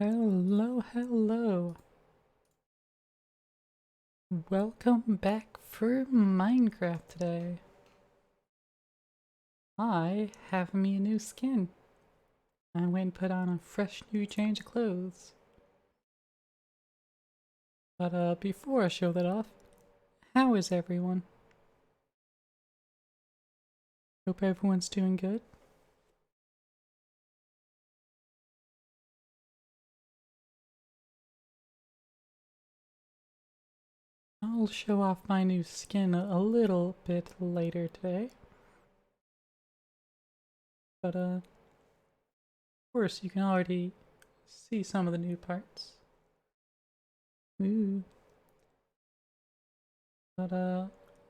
Hello, hello. Welcome back for Minecraft today. I have me a new skin. I went and put on a fresh new change of clothes. But before I show that off, how is everyone? Hope everyone's doing good. I'll show off my new skin a little bit later today. Of course you can already see some of the new parts. Ooh.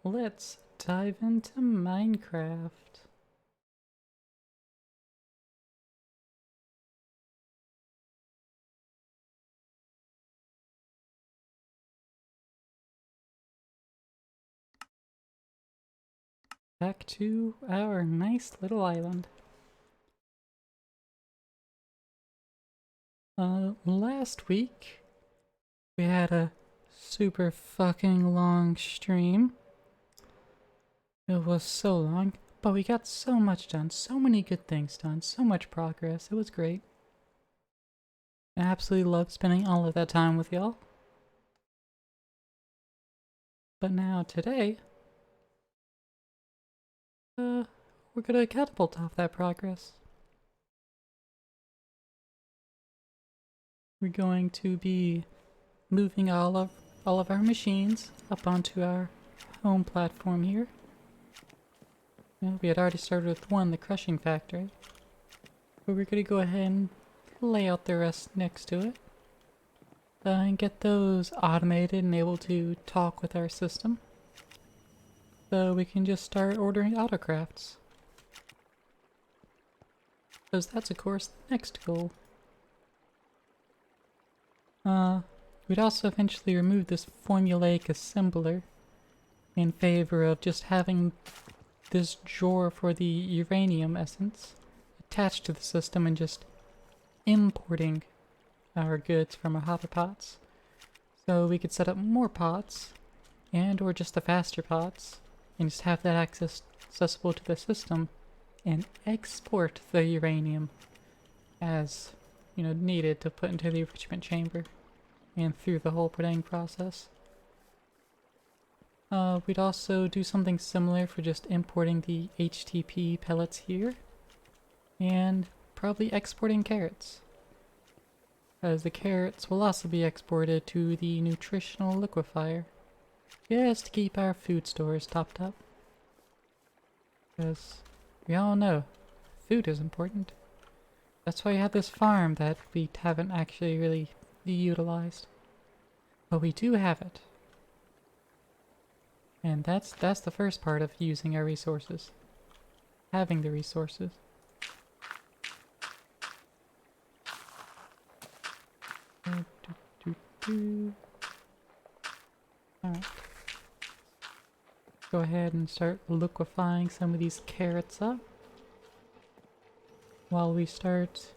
Let's dive into Minecraft. Back to our nice little island. Last week we had a super fucking long stream. It was so long, but we got so much done, so many good things done, so much progress. It was great. I absolutely loved spending all of that time with y'all. But now today, we're gonna catapult off that progress. We're going to be moving all of our machines up onto our home platform here. Yeah, we had already started with one, the crushing factory. But we're gonna go ahead and lay out the rest next to it. And get those automated and able to talk with our system. So we can just start ordering autocrafts. Because that's of course the next goal. We'd also eventually remove this formulaic assembler in favor of just having this drawer for the uranium essence attached to the system and just importing our goods from our hopper pots. So we could set up more pots and or just the faster pots and just have that accessible to the system and export the uranium as needed to put into the enrichment chamber and through the whole printing process. We'd also do something similar for just importing the HTP pellets here and probably exporting carrots, as the carrots will also be exported to the nutritional liquefier just to keep our food stores topped up, because we all know food is important. That's why we have this farm that we haven't actually really utilized, but we do have it. And that's the first part of using our resources. Having the resources. Alright. Go ahead and start liquefying some of these carrots up while we start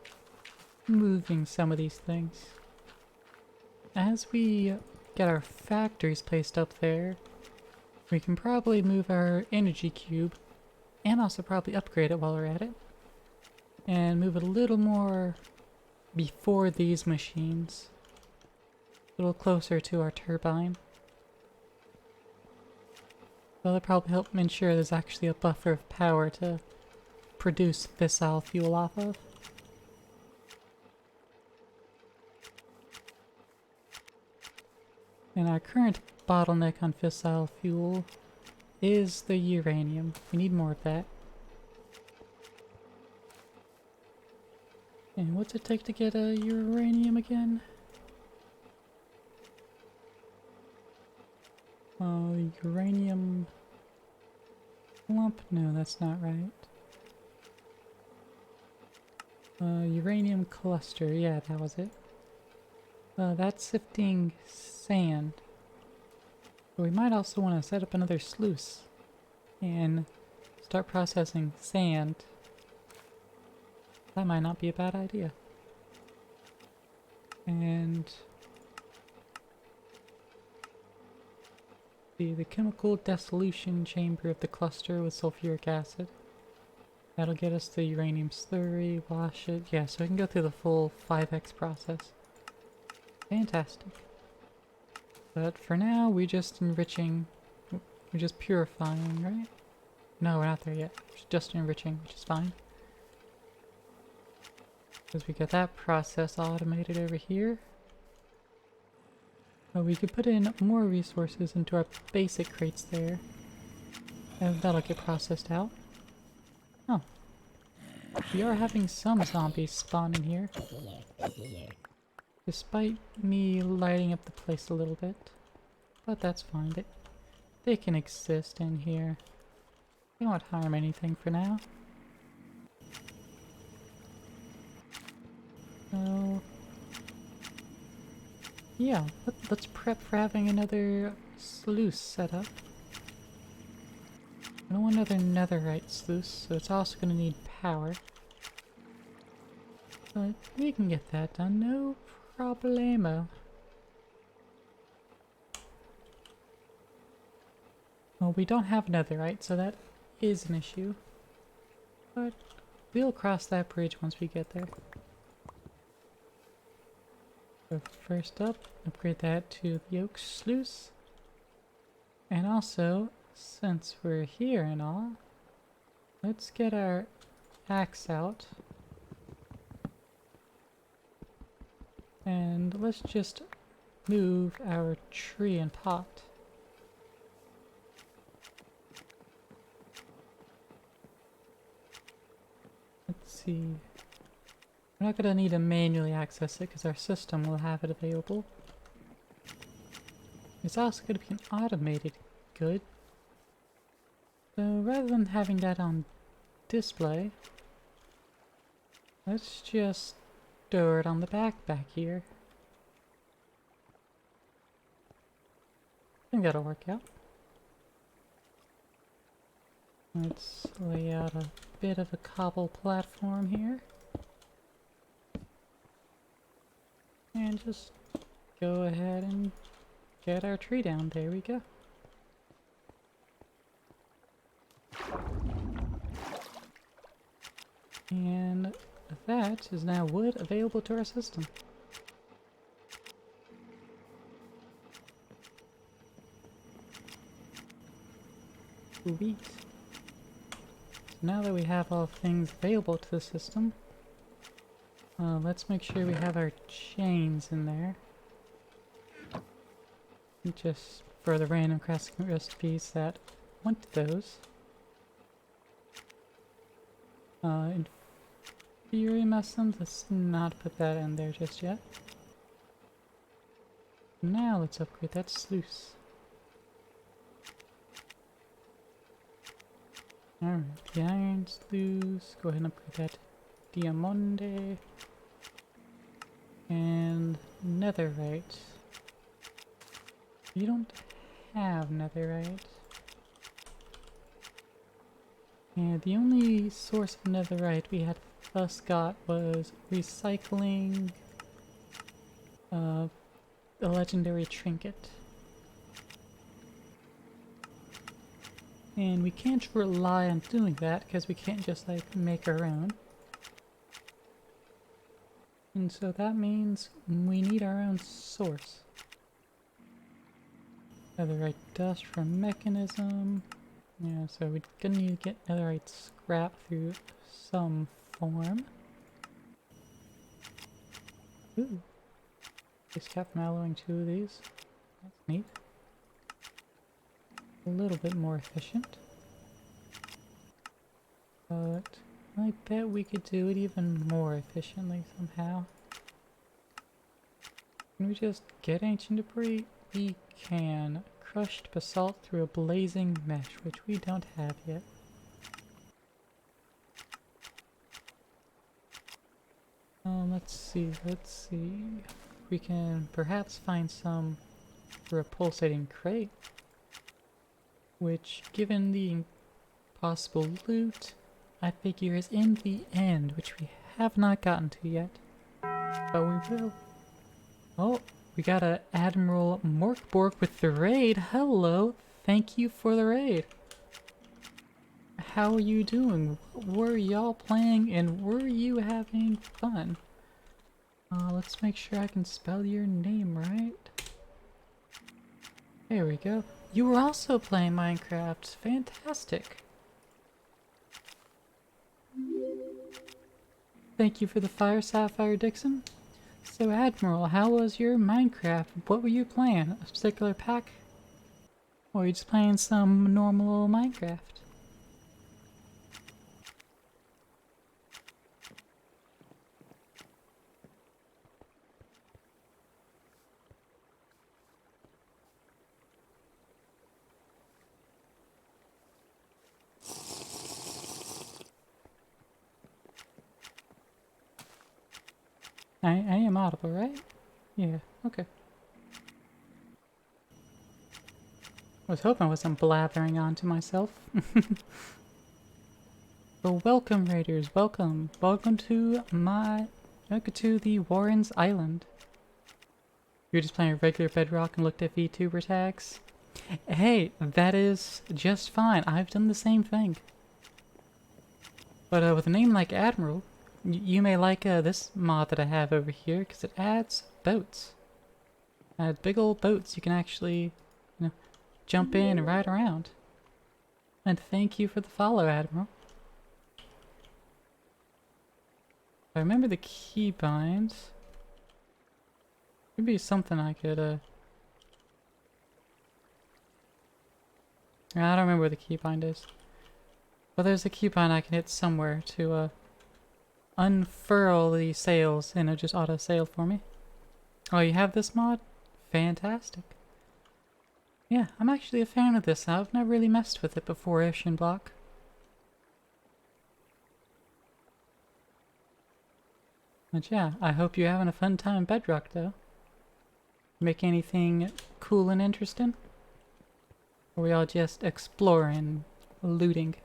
moving some of these things. As we get our factories placed up there, we can probably move our energy cube and also probably upgrade it while we're at it and move it a little more before these machines, a little closer to our turbine. That'll probably help ensure there's actually a buffer of power to produce fissile fuel off of. And our current bottleneck on fissile fuel is the uranium. We need more of that. And what's it take to get a uranium again? Uranium lump? No, that's not right. Uranium cluster. Yeah, that was it. That's sifting sand. But we might also want to set up another sluice and start processing sand. That might not be a bad idea. And the chemical dissolution chamber of the cluster with sulfuric acid. That'll get us the uranium slurry, wash it. Yeah, so I can go through the full 5x process. Fantastic. But for now, we're just enriching. We're just purifying, right? No, we're not there yet. We're just enriching, which is fine. Because we got that process automated over here. Oh, we could put in more resources into our basic crates there. And that'll get processed out. Oh. We are having some zombies spawn in here. Despite me lighting up the place a little bit. But that's fine. They can exist in here. They won't harm anything for now. So yeah, let's prep for having another sluice set up. I don't want another netherite sluice, so it's also going to need power. But we can get that done, no problemo. Well, we don't have netherite, so that is an issue. But we'll cross that bridge once we get there. So first up, upgrade that to the oak sluice. And also, since we're here and all, let's get our axe out. And let's just move our tree and pot. Let's see. We're not going to need to manually access it because our system will have it available. It's also going to be an automated good. So rather than having that on display, let's just store it on the back here. I think that'll work out. Let's lay out a bit of a cobble platform here. And just go ahead and get our tree down. There we go. And that is now wood available to our system. Sweet. So now that we have all things available to the system, let's make sure we have our chains in there. Just for the random crafting recipes that want those. Inferium essence, let's not put that in there just yet. Now let's upgrade that sluice. Alright, the iron sluice, go ahead and upgrade that diamante. And netherite. You don't have netherite. And the only source of netherite we had thus got was recycling a legendary trinket. And we can't rely on doing that because we can't just like make our own. And so that means we need our own source. Netherite dust from mechanism. Yeah, so we're gonna need to get netherite scrap through some form. Ooh. Just kept mellowing 2 of these. That's neat. A little bit more efficient. But I bet we could do it even more efficiently somehow. Can we just get ancient debris? We can. Crushed basalt through a blazing mesh, which we don't have yet. Let's see. We can perhaps find some for a pulsating crate. Which, given the possible loot, I figure is in the end, which we have not gotten to yet. But we will. Oh, we got a Admiral Morkborg with the raid. Hello, thank you for the raid. How are you doing? Were y'all playing and were you having fun? Let's make sure I can spell your name right. There we go. You were also playing Minecraft. Fantastic. Thank you for the fire, Sapphire Dixon. So, Admiral, how was your Minecraft? What were you playing? A particular pack? Or were you just playing some normal Minecraft? I am audible, right? Yeah, okay. I was hoping I wasn't blathering on to myself. Well, welcome, Raiders. Welcome. Welcome to the Warren's Island. You were just playing regular Bedrock and looked at VTuber tags? Hey, that is just fine. I've done the same thing. But with a name like Admiral, you may like this mod that I have over here, because it adds boats. Adds big old boats you can actually, jump in and ride around. And thank you for the follow, Admiral. I remember the keybinds. Could be something I could, I don't remember where the keybind is. But there's a keybind I can hit somewhere to, unfurl the sails and it just auto sail for me. Oh, you have this mod? Fantastic. Yeah, I'm actually a fan of this. I've never really messed with it before Oceanblock. But yeah, I hope you're having a fun time in Bedrock though. Make anything cool and interesting? Or are we all just exploring, looting?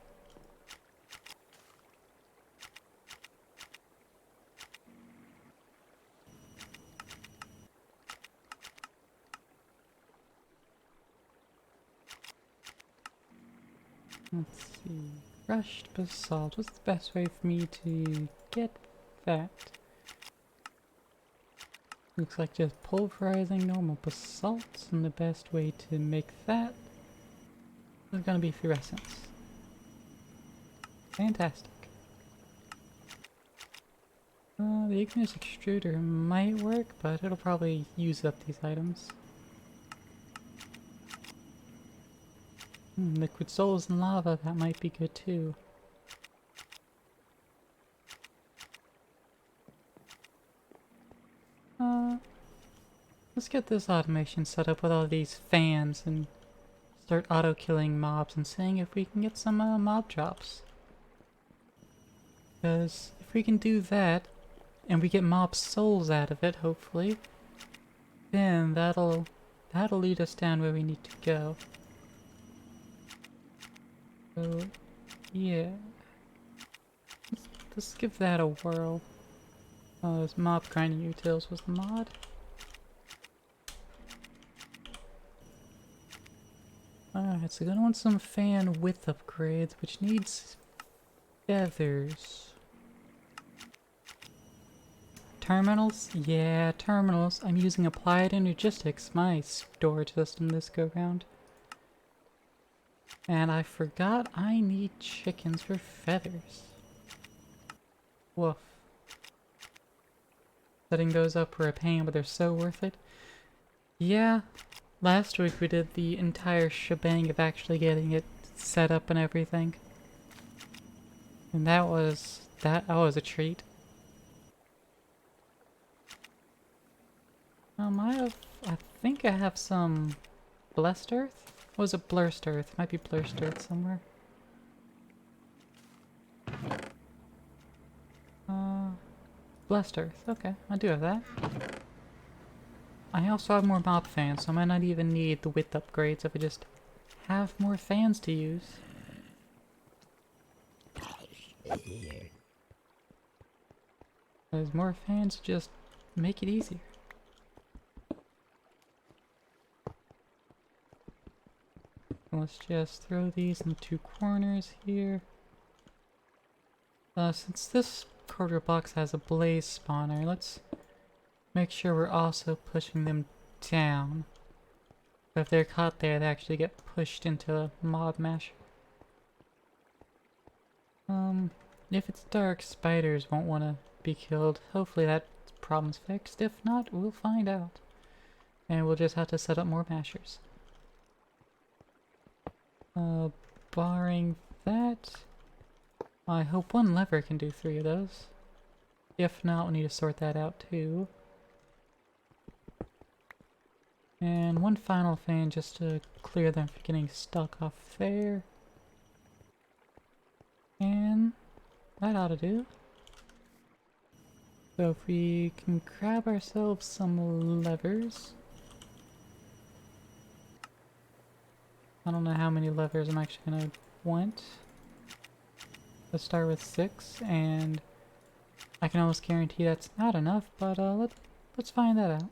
Let's see. Crushed basalt. What's the best way for me to get that? Looks like just pulverizing normal basalt, and the best way to make that is gonna be through essence. Fantastic. The igneous extruder might work, but it'll probably use up these items. Liquid souls and lava, that might be good too. Let's get this automation set up with all these fans and start auto-killing mobs and seeing if we can get some mob drops. Because if we can do that, and we get mob souls out of it, hopefully, then that'll lead us down where we need to go. So, yeah. Let's give that a whirl. Oh, those mob grinding utils was the mod. Alright, so gonna want some fan width upgrades, which needs feathers. Terminals? Yeah, terminals. I'm using Applied Energistics, my storage system this go round. And I forgot I need chickens for feathers. Woof. Setting those up were a pain, but they're so worth it. Yeah, last week we did the entire shebang of actually getting it set up and everything. And that was a treat. I think I have some blessed earth? Or was it blurst earth? Might be blurst earth somewhere. Blessed earth. Okay, I do have that. I also have more mob fans, so I might not even need the width upgrades if I just have more fans to use. Because more fans just make it easier. let's just throw these in the two corners here. Since this quarter box has a blaze spawner, let's make sure we're also pushing them down. If they're caught there, they actually get pushed into a mob masher. If it's dark, spiders won't want to be killed. Hopefully that problem's fixed. If not, we'll find out. And we'll just have to set up more mashers. Barring that, I hope one lever can do 3 of those. If not, we'll need to sort that out too. And one final fan just to clear them from getting stuck off there. And that ought to do. So if we can grab ourselves some levers. I don't know how many levers I'm actually gonna want. Let's start with 6, and I can almost guarantee that's not enough, but let's find that out.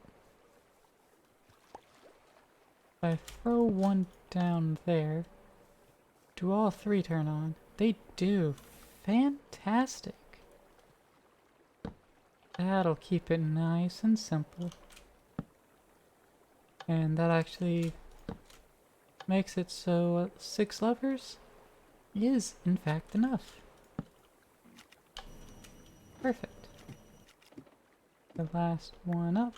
If I throw one down there, do all 3 turn on? They do. Fantastic. That'll keep it nice and simple. And that actually makes it so 6 levers is in fact enough. Perfect. The last one up.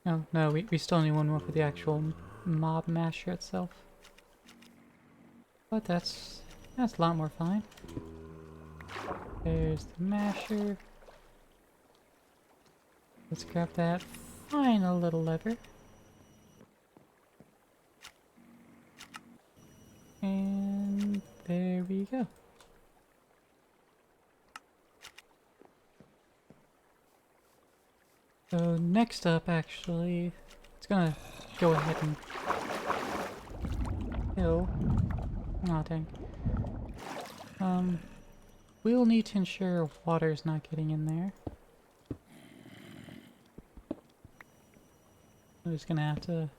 Oh, no, we still need one more for the actual mob masher itself. But that's a lot more fine. There's the masher. Let's grab that final little lever. And there we go. So next up, actually, it's gonna go ahead and kill. Aw, dang. We'll need to ensure water's not getting in there. I'm just gonna have to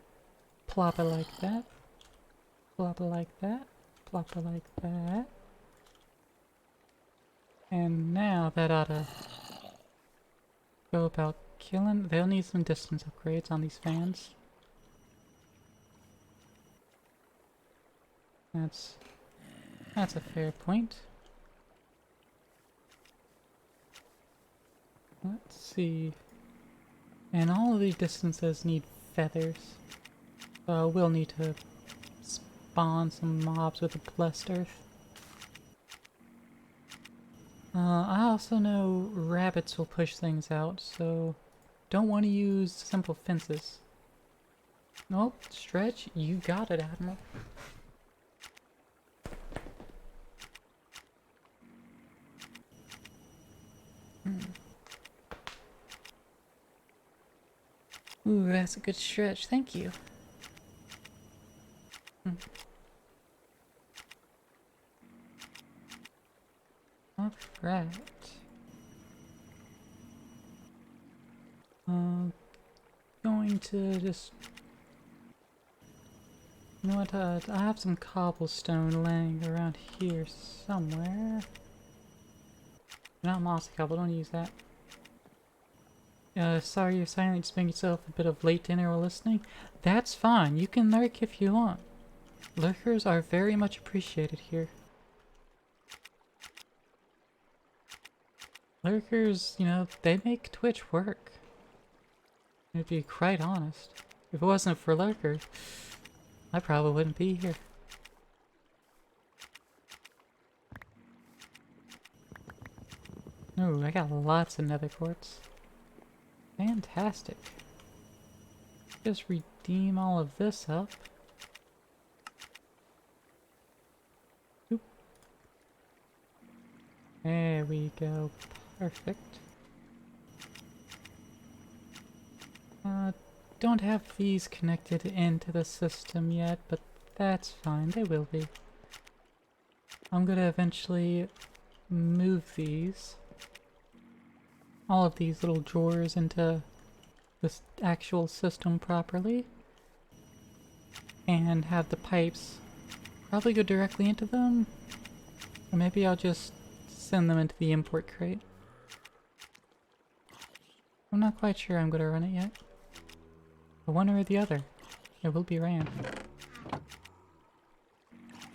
plop it like that. Plop it like that. Plop it like that. And now that ought to go about killing. They'll need some distance upgrades on these fans. That's a fair point. Let's see. And all of these distances need feathers. So we'll need to spawn some mobs with a blessed earth. I also know rabbits will push things out, so don't want to use simple fences. Nope, stretch, you got it, Admiral. Ooh, that's a good stretch, thank you. Alright. Going to just... You know what, I have some cobblestone laying around here somewhere. Not mossy cobble, don't use that. Sorry you're silently just making yourself a bit of late dinner while listening. That's fine, you can lurk if you want. Lurkers are very much appreciated here. Lurkers, you know, they make Twitch work. To be quite honest. If it wasn't for lurkers, I probably wouldn't be here. Ooh, I got lots of nether quartz. Fantastic. Just redeem all of this up. Oop. There we go. Perfect. Don't have these connected into the system yet, but that's fine. They will be. I'm gonna eventually move these. All of these little drawers into this actual system properly and have the pipes probably go directly into them, or maybe I'll just send them into the import crate. I'm not quite sure I'm gonna run it yet. But one or the other, it will be ran.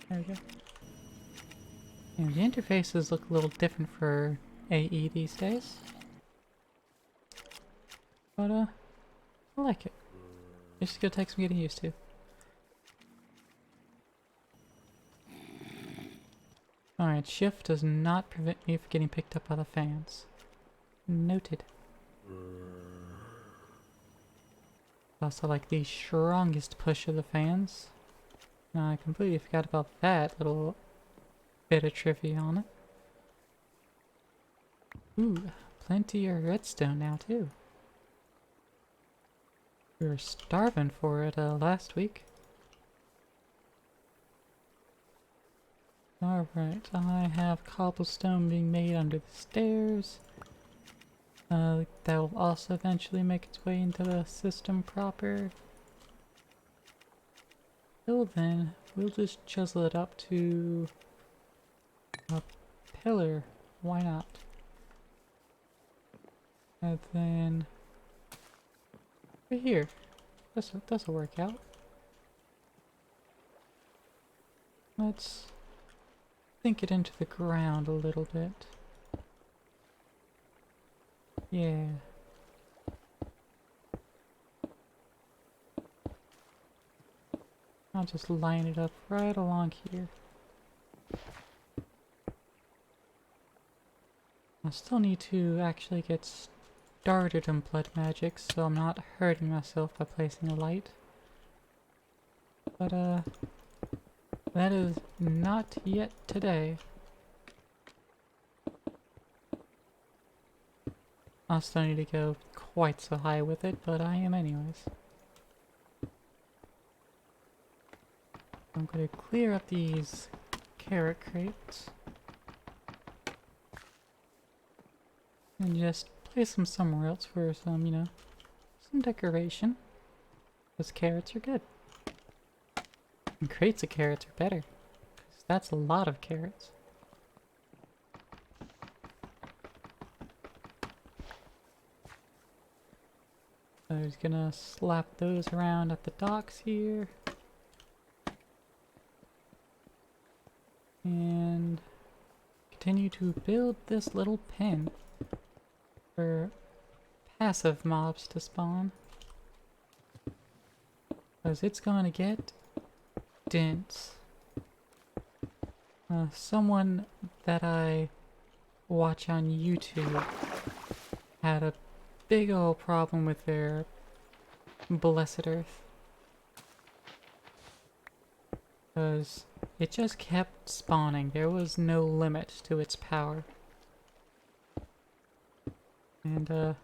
There we go. And the interfaces look a little different for AE these days. But I like it. It's just gonna take some getting used to. Alright, shift does not prevent me from getting picked up by the fans. Noted. Also like the strongest push of the fans. I completely forgot about that little bit of trivia on it. Ooh, plenty of redstone now too. We were starving for it last week. Alright, I have cobblestone being made under the stairs. That will also eventually make its way into the system proper. Till then, we'll just chisel it up to a pillar. Why not? And then right here. This'll work out. Let's sink it into the ground a little bit. Yeah. I'll just line it up right along here. I still need to actually get started in blood magic, so I'm not hurting myself by placing a light. But that is not yet today. I still need to go quite so high with it, but I am anyways. I'm going to clear up these carrot crates. And just place them somewhere else for some, you know, some decoration. Because carrots are good. And crates of carrots are better. Because that's a lot of carrots. So I was gonna slap those around at the docks here. And continue to build this little pen for passive mobs to spawn. Because it's going to get dense. Someone that I watch on YouTube had a big old problem with their Blessed Earth. Because it just kept spawning. There was no limit to its power. And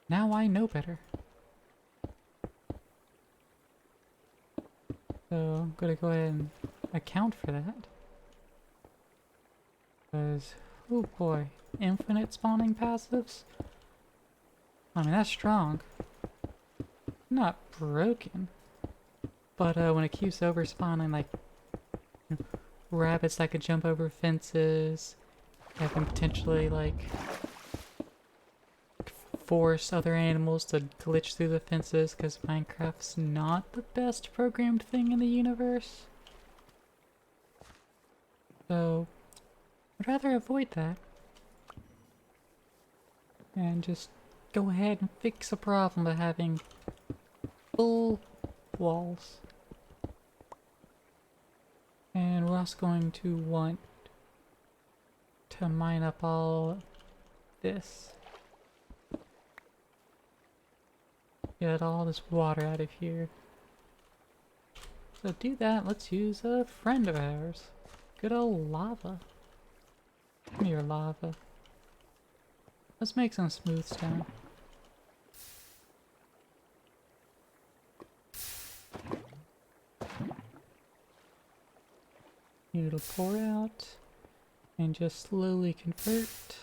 now I know better. So I'm gonna go ahead and account for that. Because, oh boy, infinite spawning passives? I mean, that's strong. Not broken. But when it keeps over spawning, like, you know, rabbits that could jump over fences, that can potentially, like, force other animals to glitch through the fences, because Minecraft's not the best programmed thing in the universe. So, I'd rather avoid that. And just go ahead and fix a problem by having full walls. And we're also going to want to mine up all this. Get all this water out of here. So to do that, let's use a friend of ours. Good old lava. Give me your lava. Let's make some smooth stone. It'll pour out and just slowly convert.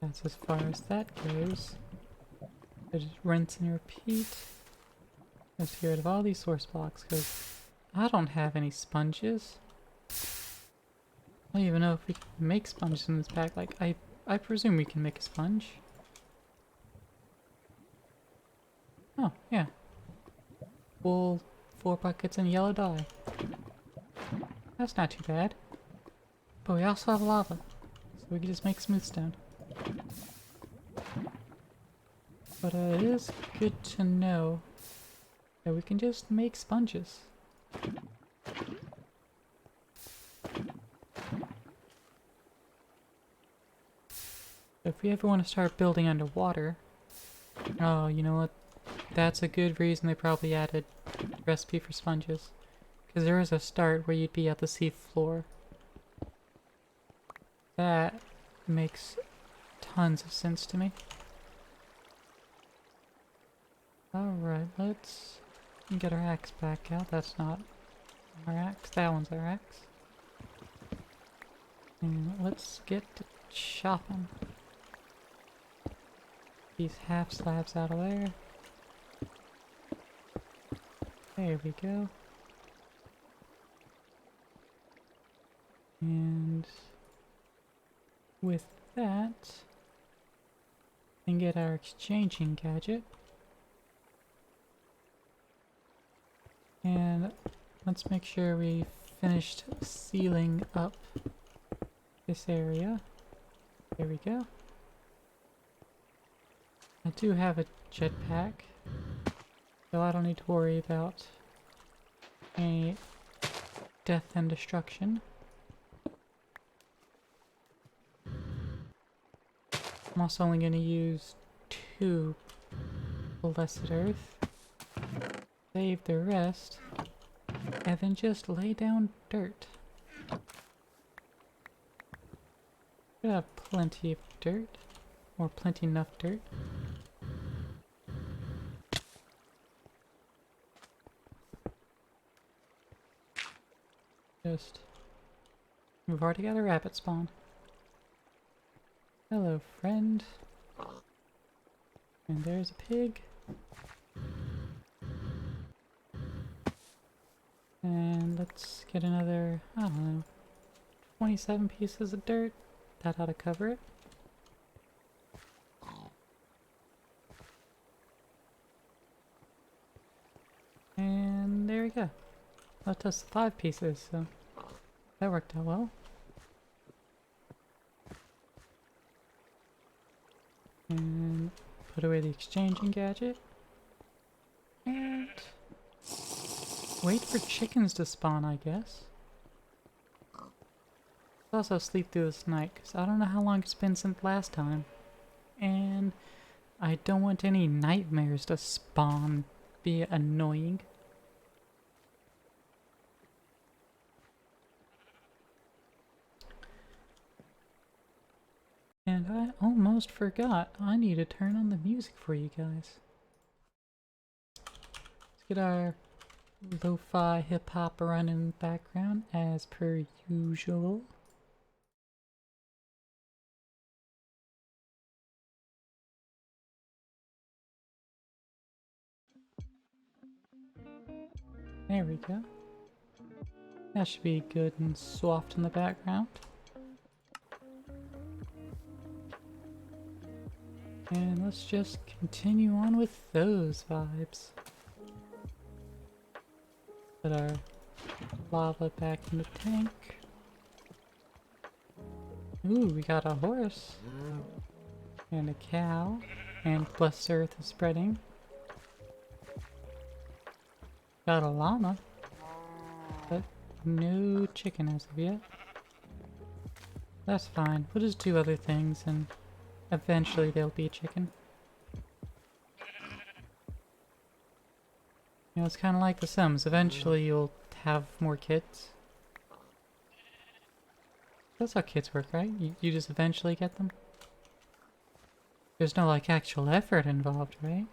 That's as far as that goes. I just rinse and repeat. Let's get rid of all these source blocks because I don't have any sponges. I don't even know if we can make sponges in this pack. Like, I presume we can make a sponge. Oh, yeah. Wool, 4 buckets, and yellow dye. That's not too bad. But we also have lava, so we can just make smooth stone. But it is good to know that we can just make sponges. If we ever want to start building underwater, oh, you know what? That's a good reason they probably added recipe for sponges. Because there is a start where you'd be at the sea floor. That makes tons of sense to me. Alright, let's get our axe back out. That's not our axe. That one's our axe. And let's get to chopping these half slabs out of there. There we go. And with that, we can get our exchanging gadget. And let's make sure we finished sealing up this area. There we go. I do have a jetpack, so I don't need to worry about any death and destruction. I'm also only going to use 2 blessed earth, save the rest, and then just lay down dirt. We have plenty of dirt, or plenty enough dirt. We've already got a rabbit spawn. Hello, friend. And there's a pig. And let's get another, I don't know, 27 pieces of dirt. That ought to cover it. And there we go. Left us 5 pieces, so that worked out well. And put away the exchanging gadget. And wait for chickens to spawn, I guess. Let's also sleep through this night, because I don't know how long it's been since last time. And I don't want any nightmares to spawn. Be annoying. And I almost forgot. I need to turn on the music for you guys. Let's get our lo-fi hip-hop running in the background as per usual. There we go. That should be good and soft in the background. And let's just continue on with those vibes. Put our lava back in the tank. Ooh, we got a horse. And a cow. And blessed earth is spreading. Got a llama. But no chicken as of yet. That's fine. We'll just do other things and eventually there'll be a chicken. You know, it's kind of like The Sims. Eventually you'll have more kids. That's how kids work, right? You just eventually get them? There's no, like, actual effort involved, right?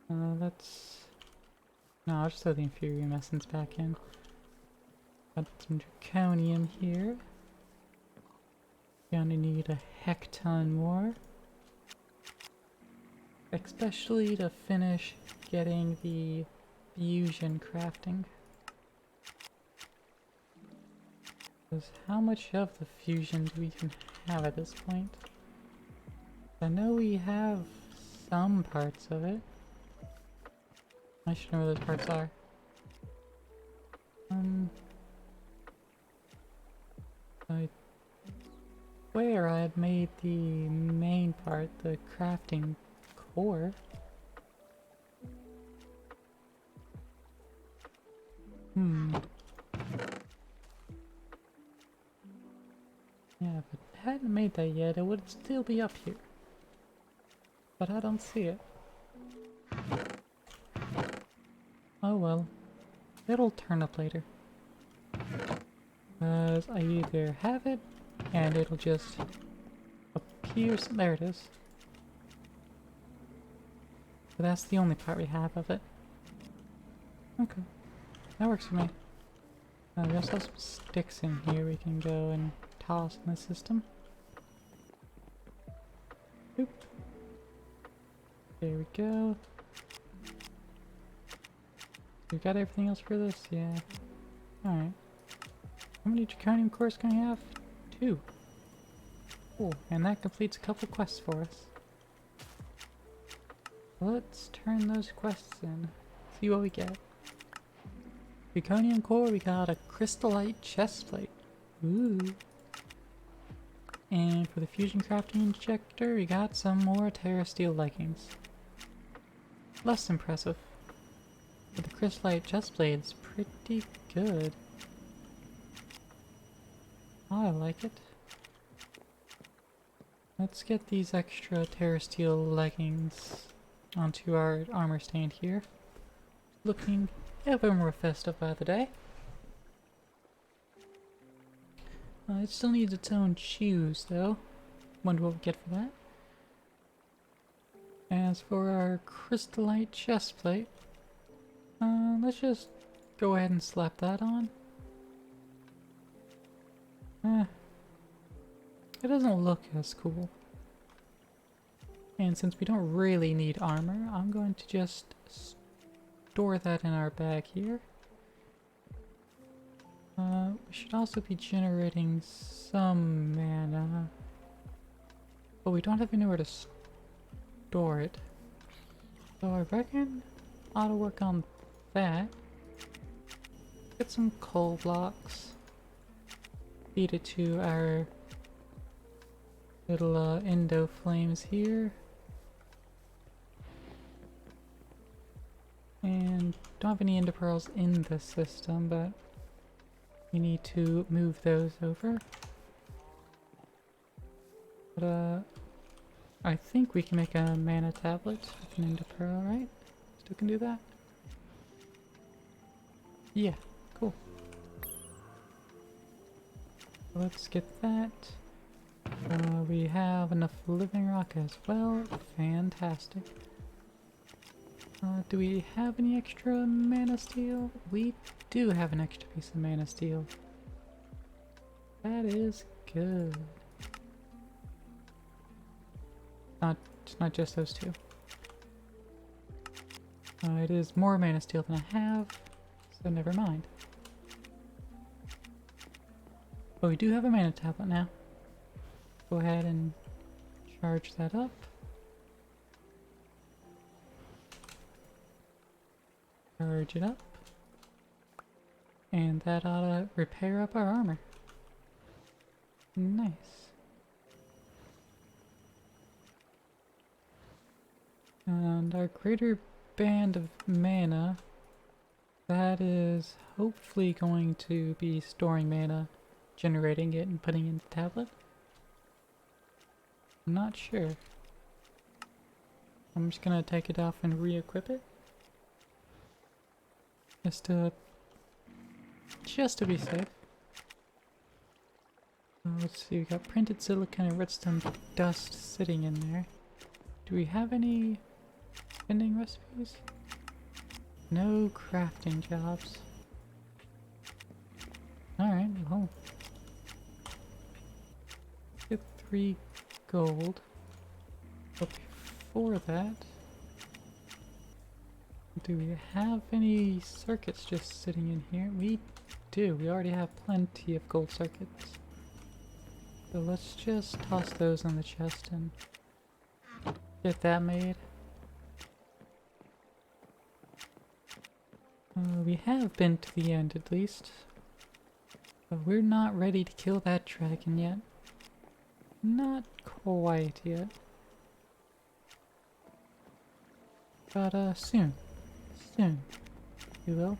Let's... No, I'll just throw the Infurium Essence back in. Got some draconium here. Gonna need a heck ton more. Especially to finish getting the fusion crafting. Because how much of the fusion do we even have at this point? I know we have some parts of it. I should know where those parts are. I swear I had made the main part, the crafting core. Yeah, if I hadn't made that yet, it would still be up here. But I don't see it. Oh well. It'll turn up later. Because I either have it, and it'll just appear. There it is. But that's the only part we have of it. Okay. That works for me. We also have some sticks in here we can go and toss in the system. Oop. There we go. We got everything else for this? Yeah. Alright. How many draconium cores can I have? 2. Cool. And that completes a couple quests for us. Let's turn those quests in. See what we get. Draconium core, we got a crystallite chestplate. Ooh. And for the fusion crafting injector, we got some more terra steel leggings. Less impressive. But the crystallite chestplate is pretty good. I like it. Let's get these extra terra steel leggings onto our armor stand here. Looking ever more festive by the day. It still needs its own shoes though. Wonder what we get for that. As for our crystallite chestplate, let's just go ahead and slap that on. It doesn't look as cool. And since we don't really need armor, I'm going to just store that in our bag here. We should also be generating some mana. But we don't have anywhere to store it. So I reckon I ought to work on that. Get some coal blocks. Feed it to our little endo flames here. And don't have any ender pearls in the system, but we need to move those over. But I think we can make a mana tablet with an ender pearl, right? Still can do that? Yeah, cool. Let's get that. We have enough living rock as well. Fantastic. Do we have any extra mana steel? We do have an extra piece of mana steel. That is good. It's not just those two. It is more mana steel than I have, so never mind. But we do have a mana tablet now. Go ahead and charge that up. Charge it up. And that ought to repair up our armor. Nice. And our greater band of mana, that is hopefully going to be storing mana, generating it and putting it in the tablet. I'm not sure. I'm just gonna take it off and re-equip it. Just to be safe. Let's see, we got printed silicon and redstone dust sitting in there. Do we have any vending recipes? No crafting jobs. Alright, well. Get 3 gold. But before that, do we have any circuits just sitting in here? We do. We already have plenty of gold circuits. So let's just toss those in the chest and get that made. We have been to the end at least. But we're not ready to kill that dragon yet. Not quite yet. But soon. Soon. We will.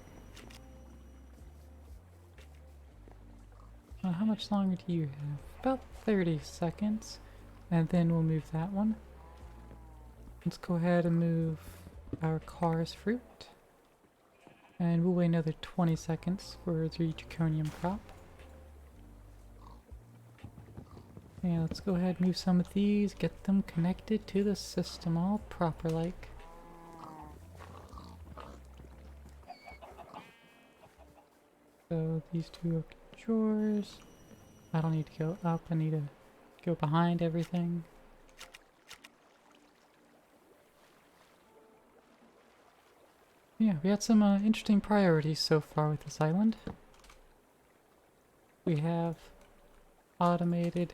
How much longer do you have? About 30 seconds. And then we'll move that one. Let's go ahead and move our car's fruit. And we'll wait another 20 seconds for the draconium crop. And let's go ahead and move some of these, get them connected to the system all proper like. So these two are drawers. I don't need to go up, I need to go behind everything. Yeah, we had some interesting priorities so far with this island. We have automated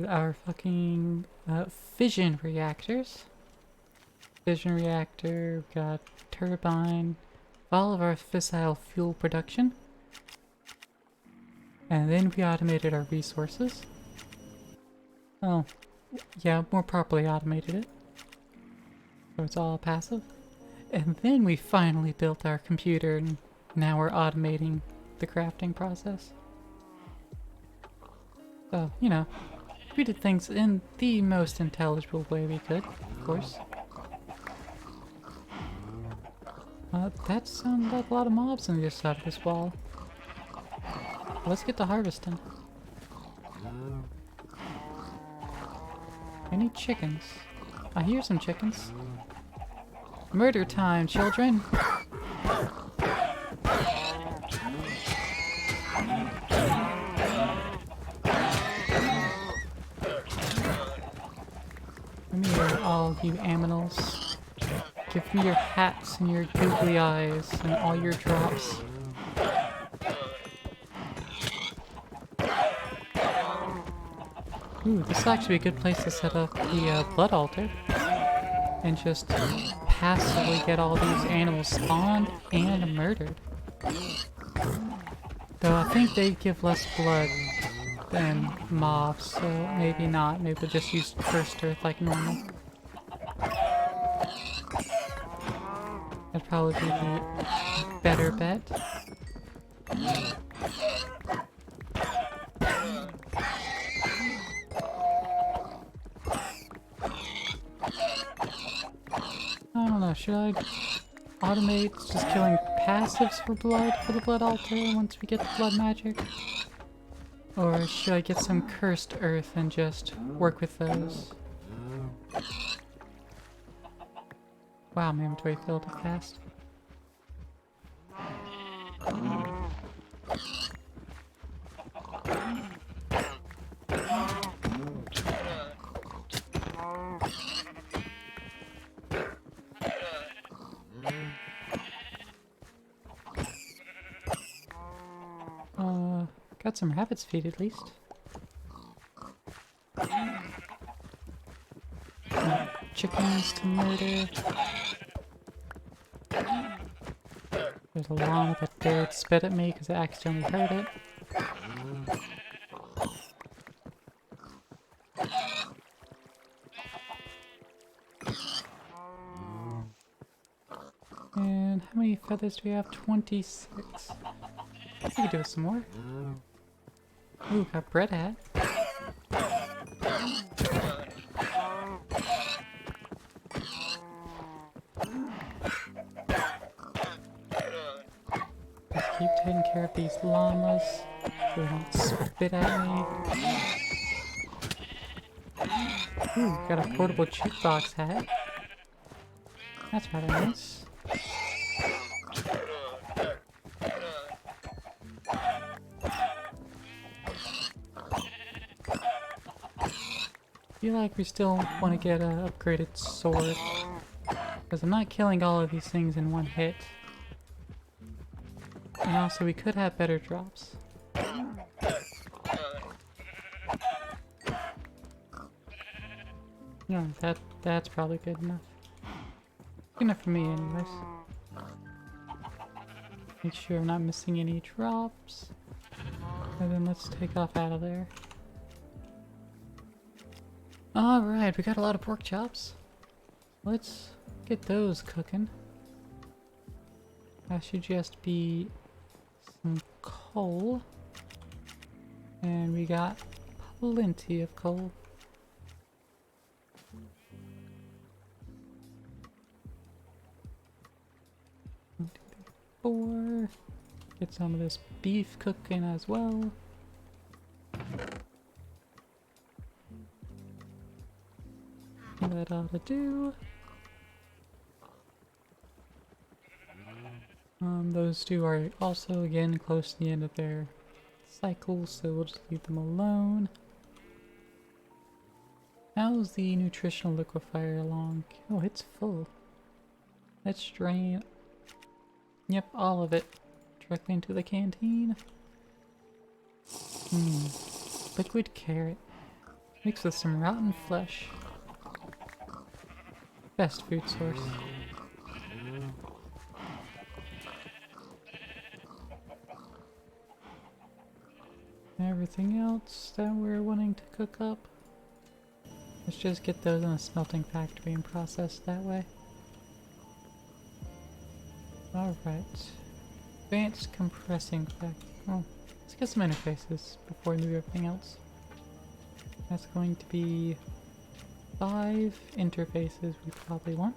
our fucking fission reactors. Fission reactor, we got turbine, all of our fissile fuel production. And then we automated our resources. Oh, yeah, more properly automated it. So it's all passive. And then we finally built our computer and now we're automating the crafting process. So, you know, we did things in the most intelligible way we could, of course. That sounds like a lot of mobs on the other side of this wall. Let's get to harvesting. Any chickens? I hear some chickens. Murder time, children! Come here, all you aminals. Give me your hats and your googly eyes and all your drops. Ooh, this is actually a good place to set up the blood altar. And just passively get all these animals spawned and murdered. Though I think they give less blood than mobs, so maybe not. Maybe we'll just use Cursed Earth like normal. That'd probably be the better bet. I don't know, should I automate just killing passives for the blood altar once we get the blood magic? Or should I get some Cursed Earth and just work with those? Wow, my inventory filled up fast. Got some rabbits feed at least. Chickens to murder. There's a llama that dared spit at me because I accidentally heard it. And how many feathers do we have? 26. We could do some more. Ooh, got bread hat. Let's keep taking care of these llamas so they don't spit at me. Ooh, got a portable jukebox hat. That's rather nice. feel like we still want to get a upgraded sword. Because I'm not killing all of these things in one hit. And also we could have better drops. No, that's probably good enough. Good enough for me anyways. Make sure I'm not missing any drops. And then let's take off out of there. Alright, we got a lot of pork chops. Let's get those cooking. That should just be some coal. And we got plenty of coal. One, two, three, four. Get some of this beef cooking as well. That ought to do. Those two are also again close to the end of their cycle, so we'll just leave them alone. How's the nutritional liquefier along? Oh, it's full. Let's drain. Yep, all of it. Directly into the canteen. Liquid carrot. Mixed with some rotten flesh. Best food source. Everything else that we're wanting to cook up, let's just get those in a smelting factory and process that way. Alright. Advanced compressing factory. Oh, let's get some interfaces before we move everything else. That's going to be 5 interfaces we probably want.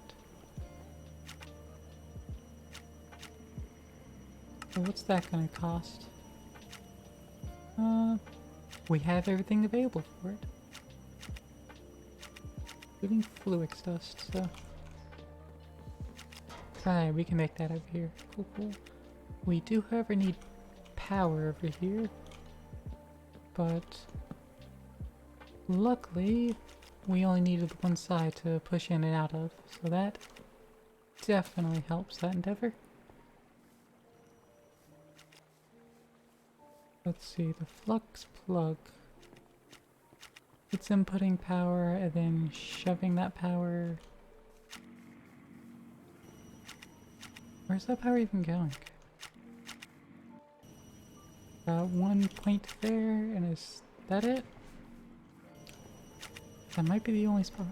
So what's that gonna cost? We have everything available for it. Including fluix dust, so... Right, we can make that over here. Cool, cool. We do, however, need power over here. But... luckily, we only needed one side to push in and out of, so that definitely helps that endeavor. Let's see, the flux plug. It's inputting power and then shoving that power. Where's that power even going? Got 1 point there, and is that it? That might be the only spot.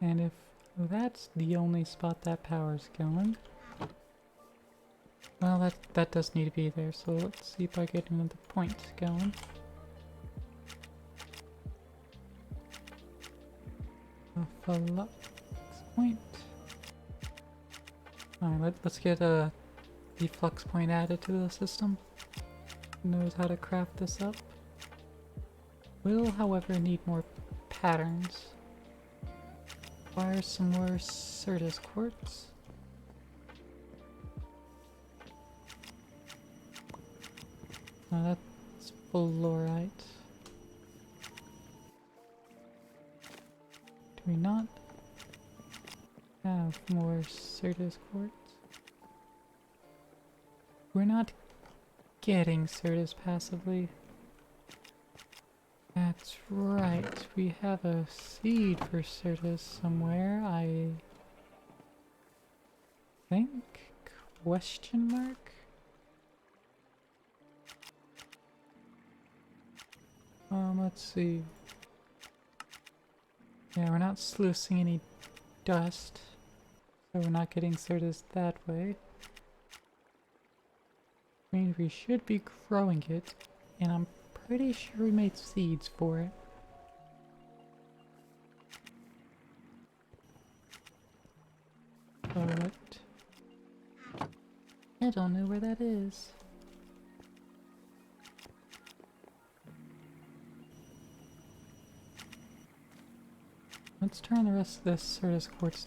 And if that's the only spot that power's going, well, that does need to be there, so let's see if I get another point going. A flux point. Alright, let's get the flux point added to the system. Knows how to craft this up. Will, however, need more patterns. Requires some more Certus quartz. Oh, that's fluorite. Do we not have more Certus quartz? We're not getting Certus passively. That's right, we have a seed for Certus somewhere, I think? Question mark? Let's see. Yeah, we're not sluicing any dust, so we're not getting Certus that way. I mean, we should be growing it, and I'm pretty sure we made seeds for it. But I don't know where that is. Let's turn the rest of this Certus quartz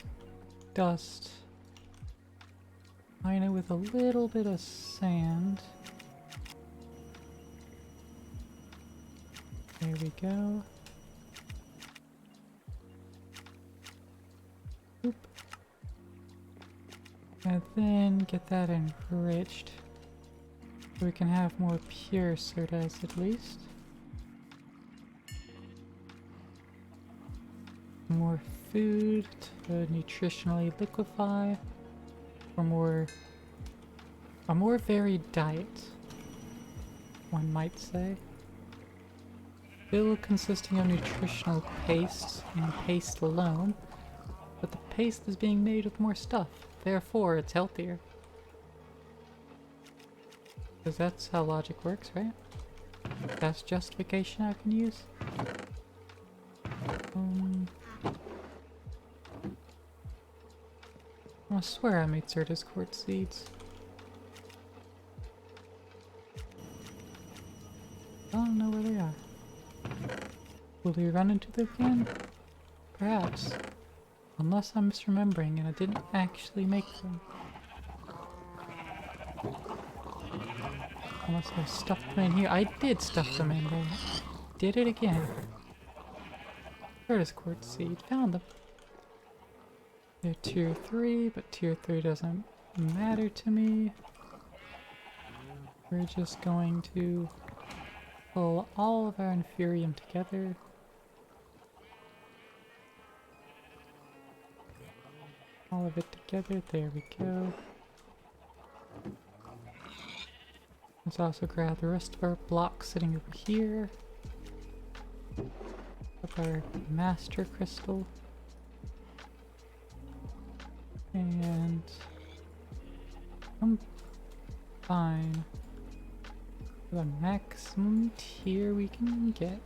dust. Mine it with a little bit of sand. There we go. Oop. And then get that enriched. So we can have more pure sodas at least. More food to nutritionally liquefy. For a more varied diet, one might say. Still consisting of nutritional paste and paste alone, but the paste is being made with more stuff, therefore it's healthier. Because that's how logic works, right? That's justification I can use. I swear I made Certus quartz seeds. I don't know where they are. Will we run into them again? Perhaps. Unless I'm misremembering and I didn't actually make them. Unless I stuffed them in here. I did stuff them in there. Did it again. Certus quartz seed. Found them. They're tier 3, but tier 3 doesn't matter to me. We're just going to pull all of our Inferium together. All of it together, there we go. Let's also grab the rest of our blocks sitting over here. Up our Master Crystal. And combine the maximum tier we can get.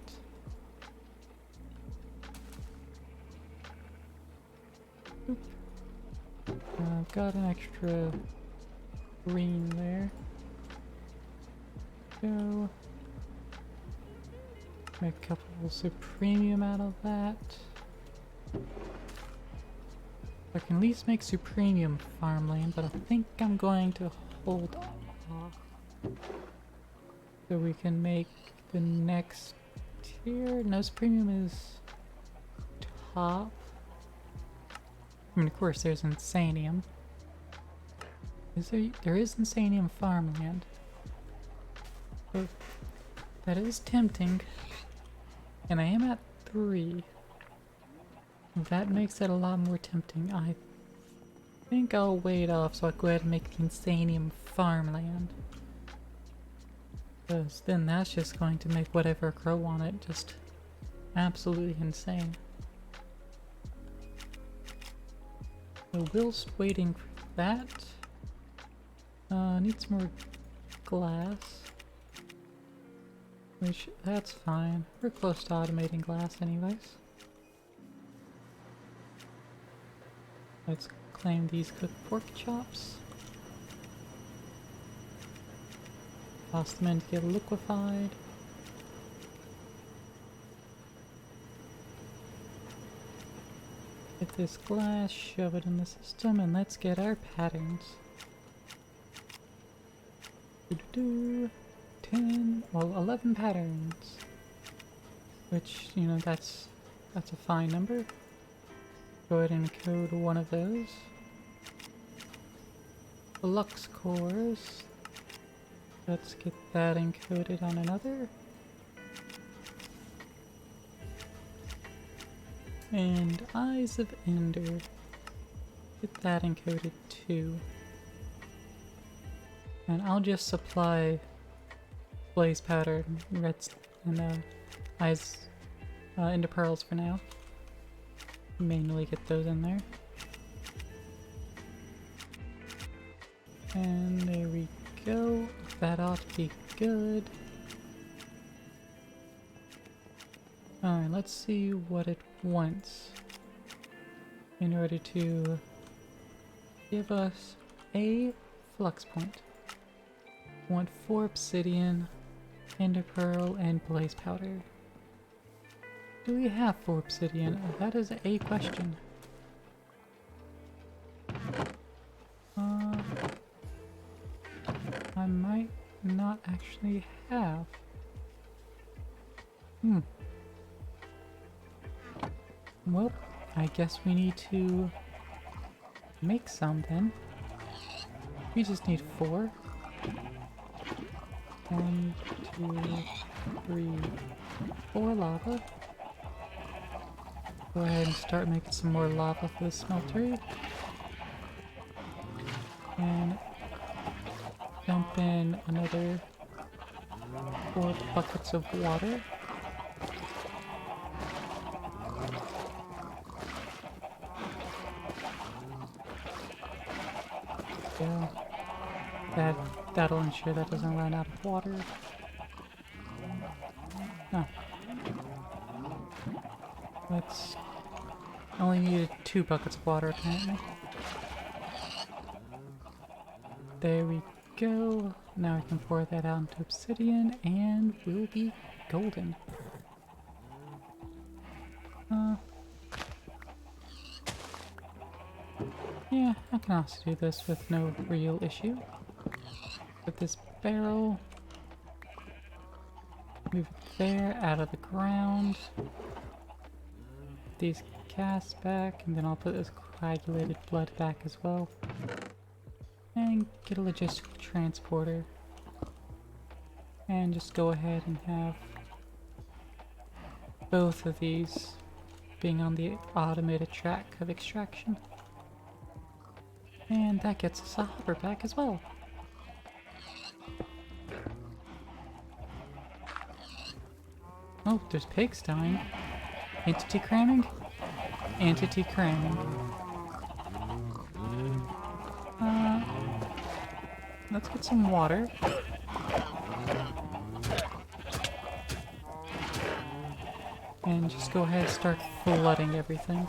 Oop. I've got an extra green there. Go. Make a couple of Supremium out of that. I can at least make Supremium farmland, but I think I'm going to hold off. So we can make the next tier. No, Supremium is top. I mean, of course, there's Insanium. There is Insanium farmland. So that is tempting. And I am at 3. That makes it a lot more tempting. I think I'll wait off so I go ahead and make the Insanium farmland. Because then that's just going to make whatever grow on it just absolutely insane. So whilst waiting for that, need some more glass. Which, that's fine. We're close to automating glass anyways. Let's claim these cooked pork chops. Toss them in to get liquefied. Get this glass, shove it in the system, and let's get our patterns. 10, well, 11 patterns. Which, you know, that's a fine number. Go ahead and encode one of those. Flux cores. Let's get that encoded on another. And Eyes of Ender. Get that encoded too. And I'll just supply blaze powder and reds and eyes into pearls for now. Manually get those in there. And there we go. That ought to be good. Alright, let's see what it wants in order to give us a flux point. I want 4 obsidian, ender pearl, and blaze powder. Do we have 4 obsidian? That is a question. I might not actually have. Hmm. Well, I guess we need to make some then. We just need 4. 1, 2, 3, 4 lava. Go ahead and start making some more lava for the smeltery. And dump in another 4 buckets of water. Yeah, that'll ensure that doesn't run out of water. Oh. Let's only needed 2 buckets of water apparently. There we go. Now we can pour that out into obsidian and we'll be golden. Yeah, I can also do this with no real issue. With this barrel, move it there, out of the ground. These casts back, and then I'll put this coagulated blood back as well. And get a logistical transporter. And just go ahead and have both of these being on the automated track of extraction. And that gets us a hopper back as well. Oh, there's pigs dying. Entity cramming? Entity cramming. Let's get some water. And just go ahead and start flooding everything.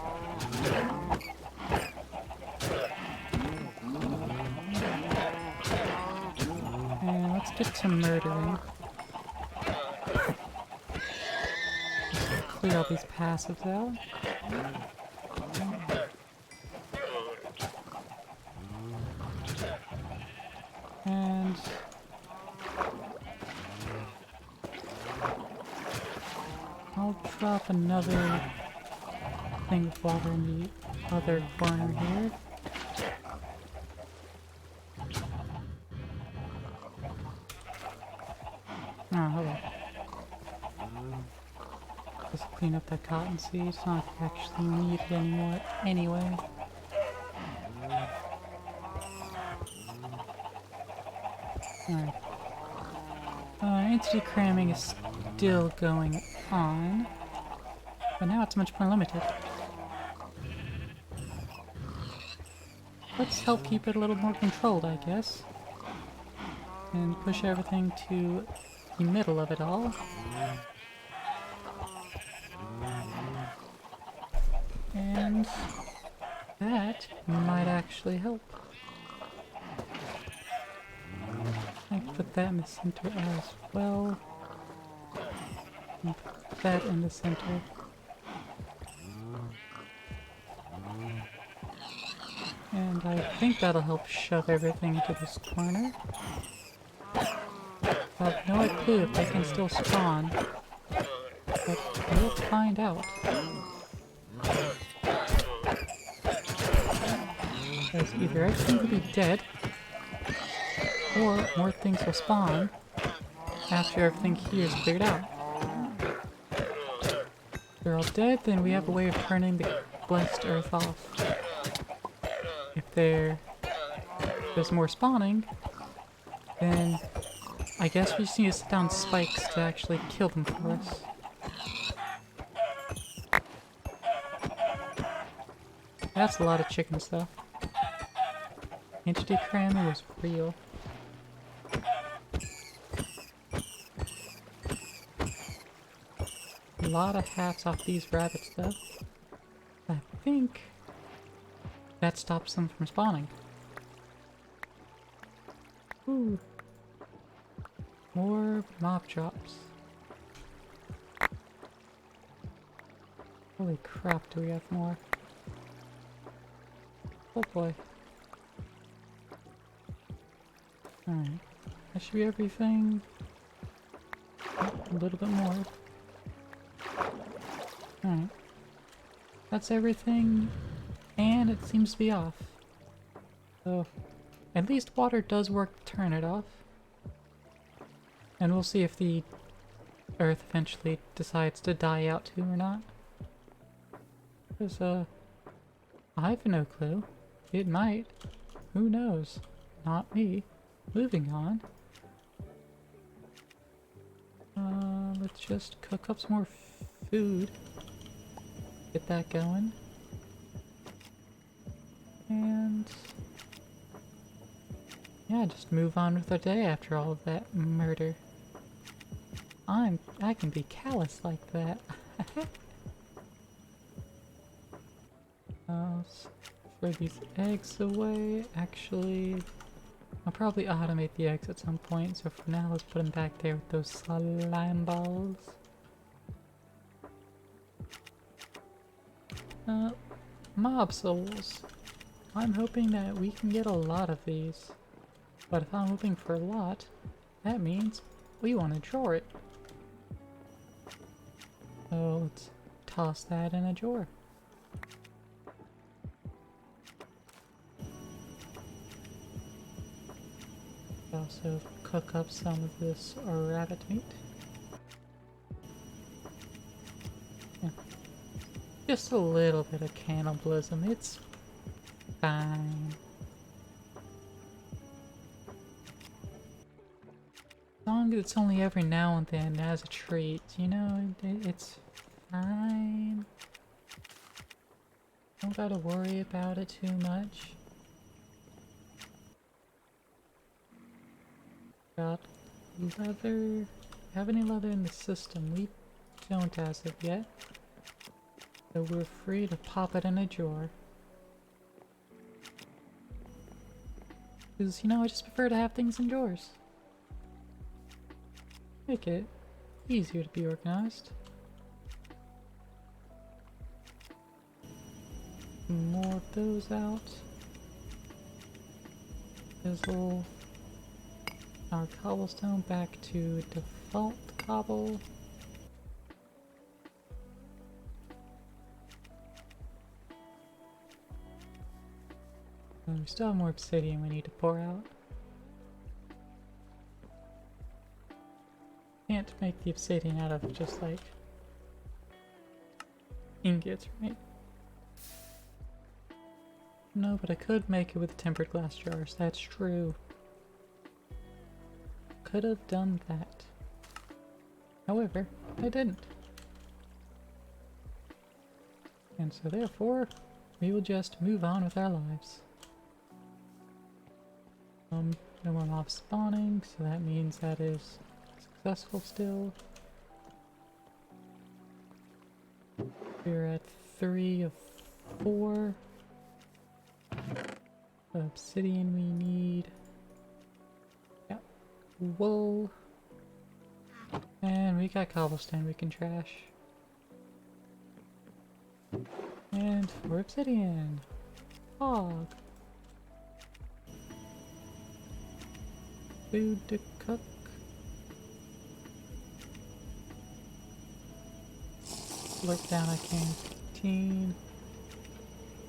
And let's get to murdering. Just clear all these passives out. And I'll drop another thing of water in the other corner here. Oh, hello. Just clean up that cotton seed. It's not actually needed anymore anyway. Alright. Entity cramming is still going on, but now it's much more limited. Let's help keep it a little more controlled, I guess. And push everything to the middle of it all. And that might actually help. I can put that in the center as well. And put that in the center. And I think that'll help shove everything into this corner. I have no clue if they can still spawn, but we'll find out. Because either everything will be dead, or more things will spawn after everything here is cleared out. If they're all dead, then we have a way of turning the blessed earth off. If there's more spawning, then I guess we just need to set down spikes to actually kill them for us. That's a lot of chicken stuff. Entity cramming was real. A lot of hats off these rabbits though. I think that stops them from spawning. Ooh. More mob drops. Holy crap, do we have more? Oh boy. Alright. That should be everything. Oh, a little bit more. Alright. That's everything, and it seems to be off. So, at least water does work to turn it off. And we'll see if the Earth eventually decides to die out too or not. Because, I have no clue. It might. Who knows? Not me. Moving on. Let's just cook up some more food. Get that going. And yeah, just move on with our day after all of that murder. I can be callous like that. Let's throw these eggs away. Actually, I'll probably automate the eggs at some point, so for now let's put them back there with those slime balls. Mob souls. I'm hoping that we can get a lot of these. But if I'm hoping for a lot, that means we want to draw it. So let's toss that in a drawer. Also cook up some of this rabbit meat. Yeah. Just a little bit of cannibalism, it's fine. As long as it's only every now and then as a treat, you know, it's fine. Don't gotta worry about it too much. Got leather. Have any leather in the system? We don't as of yet. So we're free to pop it in a drawer. Because, you know, I just prefer to have things in drawers. Make it easier to be organized. More of those out. Fizzle. Our cobblestone back to default cobble. And we still have more obsidian we need to pour out. Can't make the obsidian out of just like ingots, right? No, but I could make it with tempered glass jars, that's true. Could have done that. However, I didn't. And so therefore, we will just move on with our lives. No more mobs spawning, so that means that is successful still. We're at 3 of 4. The obsidian we need. Yeah. Wool. And we got cobblestone we can trash. And more obsidian. Hog. Food to cook. Look down a canteen.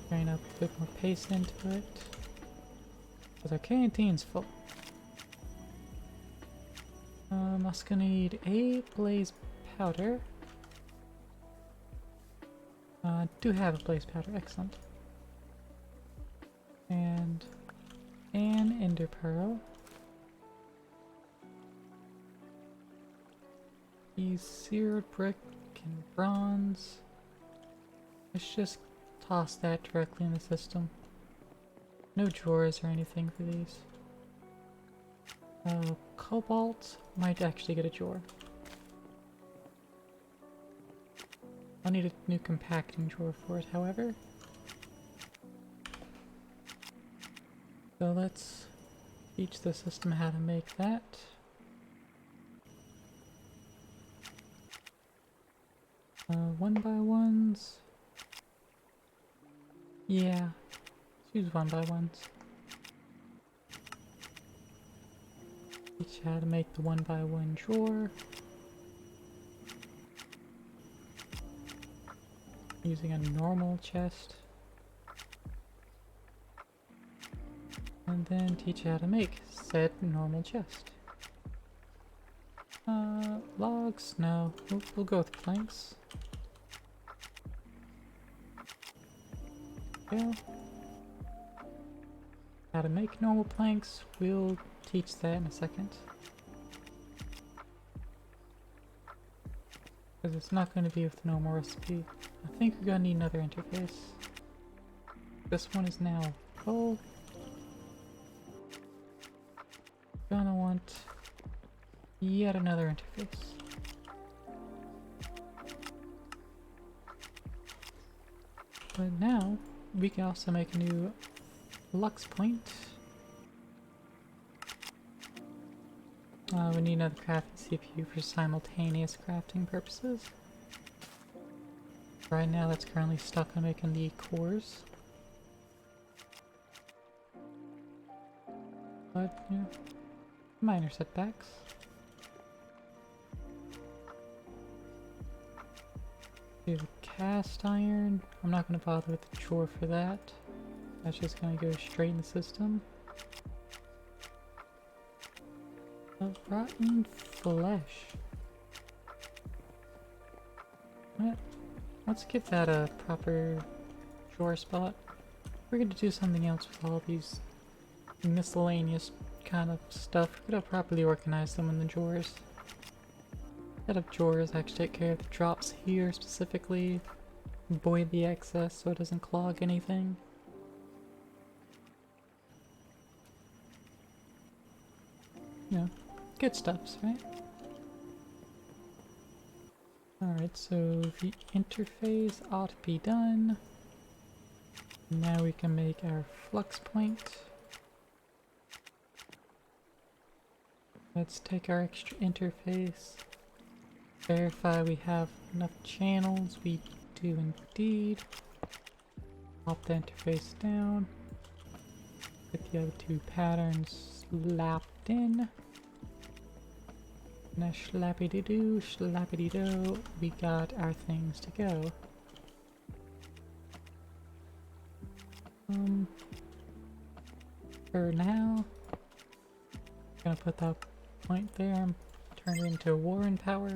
Train up a bit more pace into it. Because our canteen's full. I'm also gonna need a blaze powder. Do have a blaze powder, excellent. And an ender pearl. These seared brick and bronze. Let's just toss that directly in the system. No drawers or anything for these. Cobalt might actually get a drawer. I'll need a new compacting drawer for it, however. So let's teach the system how to make that. One by ones. Yeah, let's use one by ones. Teach how to make the one by one drawer. using a normal chest. And then teach you how to make said normal chest. Logs? No. We'll go with planks. Yeah. How to make normal planks, we'll teach that in a second. Because it's not going to be with the normal recipe. I think we're going to need another interface. This one is now coal. Gonna want yet another interface. But now we can also make a new flux point. We need another crafting CPU for simultaneous crafting purposes. Right now that's currently stuck on making the cores. But, yeah, minor setbacks. Do the cast iron. I'm not going to bother with the chore for that. That's just going to go straight in the system. Rotten flesh. Let's get that a proper drawer spot. We're going to do something else with all these miscellaneous kind of stuff. We're going to properly organize them in the drawers. Set up drawers, actually take care of the drops here specifically. Void the excess so it doesn't clog anything. You know, good stuffs, right? Alright, so the interface ought to be done. Now we can make our flux point. Let's take our extra interface. Verify we have enough channels. We do indeed. Pop the interface down. Get the other two patterns slapped in. Now slappy-dee-doo, slappy-dee-do, we got our things to go. For now, I'm gonna put that point there, turn it into Warren power.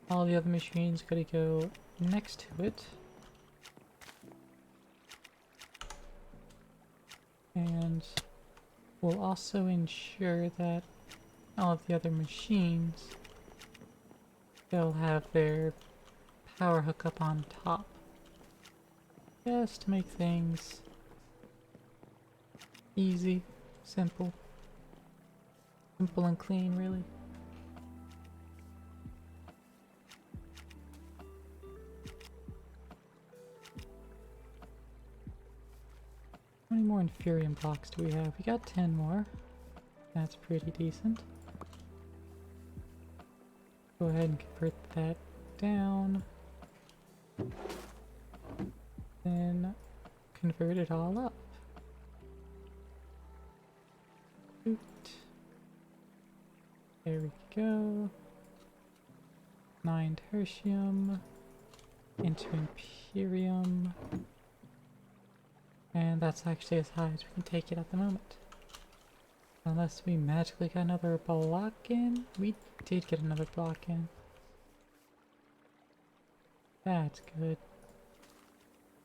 All the other machines gotta go next to it. And we'll also ensure that all of the other machines, they'll have their power hookup on top. Just to make things easy, simple. Simple and clean, really. How many more Inferium blocks do we have? We got 10 more. That's pretty decent. Go ahead and convert that down. Then convert it all up. Oot. There we go. 9 tertium into Imperium. And that's actually as high as we can take it at the moment. Unless we magically got another block in. We did get another block in. That's good.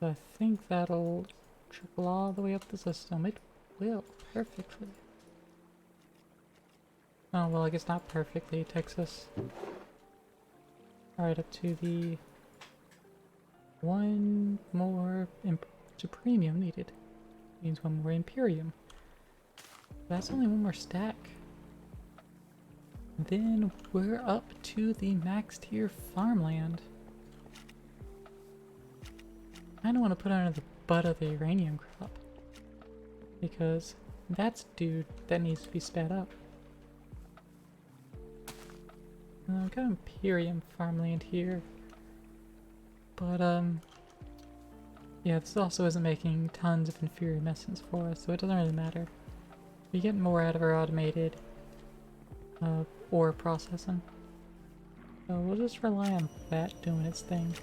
So I think that'll trickle all the way up the system. It will, perfectly. Oh, well, I guess not perfectly. It takes us right up to the one more Supremium needed. Means one more Imperium. That's only one more stack. Then we're up to the max tier farmland. I don't want to put under the butt of the uranium crop. Because that's a dude that needs to be sped up. I've got Imperium farmland here. But, yeah, this also isn't making tons of Inferium essence for us, so it doesn't really matter. We get more out of our automated ore processing. So we'll just rely on that doing its thing.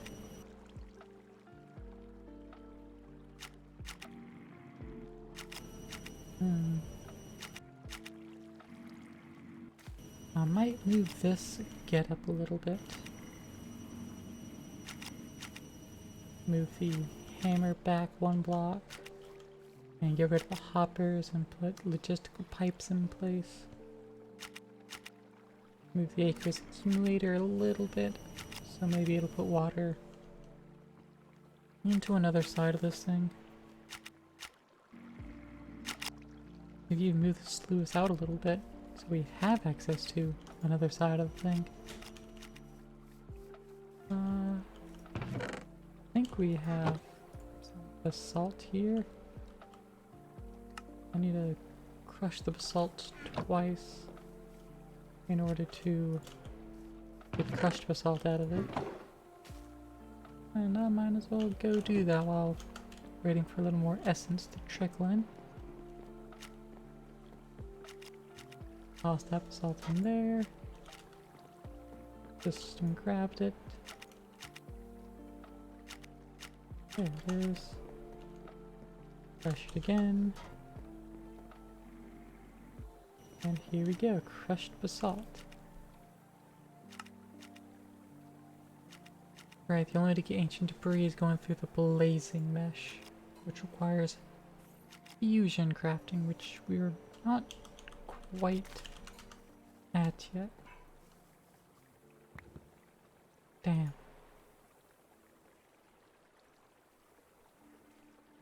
I might move this get up a little bit. Move the hammer back 1 block. And get rid of the hoppers and put logistical pipes in place. Move the aqueous accumulator a little bit, so maybe it'll put water into another side of this thing. Maybe even move the sluice out a little bit, so we have access to another side of the thing. I think we have some basalt here. I need to crush the basalt twice in order to get crushed basalt out of it. And I might as well go do that while waiting for a little more essence to trickle in. Toss that basalt in there. Just grabbed it. There it is. Crush it again. And here we go, crushed basalt. Right, the only way to get ancient debris is going through the blazing mesh, which requires fusion crafting, which we're not quite at yet. Damn.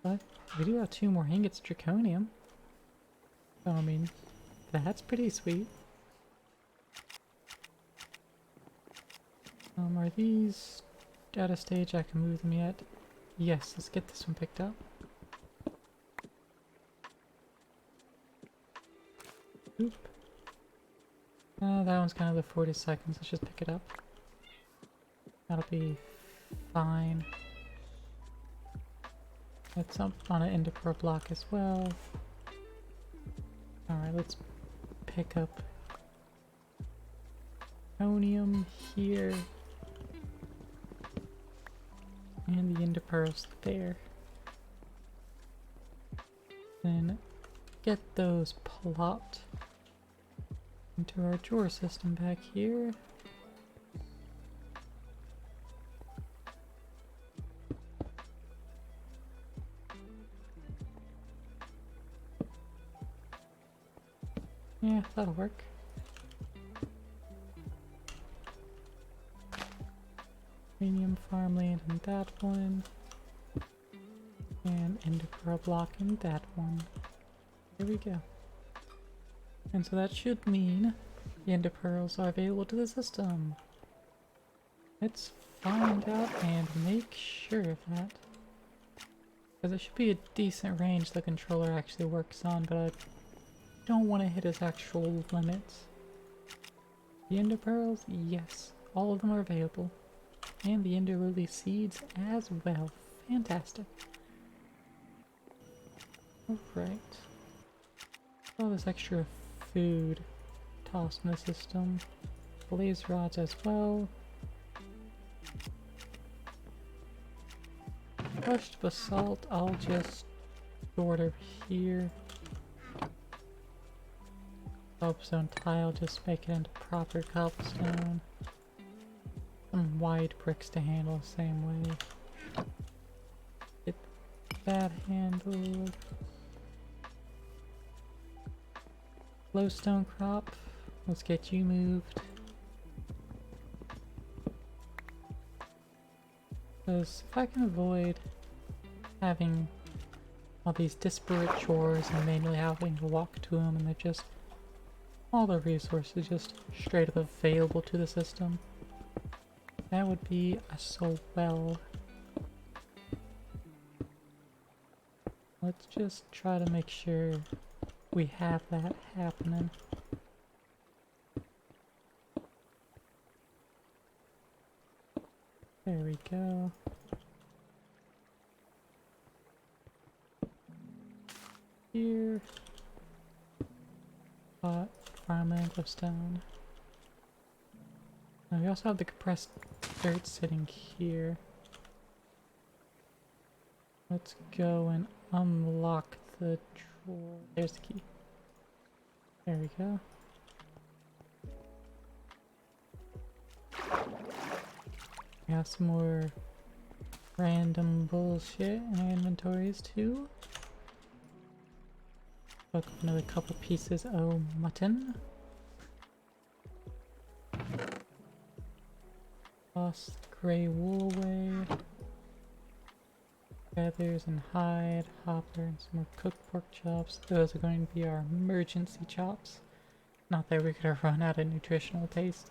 But we do have 2 more ingots of draconium. So I mean, that's pretty sweet. Are these at a stage I can move them yet? Yes, let's get this one picked up. Oop. That one's kind of the 40 seconds. Let's just pick it up. That'll be fine. It's up on an Enderpearl block as well. Alright, let's pick up Onium here. And the Enderpearls there. Then get those plopped into our drawer system back here. Yeah, that'll work. Premium farmland in that one. And Enderpearl block in that one. There we go. And so that should mean the Enderpearls are available to the system. Let's find out and make sure of that. Because it should be a decent range the controller actually works on, but I don't want to hit its actual limits. The Ender Pearls, yes, all of them are available. And the Ender Lily seeds as well. Fantastic. Alright. All this extra food tossed in the system. Blaze rods as well. Crushed basalt, I'll just store it over here. Cobblestone tile, just make it into proper cobblestone. Some wide bricks to handle the same way. Get that handled. Glowstone crop, let's get you moved. Because if I can avoid having all these disparate chores and manually having to walk to them, and they're just all the resources just straight up available to the system, that would be a swell. Let's just try to make sure we have that happening. There we go. Here. Farmland of stone. We also have the compressed dirt sitting here. Let's go and unlock the drawer. There's the key. There we go. We have some more random bullshit in our inventories too. Look, another couple pieces of mutton. Toss the grey wool away. Feathers and hide, hopper, and some more cooked pork chops. Those are going to be our emergency chops. Not that we're gonna run out of nutritional taste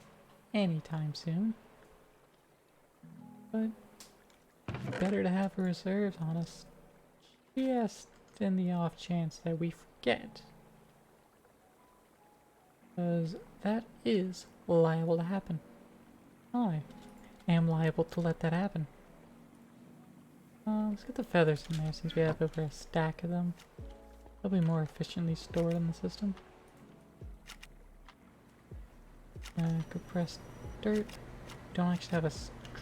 anytime soon. But better to have reserves on us just in the off chance that we forget. Because that is liable to happen. I am liable to let that happen. Let's get the feathers in there since we have over a stack of them. They'll be more efficiently stored in the system. Compressed dirt. Don't actually have a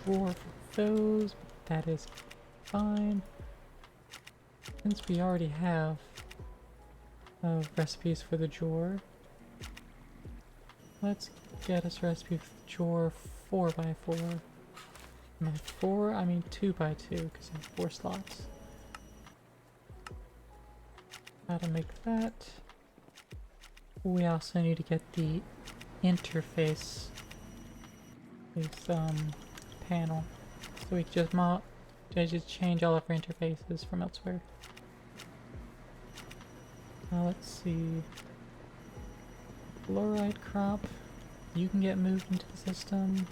drawer for those, but that is fine. Since we already have recipes for the drawer, let's get us a recipe for the drawer 4x4. And by 4, I mean 2x2, because I have 4 slots. How to make that. We also need to get the interface, this panel, so we can just change all of our interfaces from elsewhere. Now let's see. Fluoride crop, you can get moved into the system.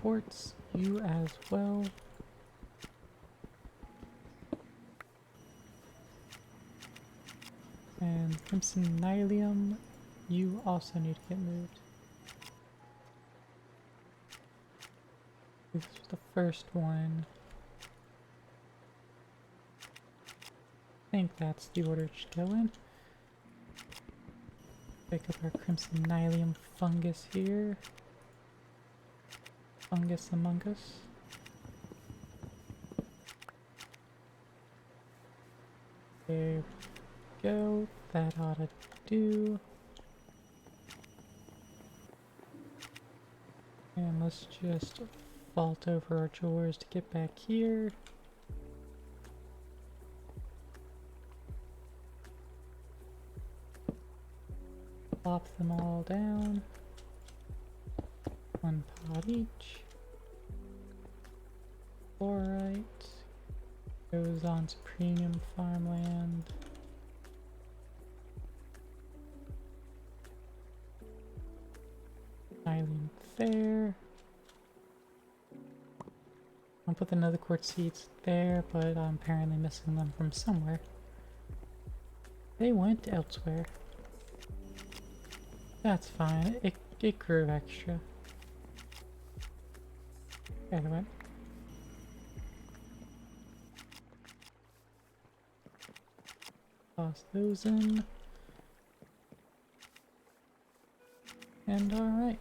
Quartz, you as well. And crimson nylium, you also need to get moved. This is the first one. I think that's the order it should go in. Pick up our crimson nylium fungus here. Fungus among us. There we go. That ought to do. And let's just vault over our drawers to get back here. Plop them all down. 1 pot each. Fluorite goes on to premium farmland. Nylium there. I'll put the nether quartz seeds there, but I'm apparently missing them from somewhere. They went elsewhere. That's fine. It grew extra. There they went. Toss those in. And alright.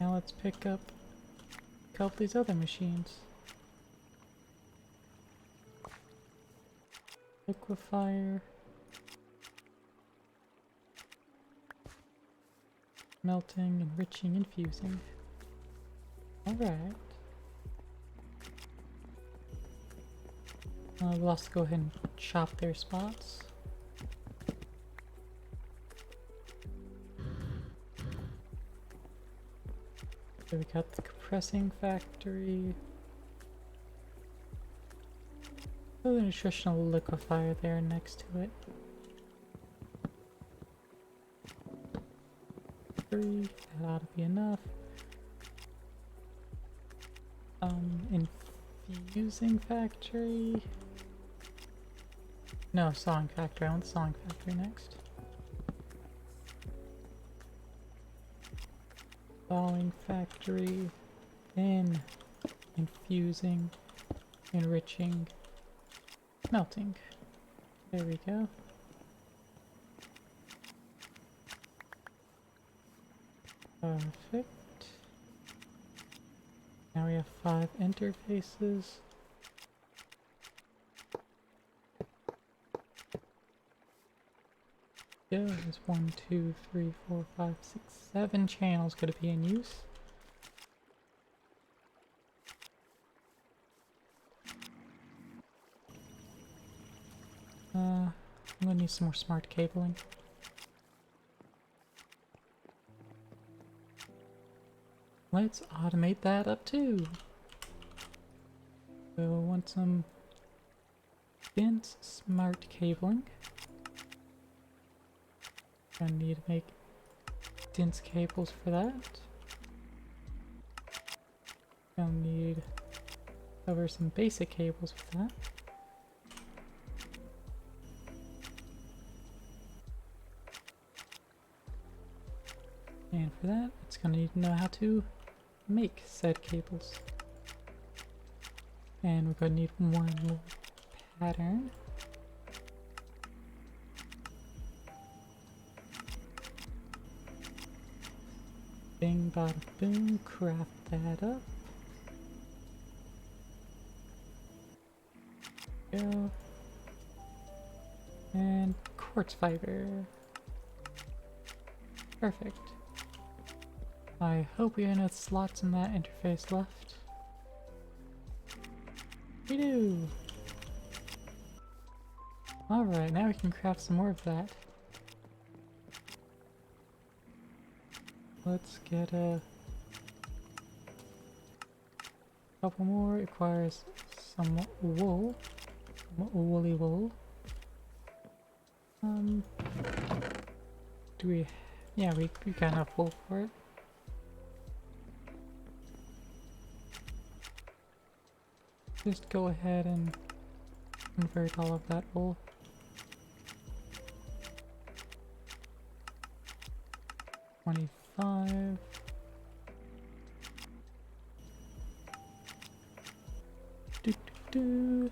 Now let's pick up a couple of these other machines. Liquefier. Melting, enriching, infusing. Alright. We'll also go ahead and chop their spots. So we got the compressing factory. Oh, the nutritional liquefier there next to it. 3, that ought to be enough. Infusing factory. No, sawing factory. I want the sawing factory next. Sawing factory, then infusing, enriching, melting. There we go. Perfect. Now we have 5 interfaces. Yeah, there's 1, 2, 3, 4, 5, 6, 7 channels gonna be in use. I'm gonna need some more smart cabling. Let's automate that up too. So I want some dense smart cabling. I need to make dense cables for that. I'll need to cover some basic cables for that. And for that, it's gonna need to know how to make said cables. And we're gonna need one more pattern. Bing bada boom, craft that up. Go. And quartz fiber. Perfect. I hope we have enough slots in that interface left. We do! Alright, now we can craft some more of that. Let's get a couple more. It requires some wool. Some woolly wool. Do we... Yeah, we got enough wool for it. Just go ahead and convert all of that wool. $25. Do do do.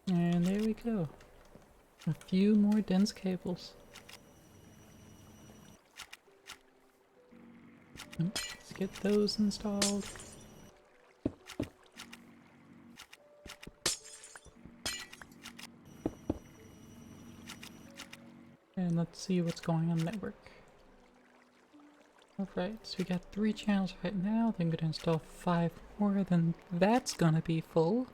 And there we go. A few more dense cables. Let's get those installed. And let's see what's going on the network. Alright, so we got 3 channels right now. Then I'm gonna install 5 more, then that's gonna be full.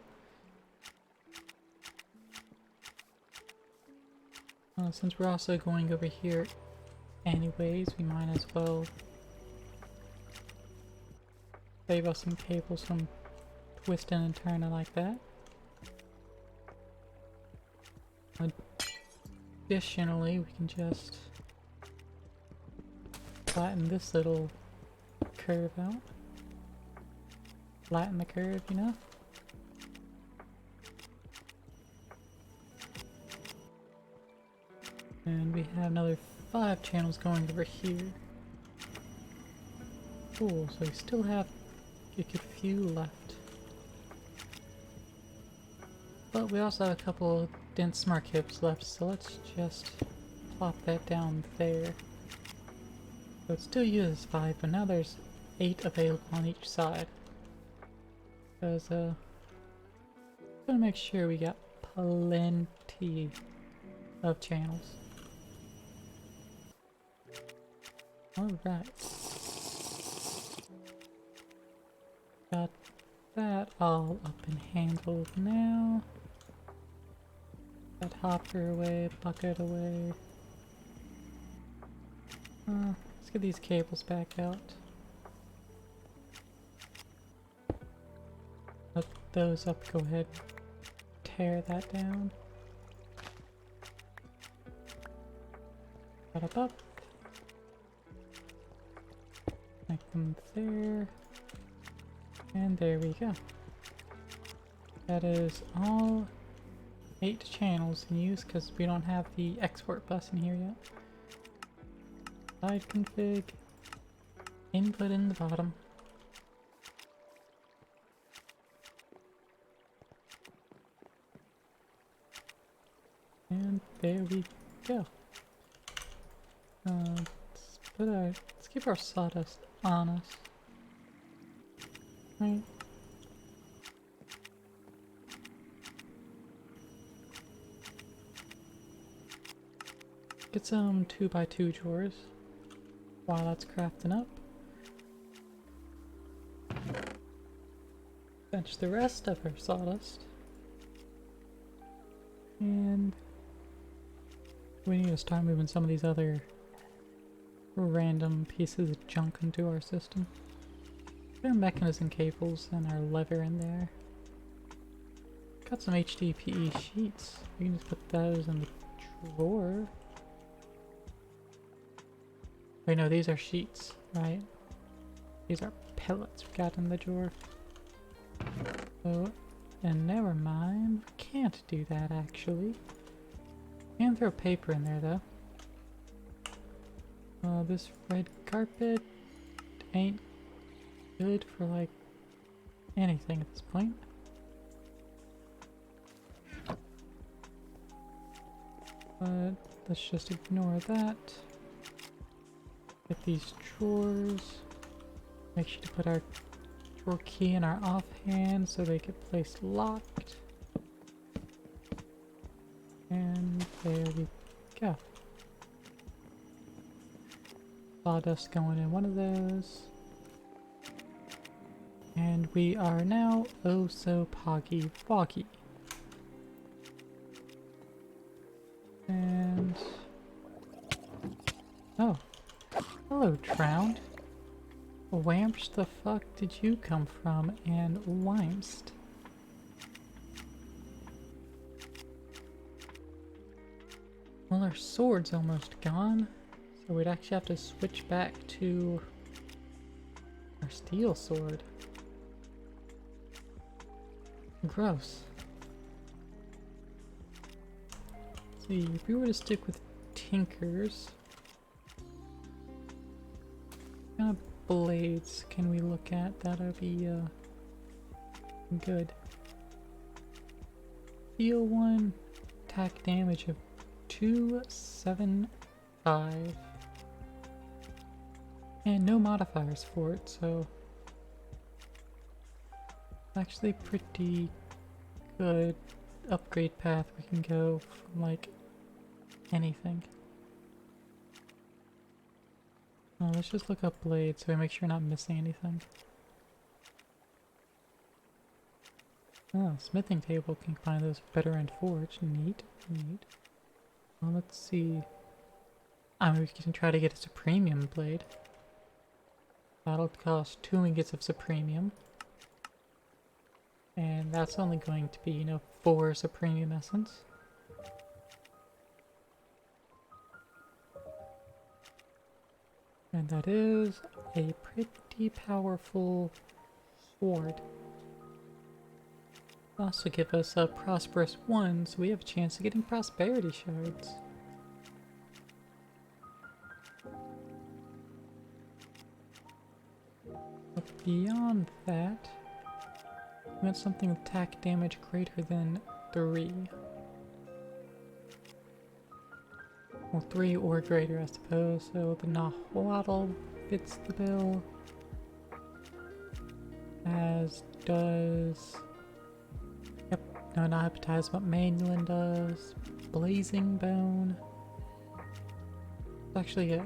Since we're also going over here anyways, we might as well save us some cables from twisting and turning like that. Additionally, we can just flatten this little curve out. Flatten the curve, you know? And we have another 5 channels going over here. Cool, so we still have a good few left. But we also have a couple dense smart cables left, so let's just plop that down there. So it still uses 5, but now there's 8 available on each side. Because, gonna make sure we got plenty of channels. Alright. Got that all up and handled now. That hopper away, bucket away. Let's get these cables back out. those up, go ahead, tear that down. Up. Connect them there. And there we go. That is all 8 channels in use because we don't have the export bus in here yet. Side config. Input in the bottom. And there we go. Let's keep our sawdust on us. Right. Get some 2x2 drawers while that's crafting up. Fetch the rest of our sawdust. And we need to start moving some of these other random pieces of junk into our system. There are mechanism cables and our lever in there. Got some HDPE sheets. We can just put those in the drawer. Wait, no, these are sheets, right? These are pellets we got in the drawer. Oh, and never mind. We can't do that actually. Can throw paper in there though. This red carpet ain't good for like anything at this point. But let's just ignore that. Get these drawers. Make sure to put our drawer key in our offhand so they get placed locked. And there we go. Sawdust going in one of those. And we are now oh so poggy woggy. And oh, hello Tround. Whamps the fuck did you come from and whymst? Well, our sword's almost gone, so we'd actually have to switch back to our steel sword. Gross. Let's see, if we were to stick with tinkers, what kind of blades can we look at? That'll be good. Steel one, attack damage of 275. And no modifiers for it, so actually pretty good upgrade path we can go from like anything. Let's just look up blades so we make sure we're not missing anything. Oh, smithing table can combine those better and forge. Neat, neat. Well, let's see. I mean, we can try to get a Supremium blade. That'll cost 2 ingots of Supremium. And that's only going to be, 4 Supremium essence. And that is a pretty powerful sword. Also give us a prosperous 1, so we have a chance of getting prosperity shards. But beyond that, we want something with attack damage greater than 3. Well, 3 or greater, I suppose. So the Nahuatl fits the bill, as does. Yep, no, not Hypnotize, but Mainland does. Blazing Bone. That's actually it.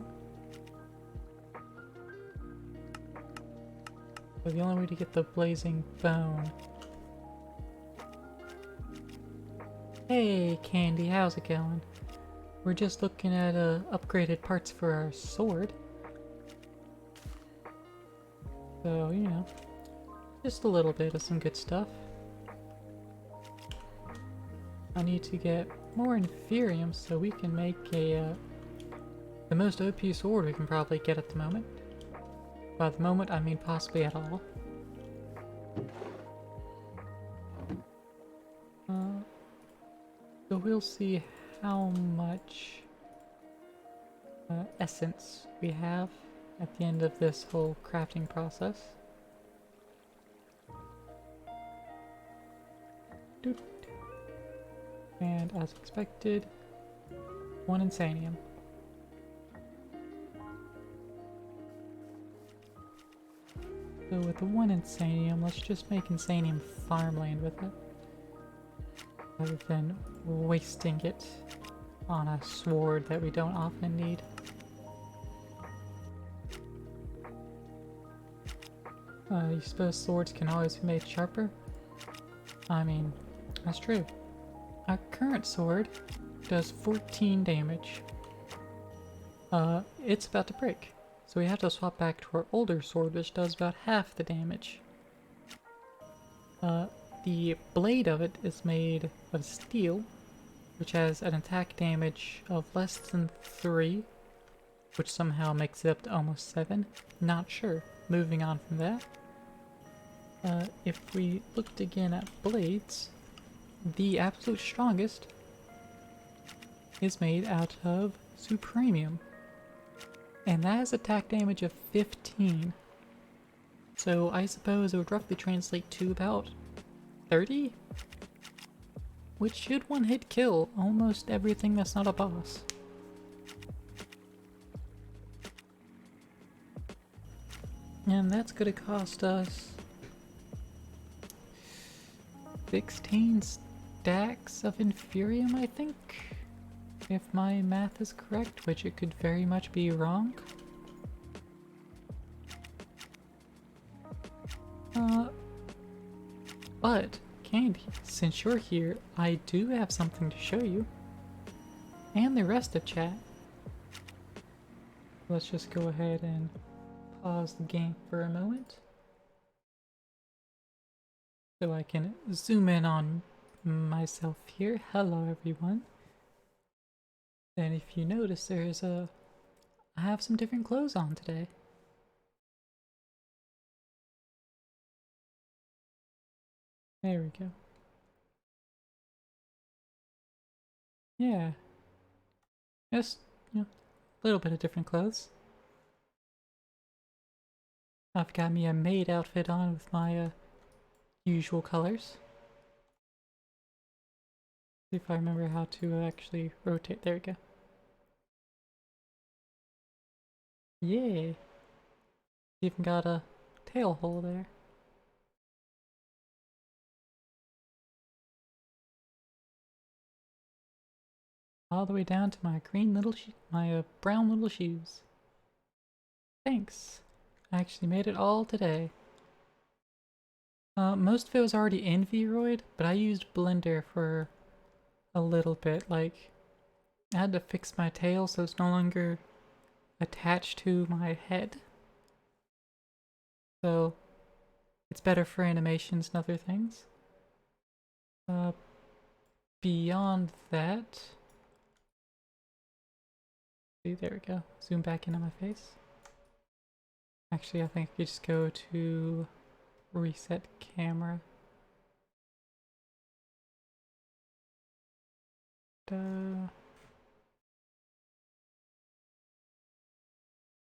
So the only way to get the Blazing Bone. Hey, Candy, how's it going? We're just looking at upgraded parts for our sword. So, just a little bit of some good stuff. I need to get more Inferium so we can make a the most OP sword we can probably get at the moment. By the moment, I mean possibly at all. So we'll see how much essence we have at the end of this whole crafting process. Doot. And as expected, 1 Insanium. So with the 1 Insanium, let's just make Insanium farmland with it, rather than wasting it on a sword that we don't often need. You suppose swords can always be made sharper? I mean, that's true. Our current sword does 14 damage. It's about to break, so we have to swap back to our older sword, which does about half the damage. The blade of it is made of steel, which has an attack damage of less than 3, which somehow makes it up to almost 7. Not sure. Moving on from that. If we looked again at blades, the absolute strongest is made out of Supremium, and that has attack damage of 15. So I suppose it would roughly translate to about 30? Which should one-hit kill almost everything that's not a boss. And that's gonna cost us 16 stacks of Inferium, I think? If my math is correct, which it could very much be wrong. But, Candy, since you're here, I do have something to show you. And the rest of chat. Let's just go ahead and pause the game for a moment, so I can zoom in on myself here. Hello everyone. And if you notice, I have some different clothes on today. There we go. Yeah. Just, a little bit of different clothes. I've got me a maid outfit on with my usual colors. See if I remember how to actually rotate. There we go. Yay! Even got a tail hole there. All the way down to my green little brown little shoes. Thanks. I actually made it all today. Most of it was already in Vroid, but I used Blender for a little bit. Like, I had to fix my tail so it's no longer attached to my head. So, it's better for animations and other things. Beyond that... See, there we go. Zoom back in on my face. Actually, I think I could just go to reset camera.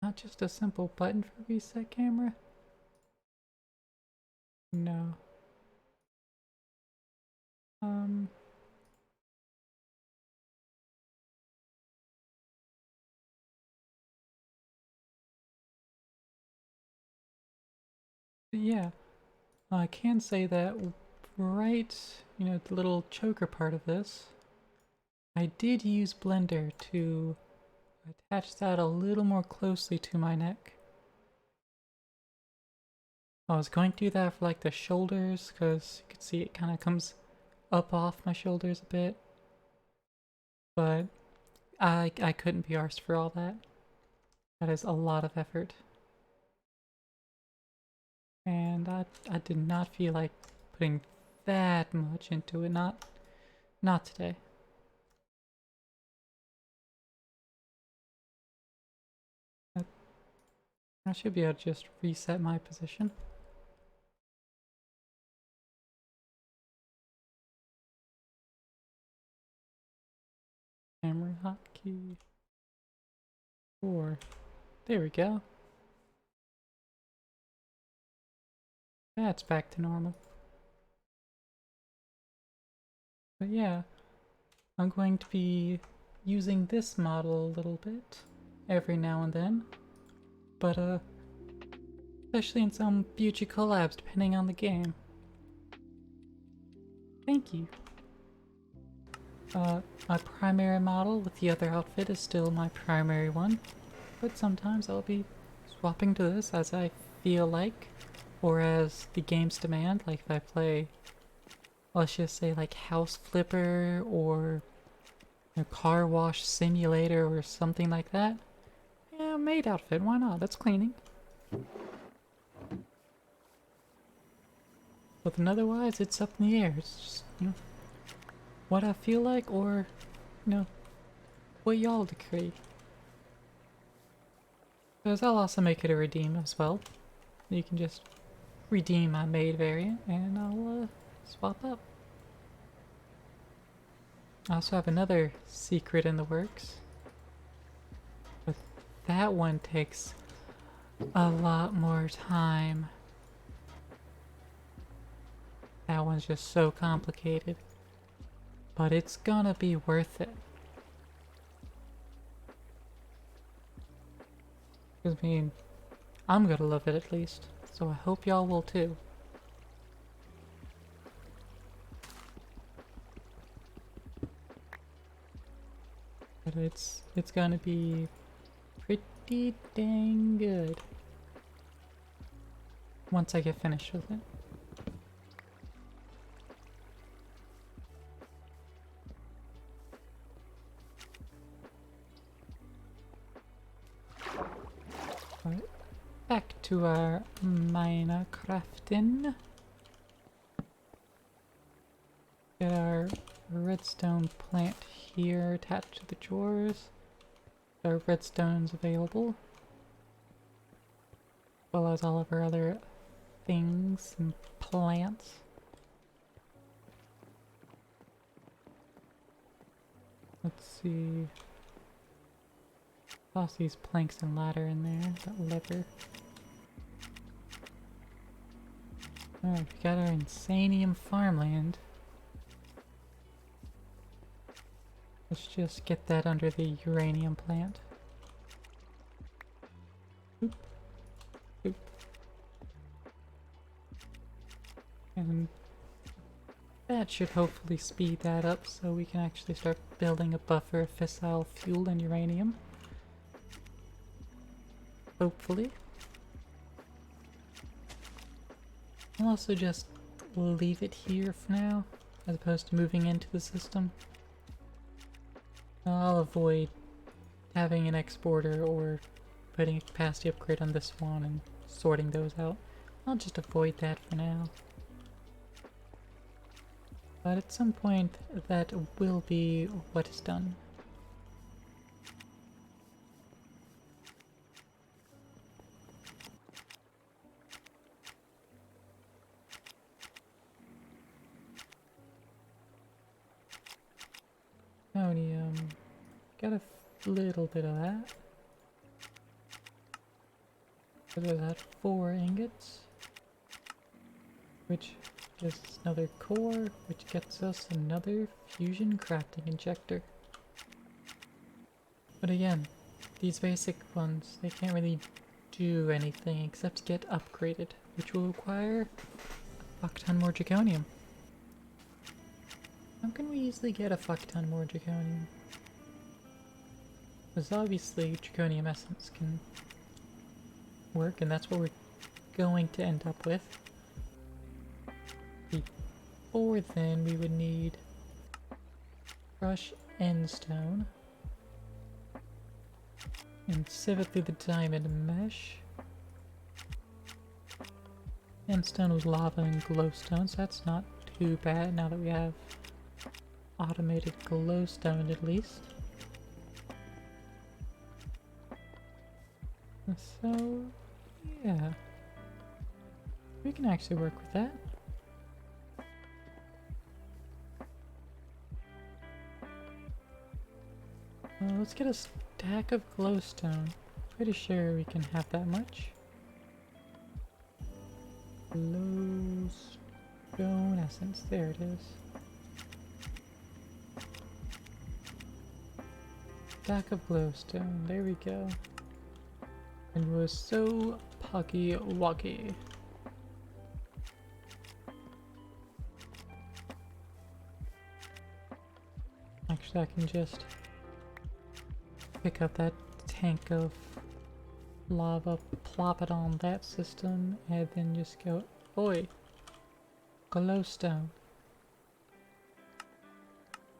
Not just a simple button for reset camera? No. Yeah, I can say that right, the little choker part of this, I did use Blender to attach that a little more closely to my neck. I was going to do that for like the shoulders, because you can see it kind of comes up off my shoulders a bit. But I couldn't be arsed for all that. That is a lot of effort. And I did not feel like putting that much into it. Not Not today. I should be able to just reset my position. Camera hotkey. 4. There we go. That's back to normal. But yeah, I'm going to be using this model a little bit every now and then. But especially in some future collabs depending on the game. Thank you. My primary model with the other outfit is still my primary one, but sometimes I'll be swapping to this as I feel like, or as the games demand, like if I play, let's just say like House Flipper or a Car Wash Simulator or something like that. Yeah, maid outfit, why not? That's cleaning. But then otherwise, it's up in the air. It's just, you know, what I feel like, or, you know, what y'all decree. Because I'll also make it a redeem as well. You can just redeem my maid variant, and I'll swap up. I also have another secret in the works. But that one takes a lot more time. That one's just so complicated. But it's gonna be worth it. I mean, I'm gonna love it at least. So I hope y'all will too. But it's gonna be pretty dang good once I get finished with it. Back to our Minecrafting. Get our redstone plant here attached to the drawers. Our redstone's available. As well as all of our other things and plants. Let's see. Toss these planks and ladder in there. That lever. Alright, we got our Insanium farmland. Let's just get that under the uranium plant. Oop. Oop. And that should hopefully speed that up so we can actually start building a buffer of fissile fuel and uranium. Hopefully. I'll also just leave it here for now, as opposed to moving into the system. I'll avoid having an exporter or putting a capacity upgrade on this one and sorting those out. I'll just avoid that for now. But at some point, that will be what is done. Ammonium. Got a little bit of that. So there's that 4 ingots. Which gives us another core, which gets us another fusion crafting injector. But again, these basic ones, they can't really do anything except get upgraded, which will require a fuck ton more draconium. How can we easily get a fuck ton more draconium? Because obviously draconium essence can work, and that's what we're going to end up with. Before then, we would need crushed endstone and sieve it through the diamond mesh. Endstone with lava and glowstone, so that's not too bad now that we have automated glowstone at least. So, yeah. We can actually work with that. Let's get a stack of glowstone. Pretty sure we can have that much. Glowstone essence, there it is. Stack of glowstone, there we go. And we're so puggy-wuggy. Actually, I can just pick up that tank of lava, plop it on that system, and then just go, oi, glowstone.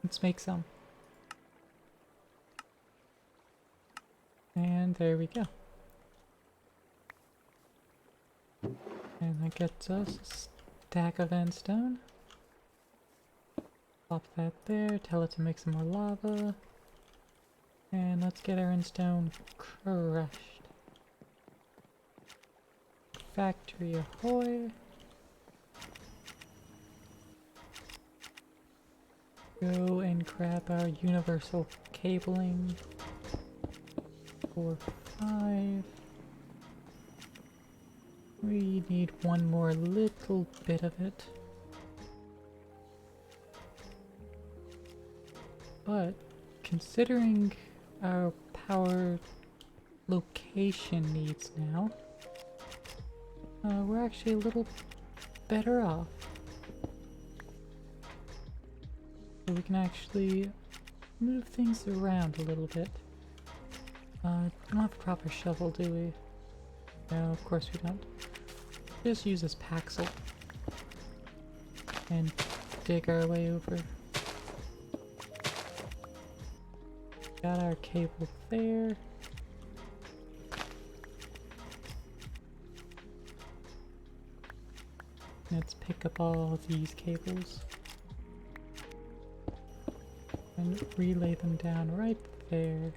Let's make some. And there we go. And that gets us a stack of endstone. Pop that there, tell it to make some more lava. And let's get our endstone crushed. Factory ahoy. Go and grab our universal cabling. 4, 5. We need one more little bit of it. But considering our power location needs now, we're actually a little better off. So we can actually move things around a little bit. We don't have a proper shovel, do we? No, of course we don't. Just use this paxel and dig our way over. Got our cable there. Let's pick up all these cables and relay them down right there.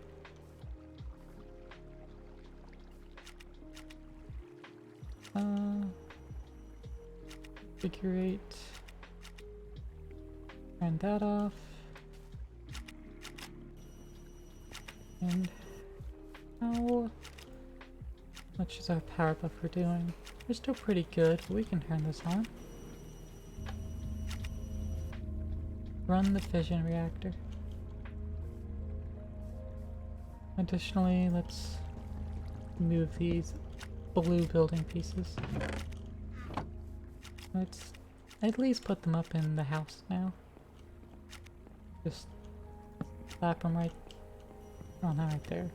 Figure 8. Turn that off. And how much is our power buffer doing? We're still pretty good, but we can turn this on. Run the fission reactor. Additionally, let's move these blue building pieces. Let's at least put them up in the house now. Just slap them right there.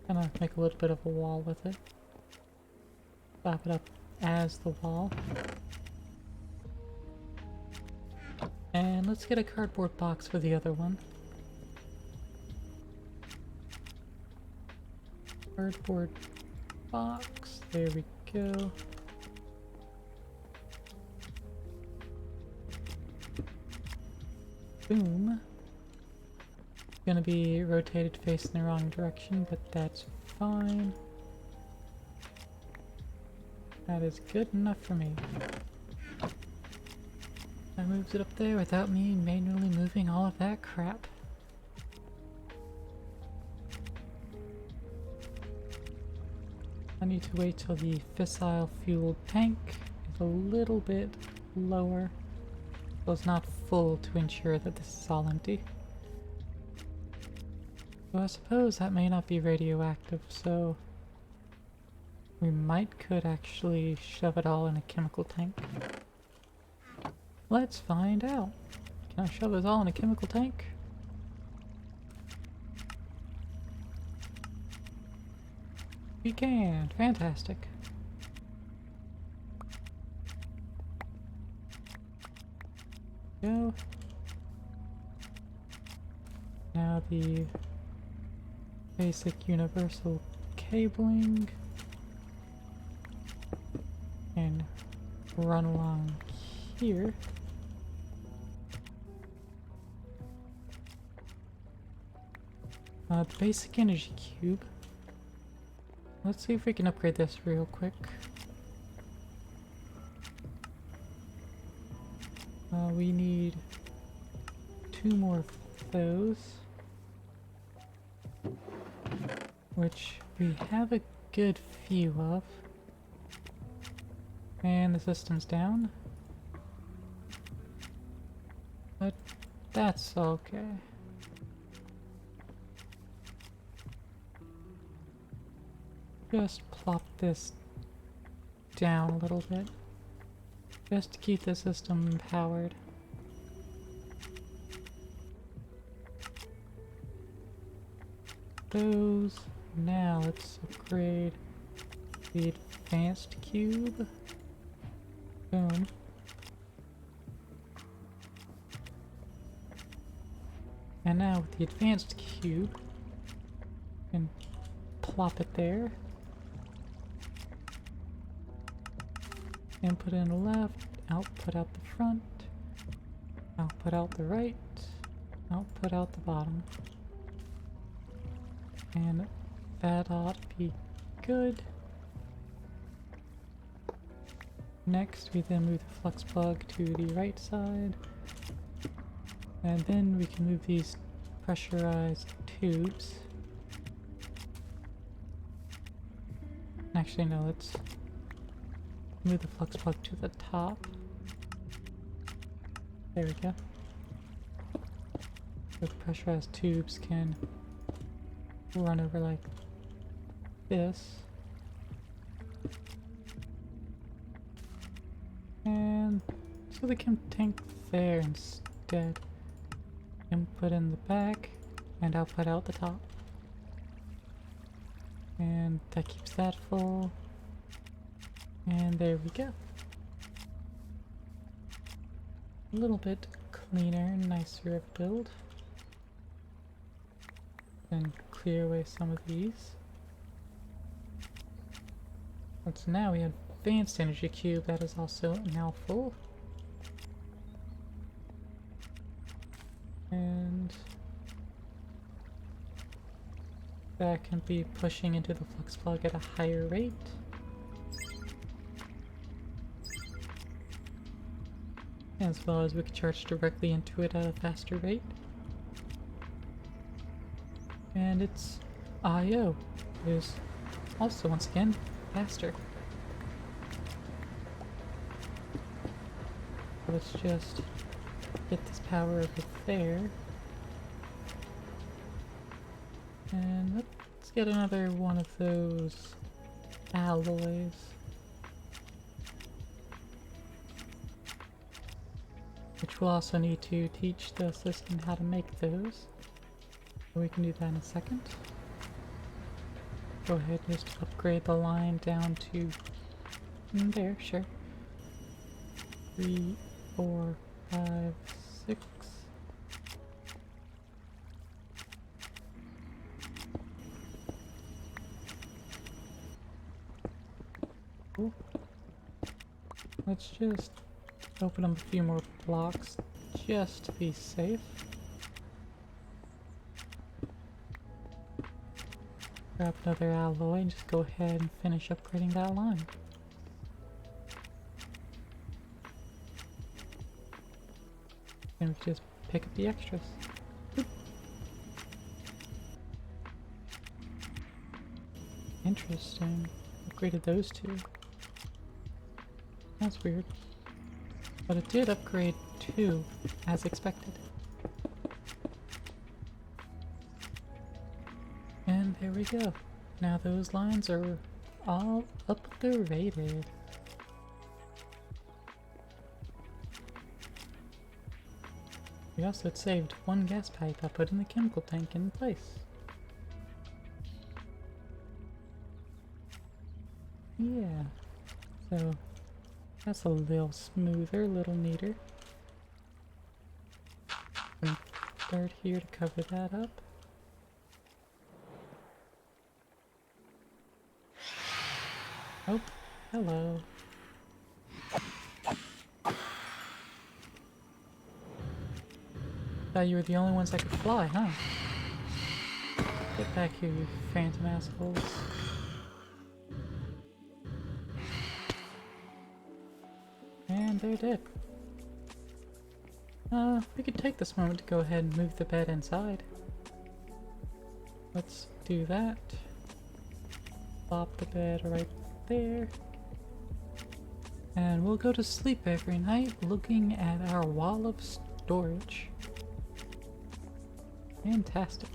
Gonna make a little bit of a wall with it. Slap it up as the wall. And let's get a cardboard box for the other one. Cardboard box, there we go. Boom. Gonna be rotated facing the wrong direction, but that's fine. That is good enough for me. That moves it up there without me manually moving all of that crap. I need to wait till the fissile fuel tank is a little bit lower, so it's not full, to ensure that this is all empty. So I suppose that may not be radioactive, so we could actually shove it all in a chemical tank. Let's find out. Can I shove this all in a chemical tank? We can. Fantastic. Go. Now the basic universal cabling and run along here. The basic energy cube. Let's see if we can upgrade this real quick. We need 2 more of those, which we have a good few of. And the system's down. But that's okay. Just plop this down a little bit, just to keep the system powered. Those. Now let's upgrade the advanced cube. Boom. And now with the advanced cube, we can plop it there. Input in the left, output out the front, output out the right, output out the bottom. And that ought to be good. Next, we then move the flux plug to the right side. And then we can move these pressurized tubes. Actually, no, let's move the flux plug to the top. There we go. So the pressurized tubes can run over like this. And so they can tank there instead. Input in the back and output out the top. And that keeps that full. And there we go. A little bit cleaner, nicer of build. Then clear away some of these. And so now we have advanced energy cube that is also now full. And that can be pushing into the flux plug at a higher rate. As well as we can charge directly into it at a faster rate. And its I/O is also once again faster. Let's just get this power over there. And let's get another one of those alloys. Which we'll also need to teach the system how to make those. We can do that in a second. Go ahead and just upgrade the line down to there, sure. 3, 4, 5, 6. Cool. Let's just open up a few more blocks just to be safe. Grab another alloy and just go ahead and finish upgrading that line. And we just pick up the extras. Boop. Interesting. Upgraded those two. That's weird. But it did upgrade 2, as expected. And there we go. Now those lines are all upgraded. We also saved 1 gas pipe I put in the chemical tank in place. Yeah. So that's a little smoother, a little neater. And start here to cover that up. Oh, hello. Thought you were the only ones that could fly, huh? Get back here, you phantom assholes. And they're dead. We could take this moment to go ahead and move the bed inside. Let's do that. Plop the bed right there. And we'll go to sleep every night looking at our wall of storage. Fantastic.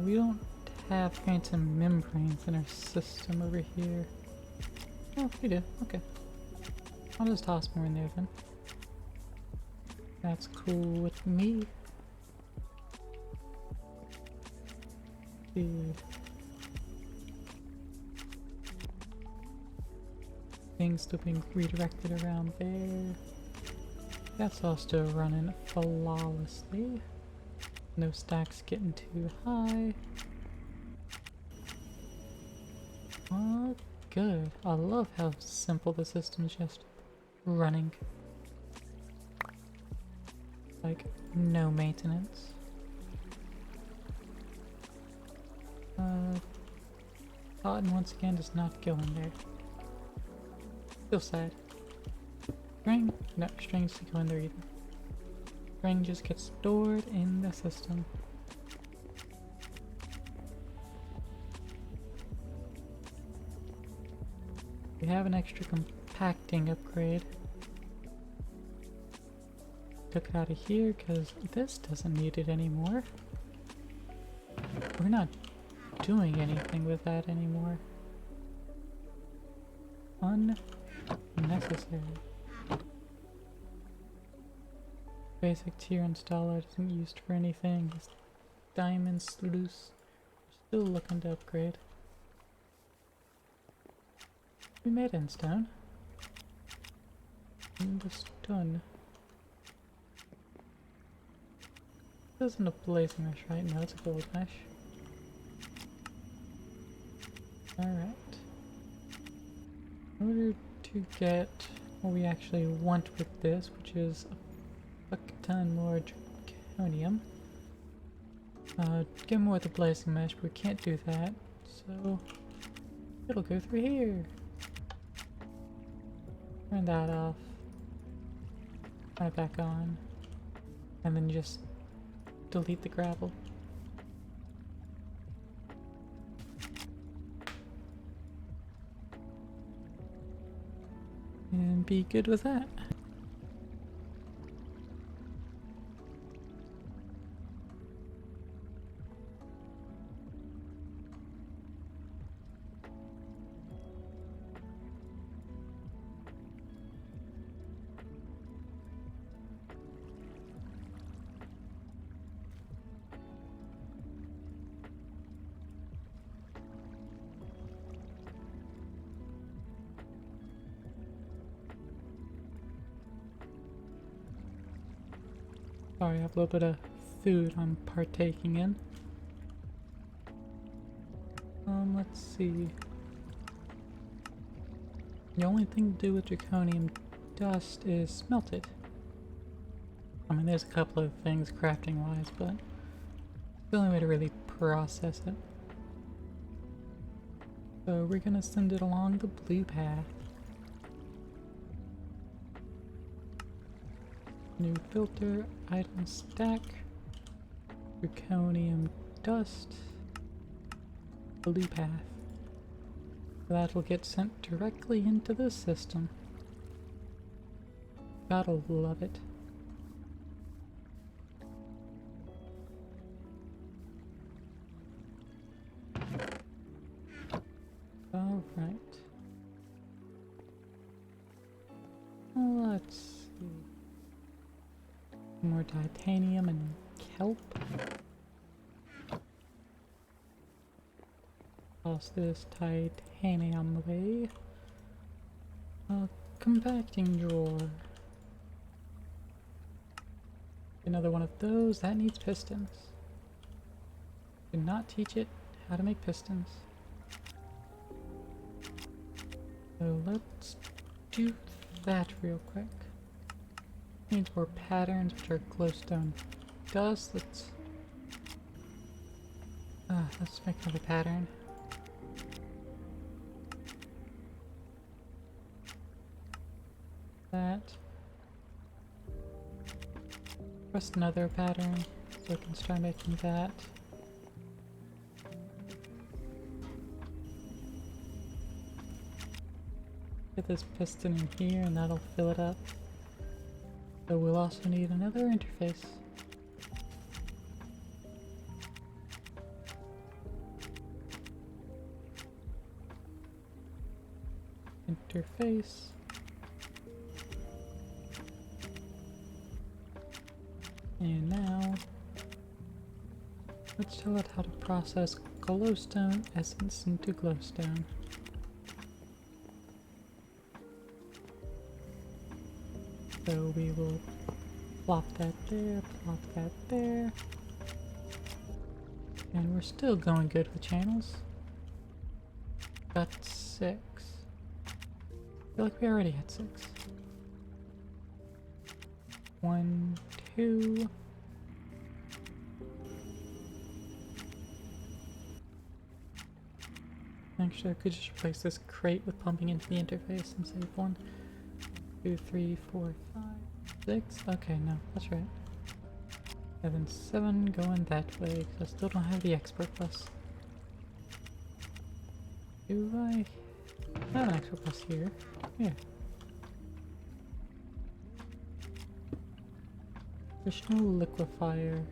We don't have phantom membranes in our system over here. Oh, we do. Okay. I'll just toss more in there then. That's cool with me. Dude. Things still being redirected around there. That's all still running flawlessly. No stacks getting too high. Oh, good. I love how simple the system's just running. Like, no maintenance. Cotton once again does not go in there. Still sad. String? No, string doesn't go in there either. String just gets stored in the system. We have an extra compacting upgrade. Took it out of here because this doesn't need it anymore. We're not doing anything with that anymore. Unnecessary. Basic tier installer isn't used for anything. This diamond sluice. Still looking to upgrade. We made it in stone. In the stone. This isn't a blazing mesh, right? No, it's a gold mesh. Alright. In order to get what we actually want with this, which is a fuck ton more draconium. Get more with the blazing mesh, but we can't do that, so it'll go through here. Turn that off. Turn it back on. And then just delete the gravel. And be good with that. Sorry, I have a little bit of food I'm partaking in. Let's see. The only thing to do with draconium dust is smelt it. I mean, there's a couple of things crafting wise, but it's the only way to really process it. So we're gonna send it along the blue path. New filter, item stack, draconium dust, blue path. That'll get sent directly into the system. Gotta love it. Alright. Let's see. More titanium and kelp. Toss this titanium away. Compacting drawer. Another one of those. That needs pistons. Did not teach it how to make pistons. So let's do that real quick. Needs more patterns, which are glowstone dust. Let's Let's make another pattern. That. Press another pattern so we can start making that. Get this piston in here and that'll fill it up. So we'll also need another interface. Interface. And now, let's tell it how to process glowstone essence into glowstone. So we will plop that there, plop that there. And we're still going good with channels. Got 6. I feel like we already had 6. 1, 2. Actually, I could just replace this crate with pumping into the interface and save 1, 2, 3, 4, 5, 6. Okay, no, that's right. 7, 7 going that way because I still don't have the expert plus. Do I have an expert plus here? Yeah. Additional liquefier.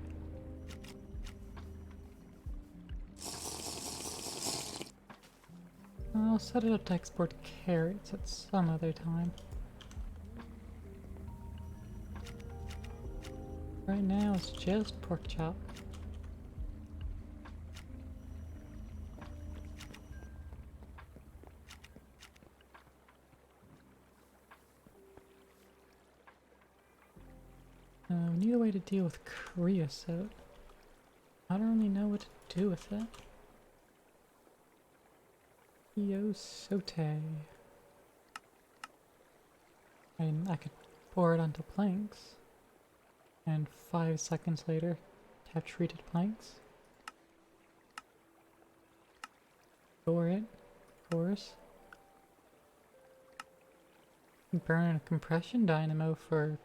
I'll set it up to export carrots at some other time. Right now it's just pork chop. We need a way to deal with creosote. I don't really know what to do with it. Creosote. I could pour it onto planks. And 5 seconds later, have treated planks. Store it, of course. Burn a compression dynamo for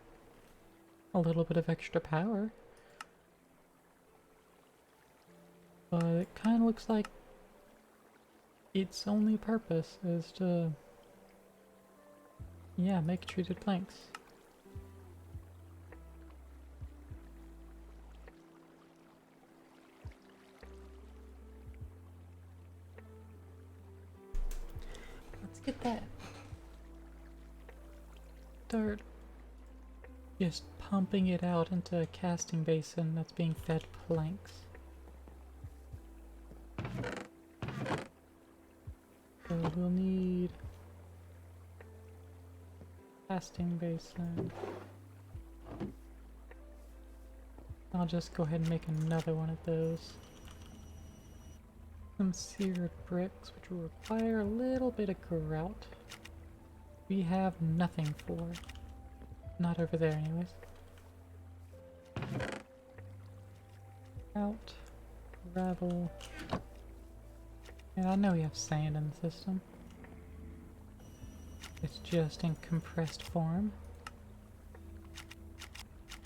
a little bit of extra power. But it kind of looks like its only purpose is to, yeah, make treated planks. Let's get that. Start just pumping it out into a casting basin that's being fed planks. So we'll need casting basin. I'll just go ahead and make another one of those. Some seared bricks, which will require a little bit of grout. We have nothing for. Not over there anyways. Grout, gravel. And I know we have sand in the system. It's just in compressed form.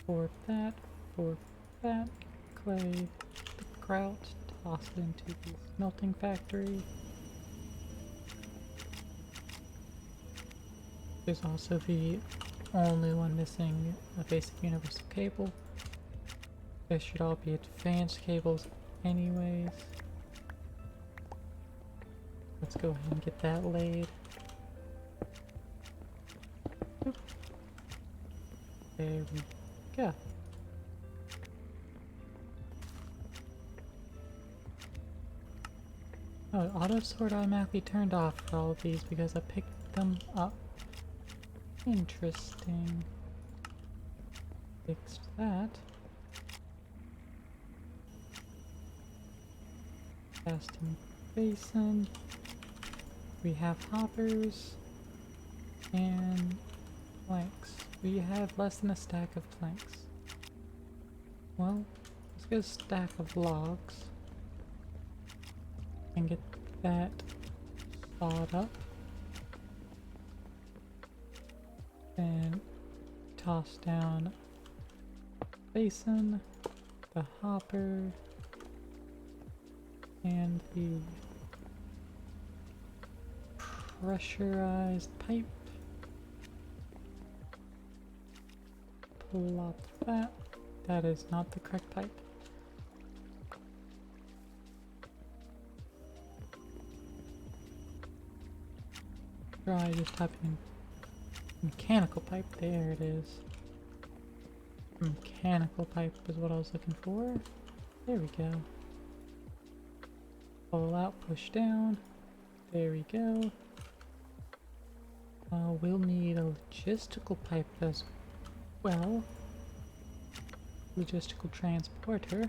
For that, clay, the grout, toss it into the smelting factory. There's also the only one missing a basic universal cable. There should all be advanced cables anyways. Let's go ahead and get that laid. Oop. There we go. Oh, auto sort automatically turned off for all of these because I picked them up. Interesting. Fixed that. Casting basin. We have hoppers and planks. We have less than a stack of planks. Well, let's get a stack of logs. And get that thawed up. And toss down basin, the hopper, and the pressurized pipe. Plop that. That is not the correct pipe. Try just typing mechanical pipe. There it is. Mechanical pipe is what I was looking for. There we go. Pull out, push down. There we go. We'll need a logistical pipe as well. Logistical transporter.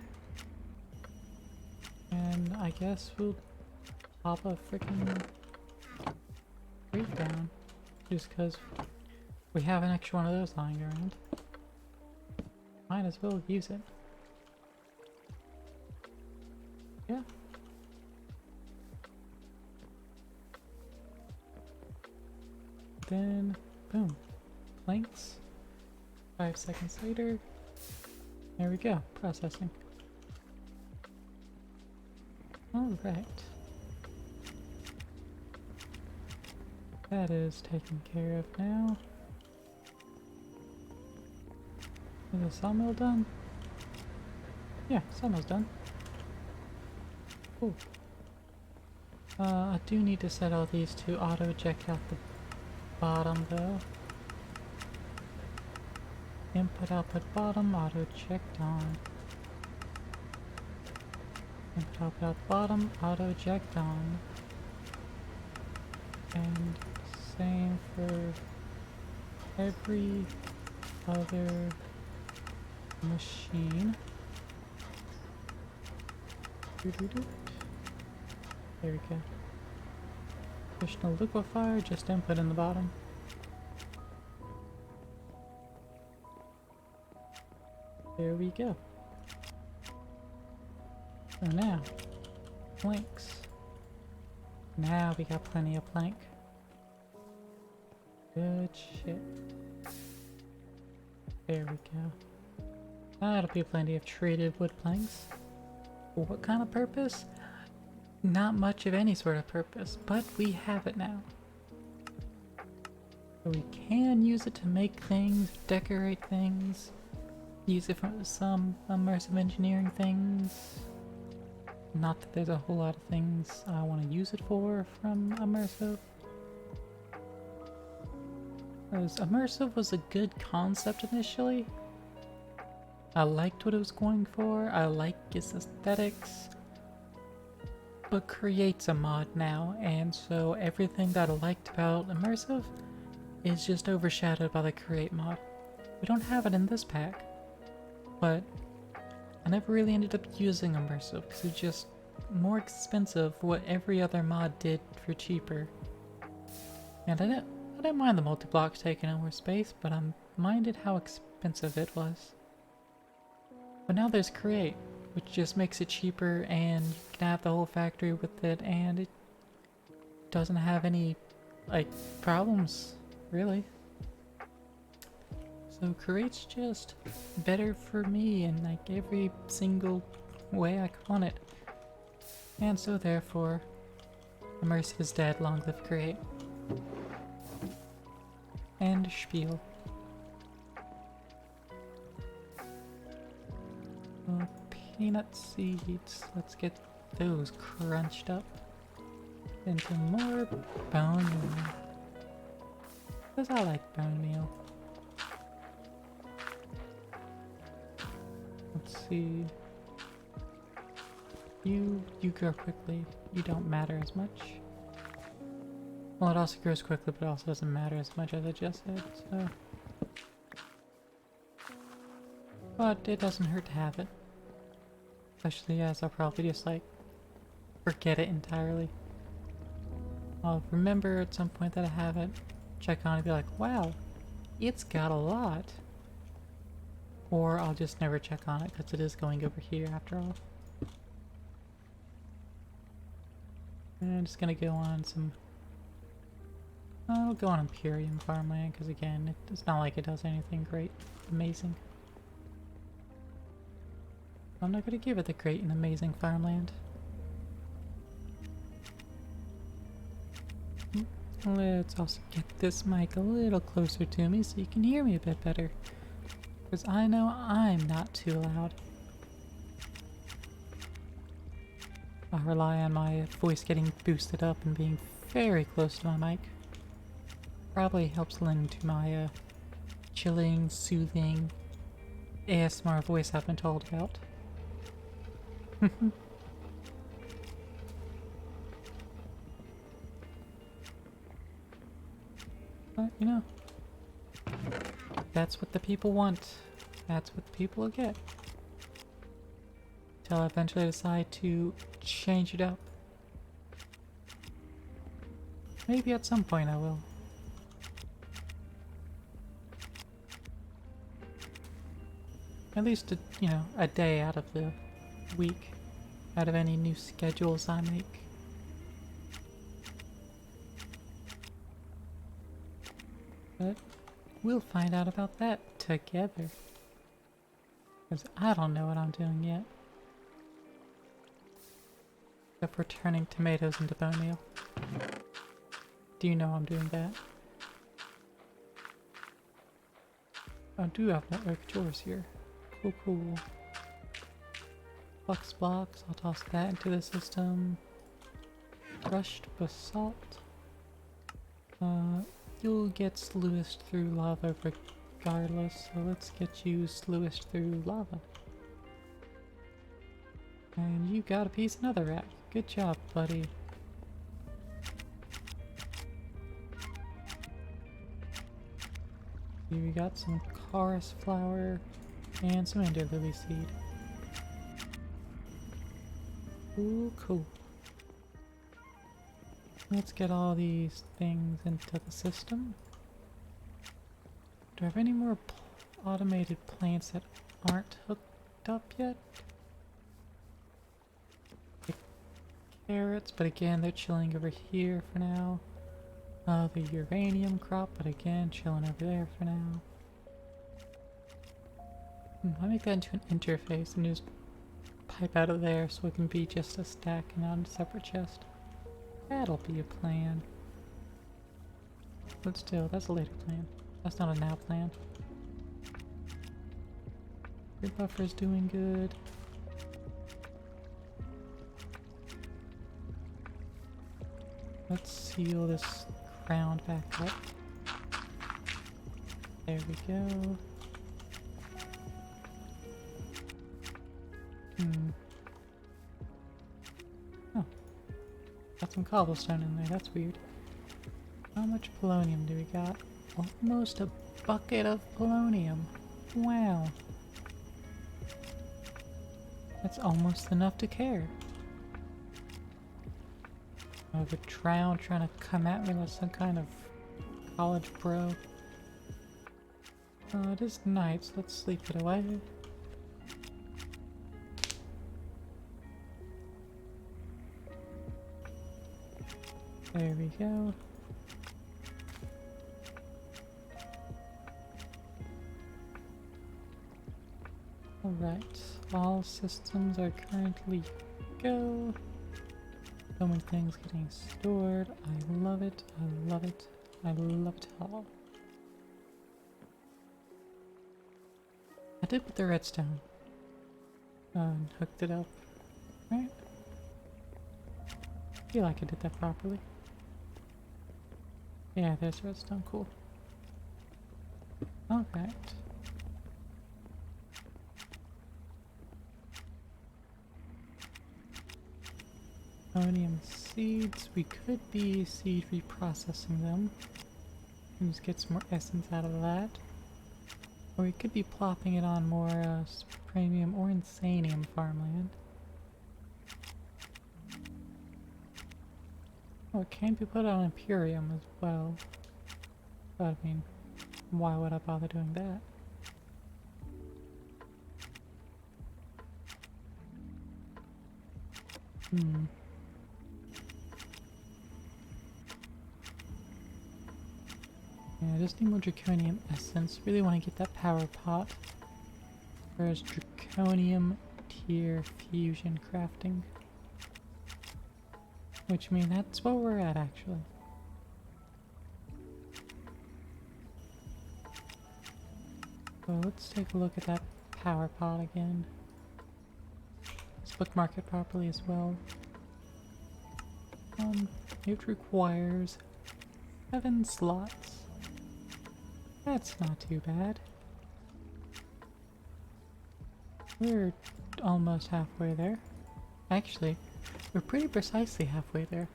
And I guess we'll pop a freaking crate down. Just because we have an extra one of those lying around. Might as well use it. Yeah. Then, boom. Planks. 5 seconds later. There we go. Processing. Alright. That is taken care of now. Is the sawmill done? Yeah, sawmill's done. Cool. I do need to set all these to auto eject out the bottom though. Input, output, bottom, auto eject on. Input, output, bottom, auto eject on. And same for every other machine. There we go. Additional liquefier, just input in the bottom. There we go. So now, planks. Now we got plenty of plank. Good shit. There we go. That'll be plenty of treated wood planks. For what kind of purpose? Not much of any sort of purpose, but we have it now. So we can use it to make things, decorate things, use it for some immersive engineering things. Not that there's a whole lot of things I want to use it for from immersive. Because immersive was a good concept initially. I liked what it was going for, I like its aesthetics. But Create's a mod now, and so everything that I liked about immersive is just overshadowed by the Create mod. We don't have it in this pack, but I never really ended up using immersive because it's just more expensive for what every other mod did for cheaper. And I didn't mind the multi-blocks taking up more space, but I minded how expensive it was. But now there's Create, which just makes it cheaper and you can have the whole factory with it and it doesn't have any, like, problems, really. So Create's just better for me in, like, every single way I want it. And so therefore, Immersive is dead, long live Create. And spiel. Peanut seeds, let's get those crunched up into more bone meal. Because I like bone meal. Let's see. You grow quickly. You don't matter as much. Well, it also grows quickly, but it also doesn't matter as much as I just said, so. But it doesn't hurt to have it. Especially as I'll probably just, like, forget it entirely. I'll remember at some point that I have it, check on it and be like, wow, it's got a lot. Or I'll just never check on it because it is going over here after all. I'm just gonna go on some... I'll go on Imperium farmland, because again, it's not like it does anything great, amazing. I'm not gonna give it the great and amazing farmland. Let's also get this mic a little closer to me so you can hear me a bit better. Because I know I'm not too loud. I rely on my voice getting boosted up and being very close to my mic. Probably helps lend to my chilling, soothing ASMR voice I've been told about. But, you know, that's what the people want. That's what the people will get. Till I eventually decide to change it up. Maybe at some point I will. At least, you know, a day out of the week. Out of any new schedules I make. But we'll find out about that together. Because I don't know what I'm doing yet. Except for turning tomatoes into bone meal. Do you know I'm doing that? I do have more oak drawers here. Cool, cool. Flux blocks, I'll toss that into the system. Crushed basalt. You'll get sluiced through lava regardless, so let's get you sluiced through lava. And you got a piece of netherrack. Good job, buddy. Here we got some chorus flower and some ender lily seed. Ooh, cool. Let's get all these things into the system. Do I have any more automated plants that aren't hooked up yet? The carrots, but again, they're chilling over here for now. The uranium crop, but again, chilling over there for now. I'll make that into an interface and just pipe out of there so it can be just a stack and not a separate chest. That'll be a plan. But still, that's a later plan. That's not a now plan. Your buffer's doing good. Let's seal this ground back up. There we go. Oh. Got some cobblestone in there, that's weird. How much polonium do we got? Almost a bucket of polonium. Wow. That's almost enough to care. Oh, the drown trying to come at me like some kind of college bro. Oh, it is night, so let's sleep it away. There we go. Alright, all systems are currently go. So many things getting stored. I love it, I love it, I love it all. I did put the redstone and hooked it up, right? I feel like I did that properly. Yeah, there's redstone, cool. Alright. Ammonium seeds, we could be seed reprocessing them. And just get some more essence out of that. Or we could be plopping it on more premium or insanium farmland. Oh, it can be put on Imperium as well. But I mean, why would I bother doing that? I just need more draconium essence. Really want to get that power pot. Where's draconium tier fusion crafting? Which means that's where we're at actually. So let's take a look at that power pot again. Let's bookmark it properly as well. It requires 7 slots. That's not too bad. We're almost halfway there. Actually, we're pretty precisely halfway there.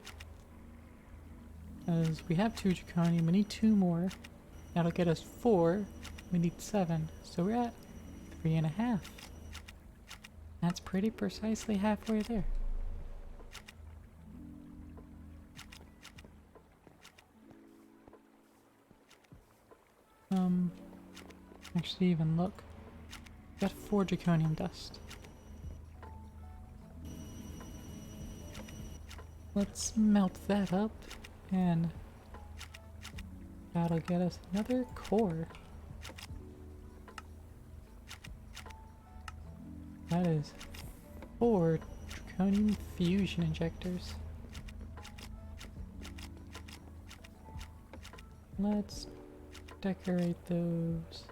As we have 2 draconium, we need 2 more. That'll get us 4. We need 7. So we're at 3.5. That's pretty precisely halfway there. Actually even look. Got 4 draconium dust. Let's melt that up and that'll get us another core. That is 4 draconium fusion injectors. Let's decorate those.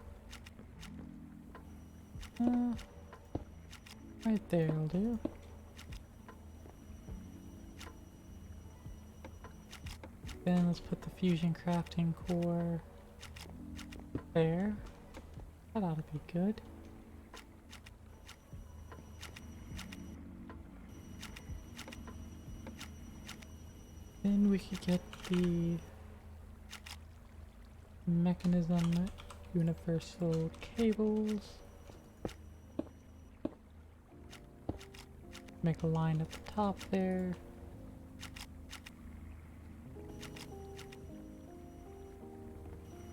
Right there will do. Then let's put the fusion crafting core there. That ought to be good. Then we could get the mechanism universal cables. Make a line at the top there.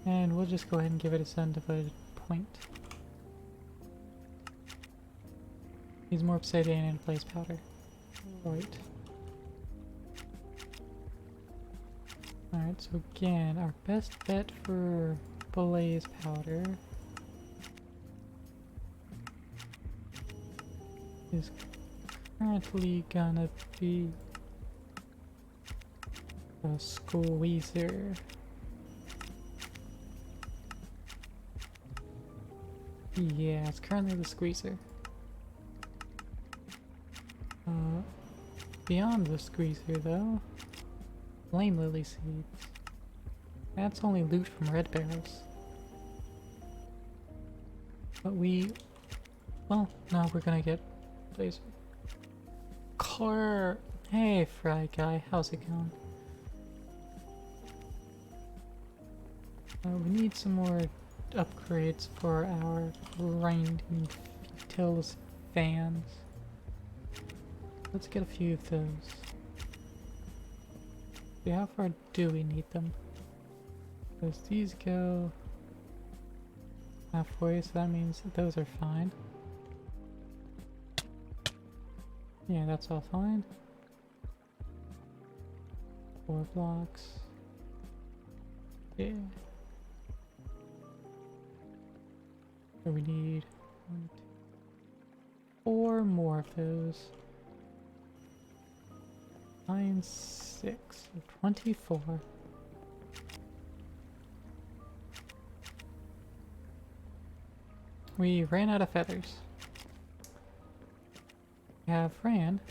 And we'll just go ahead and give it a centivoid point. Needs more obsidian and blaze powder. Right. Alright, so again, our best bet for blaze powder is currently gonna be a squeezer. Yeah, it's currently the squeezer. Beyond the squeezer though, flame lily seeds. That's only loot from red barrels. But well, no, we're gonna get blazer. Car. Hey, Fry Guy, how's it going? We need some more upgrades for our grinding tills fans. Let's get a few of those. See, how far do we need them? Because these go halfway, so that means that those are fine. Yeah, that's all fine. 4 blocks. Yeah. So we need 1, 2, 4 more of those. 9, 6, so 24. We ran out of feathers. We have ran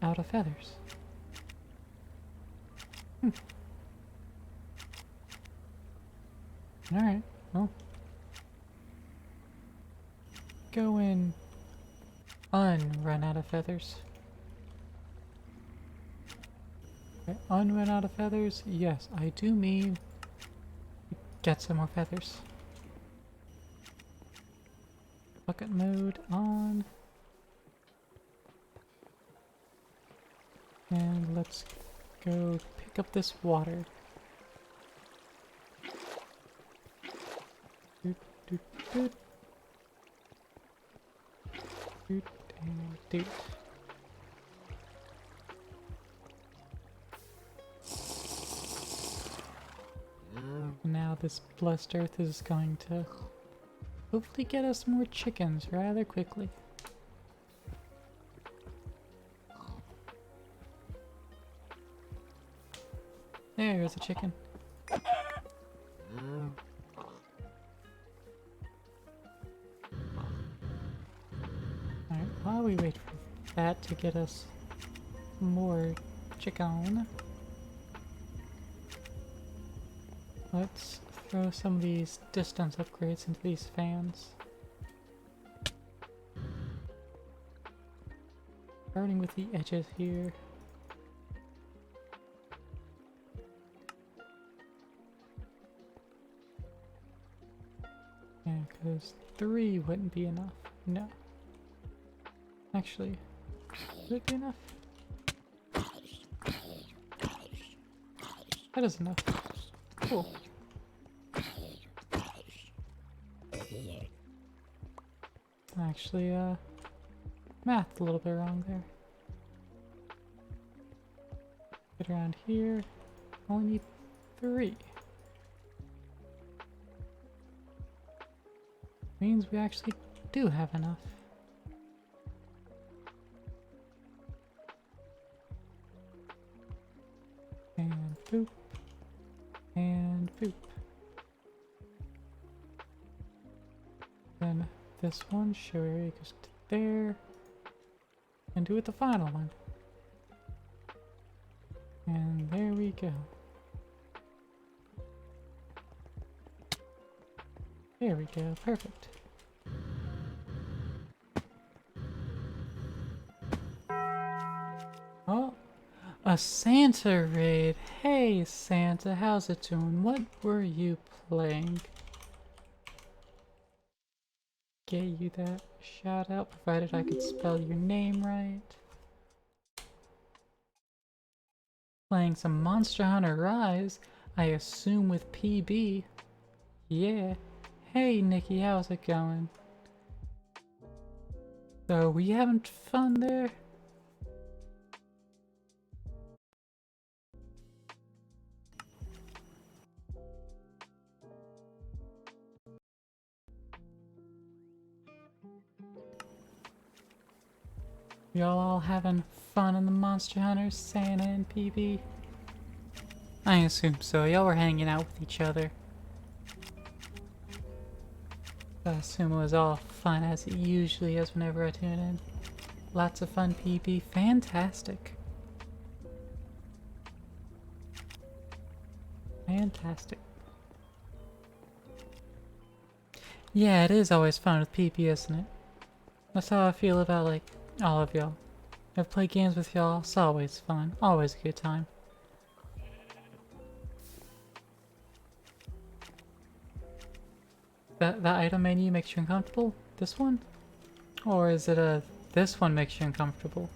out of feathers. Alright, well. Go and run out of feathers. Okay, run out of feathers? Yes, I do mean get some more feathers. Bucket mode on. And let's go pick up this water. Doot, doot, doot. Doot and doot. Now this blessed earth is going to hopefully get us more chickens rather quickly. There's a chicken. Alright, while we wait for that to get us more chicken, let's throw some of these distance upgrades into these fans. Starting with the edges here. Yeah, because 3 wouldn't be enough. No. Actually, would it be enough? That is enough. Cool. Actually, math a little bit wrong there. Get around here. Only need 3. Means we actually do have enough. And boop. And boop. Then this one, show area goes to there. And do it the final one. And there we go. There we go, perfect. Oh, a Santa raid. Hey Santa, how's it doing? What were you playing? Get you that shout out, provided I could spell your name right. Playing some Monster Hunter Rise, I assume with PB. Yeah. Hey Nikki, how's it going? So, were you having fun there? Y'all all having fun in the Monster Hunters, Santa and PB? I assume so, y'all were hanging out with each other. I assume it was all fun as it usually is whenever I tune in. Lots of fun, PB. Fantastic. Fantastic. Yeah, it is always fun with PP, isn't it? That's how I feel about, like, all of y'all. I've played games with y'all, it's always fun. Always a good time. That item menu makes you uncomfortable? This one? Or is it this one makes you uncomfortable?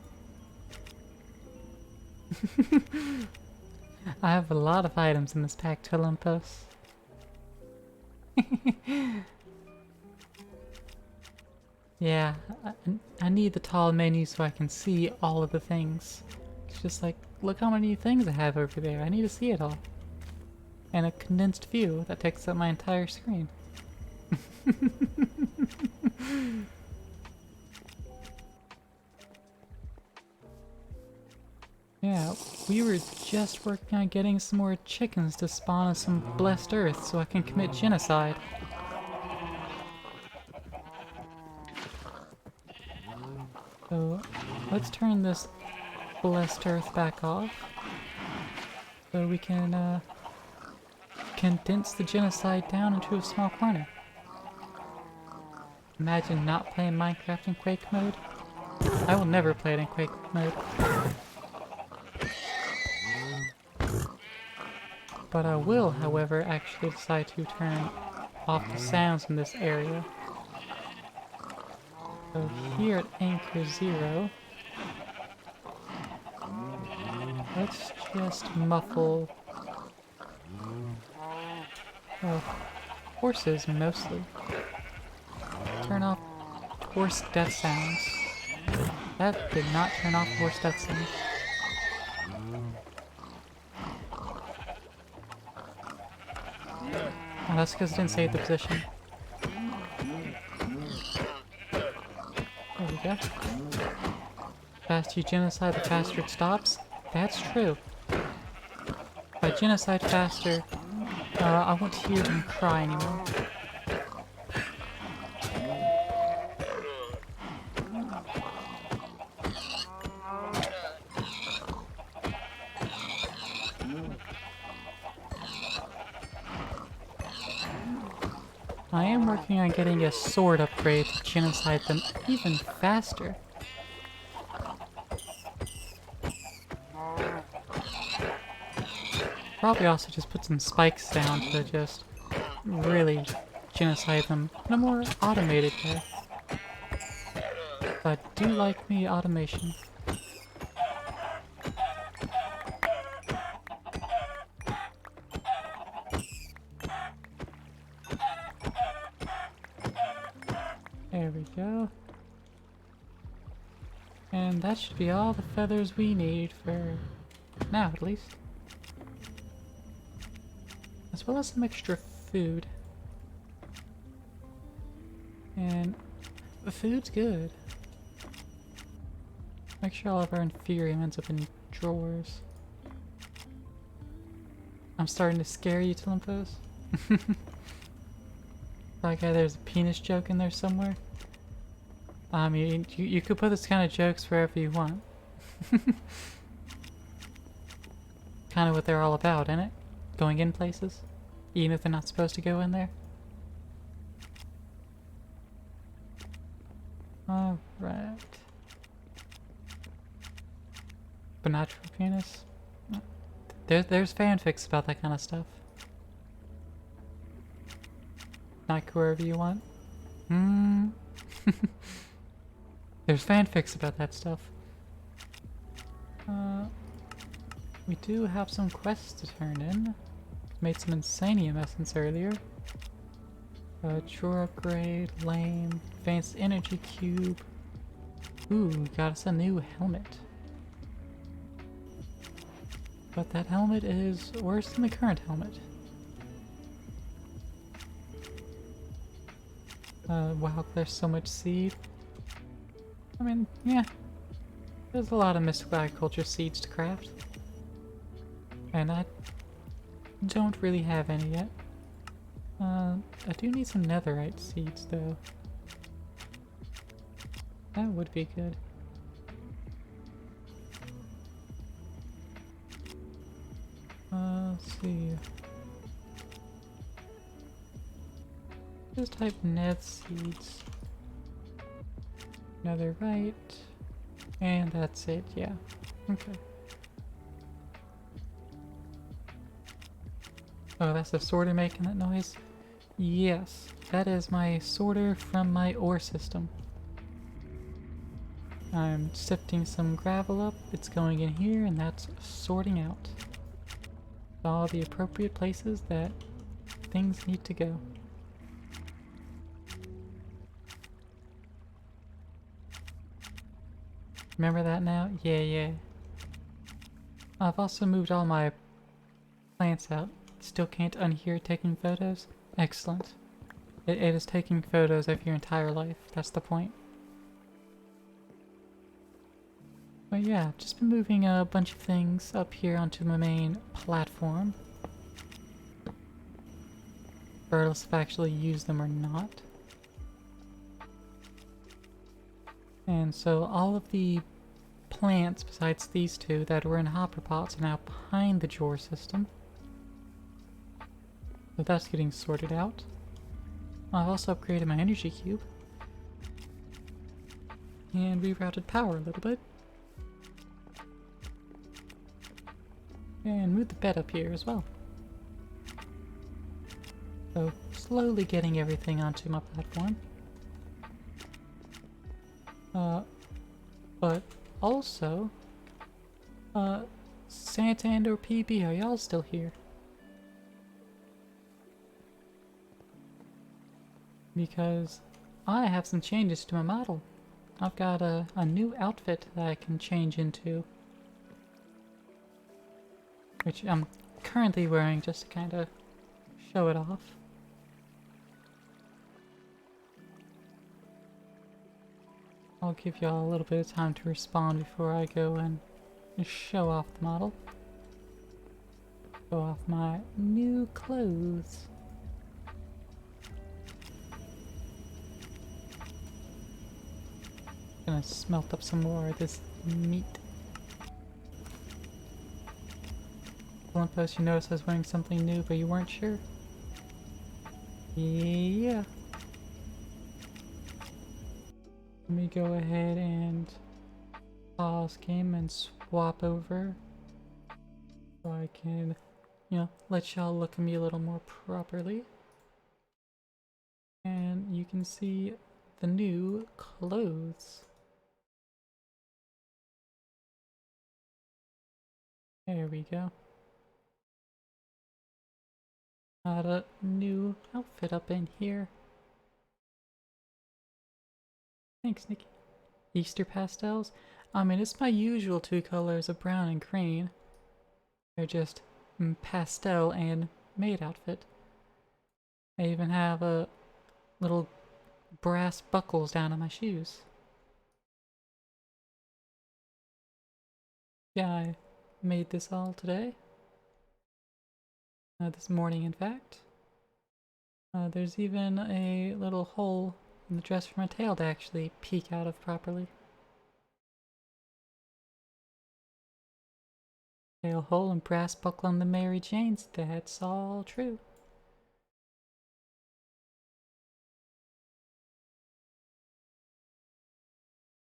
I have a lot of items in this pack to Olympus. Yeah, I need the tall menu so I can see all of the things. It's just like, look how many things I have over there. I need to see it all. And a condensed view that takes up my entire screen. Yeah, we were just working on getting some more chickens to spawn on some blessed earth so I can commit genocide. So, let's turn this blessed earth back off so we can condense the genocide down into a small corner. Imagine not playing Minecraft in Quake mode. I will never play it in Quake mode. But I will, however, actually decide to turn off the sounds in this area. So here at Anchor 0, let's just muffle horses mostly. Turn off horse death sounds. That did not turn off horse death sounds. Oh, that's because it didn't save the position. There we go. Faster you genocide, the faster it stops. That's true. If I genocide faster, I won't hear them cry anymore. I am working on getting a sword upgrade to genocide them even faster. Probably also just put some spikes down to just really genocide them in a more automated way. But I do like me automation. There we go. And that should be all the feathers we need for now, at least. As well as some extra food. And the food's good. Make sure all of our Inferium ends up in drawers. I'm starting to scare you, Telimpos. Okay, there's a penis joke in there somewhere. I mean, you could put this kind of jokes wherever you want. Kind of what they're all about, isn't it? Going in places, even if they're not supposed to go in there. Alright. But natural penis? There's fanfics about that kind of stuff. Not go wherever you want. There's fanfics about that stuff. We do have some quests to turn in. Made some Insanium Essence earlier. Drawer upgrade, lame, advanced energy cube. Ooh, got us a new helmet. But that helmet is worse than the current helmet. Wow, there's so much seed. I mean, yeah. There's a lot of mystical agriculture seeds to craft. And I don't really have any yet. I do need some netherite seeds, though. That would be good. Let's see. Just type net seeds. Netherite. And that's it, yeah. Okay. Oh, that's the sorter making that noise? Yes, that is my sorter from my ore system. I'm sifting some gravel up, it's going in here, and that's sorting out all the appropriate places that things need to go. Remember that now? Yeah. I've also moved all my plants out. Still can't unhear taking photos? Excellent. It is taking photos of your entire life. That's the point. But yeah, I've just been moving a bunch of things up here onto my main platform. Regardless if I actually use them or not. And so all of the plants besides these two that were in hopper pots are now behind the drawer system. So that's getting sorted out. I've also upgraded my energy cube. And rerouted power a little bit. And moved the bed up here as well. So slowly getting everything onto my platform. But also, Santander PB, are y'all still here? Because I have some changes to my model. I've got a new outfit that I can change into. Which I'm currently wearing just to kind of show it off. I'll give y'all a little bit of time to respond before I go and show off the model. Show off my new clothes. Gonna smelt up some more of this meat. Olympus, you noticed I was wearing something new, but you weren't sure? Yeah. Let me go ahead and pause game and swap over so I can, let y'all look at me a little more properly. And you can see the new clothes. There we go. Got a new outfit up in here. Thanks, Nikki. Easter pastels? I mean, it's my usual two colors of brown and green. They're just pastel and maid outfit. I even have a little brass buckles down on my shoes. Yeah, I made this all today. This morning, in fact. There's even a little hole in the dress for my tail to actually peek out of properly. Tail hole and brass buckle on the Mary Janes. That's all true.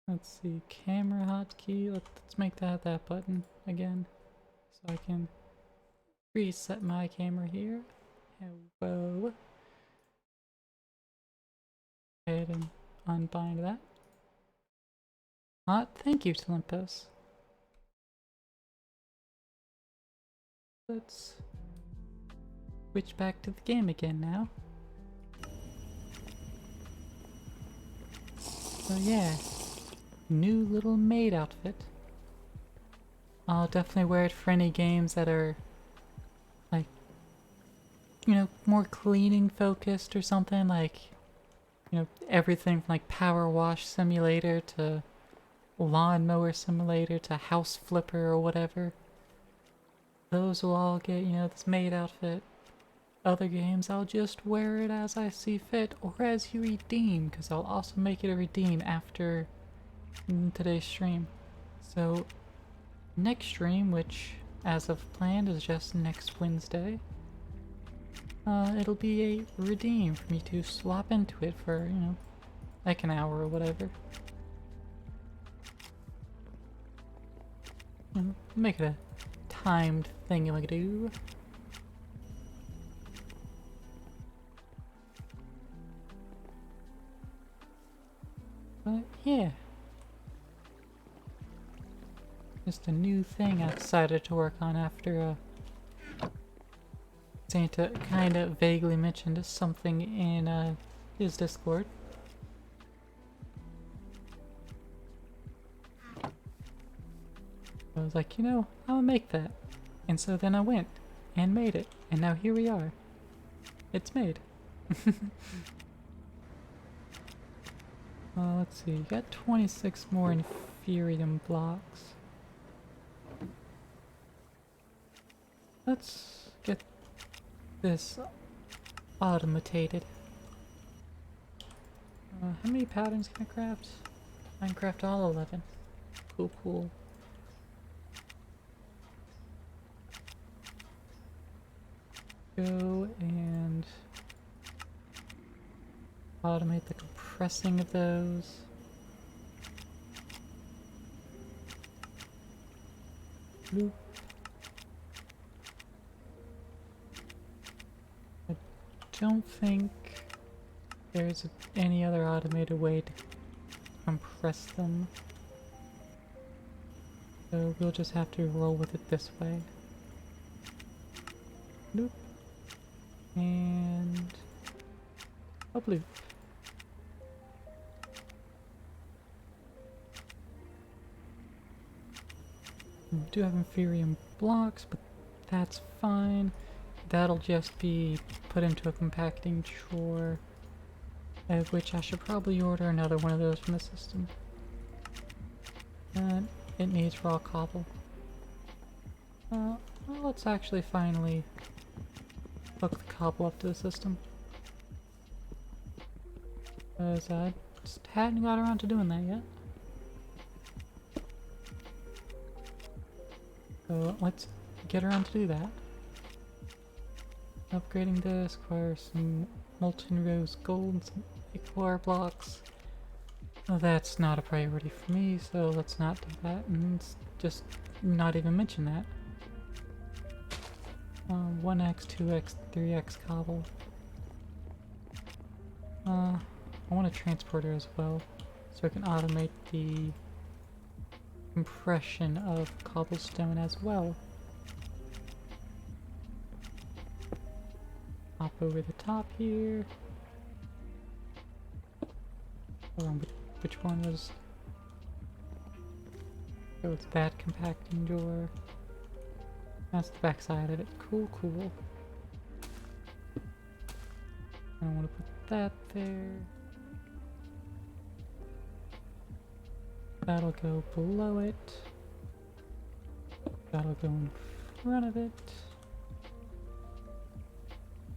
Let's see, camera hotkey. Let's make that button again, so I can reset my camera here. Hello. Go ahead and unbind that. Thank you, Olympus. Let's switch back to the game again now. So yeah, new little maid outfit. I'll definitely wear it for any games that are like, more cleaning focused or something, like, everything from like Power Wash Simulator to Lawnmower Simulator to House Flipper or whatever. Those will all get, this maid outfit. Other games, I'll just wear it as I see fit or as you redeem, because I'll also make it a redeem after today's stream. So, next stream, which as of planned is just next Wednesday, it'll be a redeem for me to swap into it for, like an hour or whatever. Make it a timed thingamajiggadoo. But yeah, just a new thing I decided to work on after Santa kind of vaguely mentioned something in his Discord. I was like, I'm gonna make that. And so then I went and made it. And now here we are. It's made. Let's see, you got 26 more Inferium blocks. Let's get this automated. How many patterns can I craft? I can craft all 11. Cool. Go and automate the compressing of those. Bloop. I don't think there's any other automated way to compress them, so we'll just have to roll with it this way. Bloop. And a bloop. We do have Inferium blocks, but that's fine. That'll just be put into a compacting drawer, of which I should probably order another one of those from the system. And it needs raw cobble. Well, let's actually finally hook the cobble up to the system. Because I just hadn't got around to doing that yet. So let's get around to do that. Upgrading this requires some molten rose gold and some ichor blocks. Well, that's not a priority for me, so let's not do that and just not even mention that. 1x, 2x, 3x cobble. I want a transporter as well, so I can automate the compression of cobblestone as well. Hop over the top here. Hold on, which one was... Oh, it's that compacting door. That's the back side of it. Cool, cool. I don't want to put that there. That'll go below it. That'll go in front of it.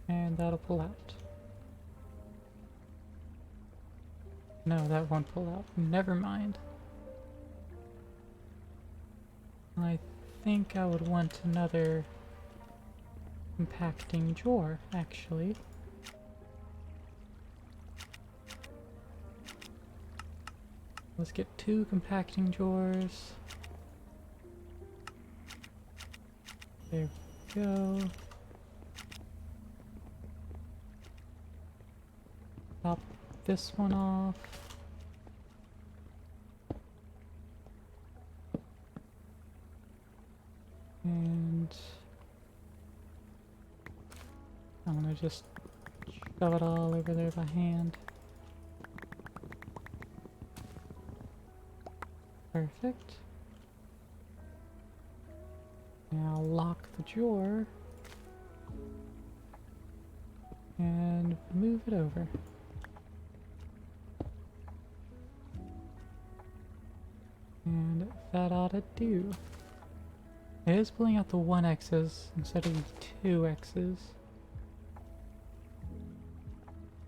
And that'll pull out. No, that won't pull out. Never mind. I think I would want another compacting drawer, actually. Let's get 2 compacting drawers. There we go. Top this one off. And I'm gonna just shove it all over there by hand. Perfect. Now lock the drawer and move it over. And that ought to do. It is pulling out the 1x's instead of the 2x's.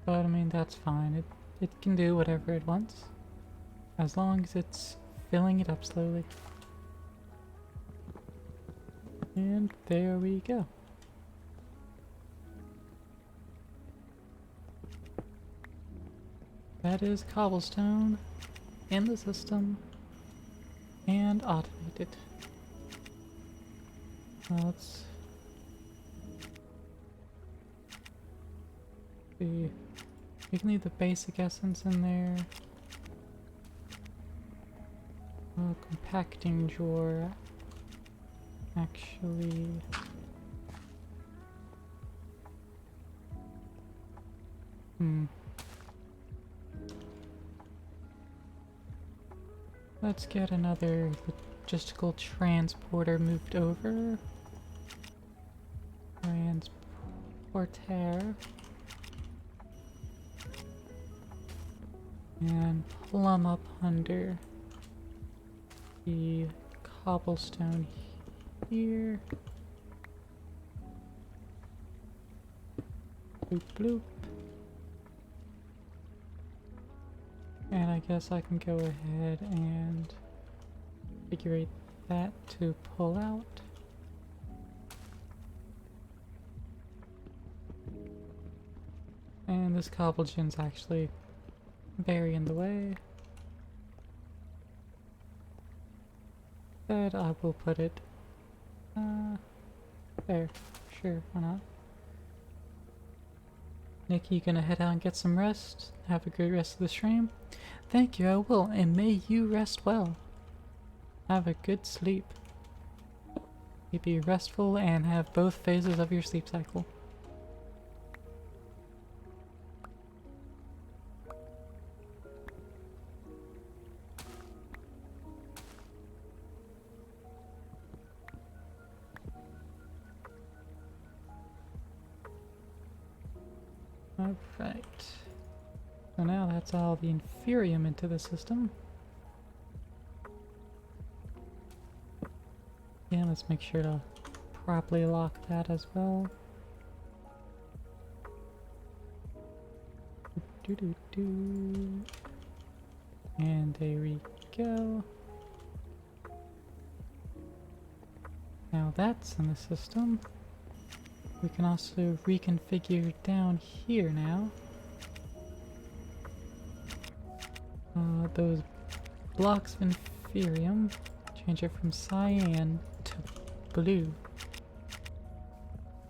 But I mean, that's fine. It can do whatever it wants. As long as it's filling it up slowly. And there we go. That is cobblestone in the system and automated. Let's see. We can leave the basic essence in there. Compacting drawer. Actually, let's get another logistical transporter moved over. Transporter. And plumb up under the cobblestone here. Bloop bloop. And I guess I can go ahead and configure that to pull out. And this cobblestone's actually very in the way. But I will put it there. Sure, why not? Nick, you gonna head out and get some rest? Have a great rest of the stream. Thank you, I will, and may you rest well. Have a good sleep. You be restful and have both phases of your sleep cycle. Alright. So now that's all the inferium into the system. Yeah, let's make sure to properly lock that as well. And there we go. Now that's in the system. We can also reconfigure down here now. Those blocks of inferium, change it from cyan to blue.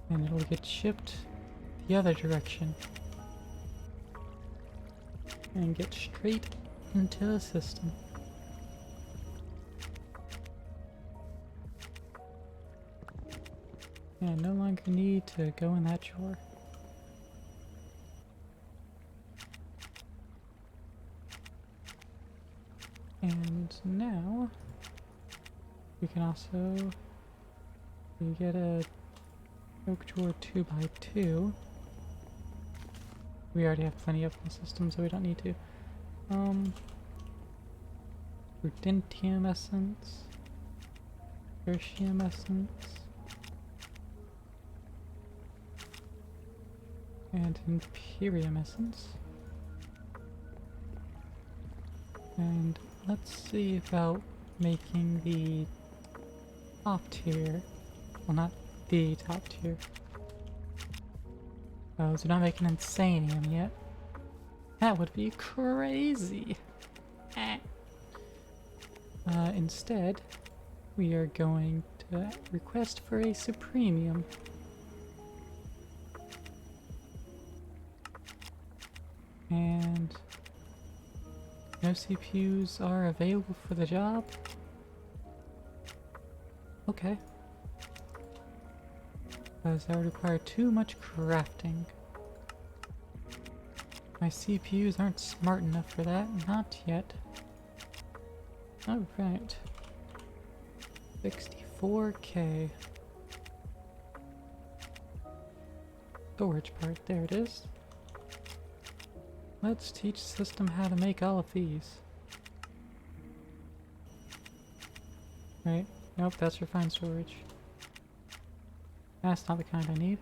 And it'll get shipped the other direction. And get straight into the system. And no longer need to go in that drawer. And now we can also get a oak drawer 2x2. We already have plenty of in the system, so we don't need to. Rudentium essence, tertium essence, and imperium essence. And let's see about making the top tier. Well, not the top tier. Oh, so not making insanium yet. That would be crazy. Instead, we are going to request for a supremium. And no CPUs are available for the job? Okay. Because that would require too much crafting. My CPUs aren't smart enough for that, not yet. Alright. 64K. Storage part, there it is. Let's teach the system how to make all of these. Right, nope, that's refined storage. That's not the kind I need.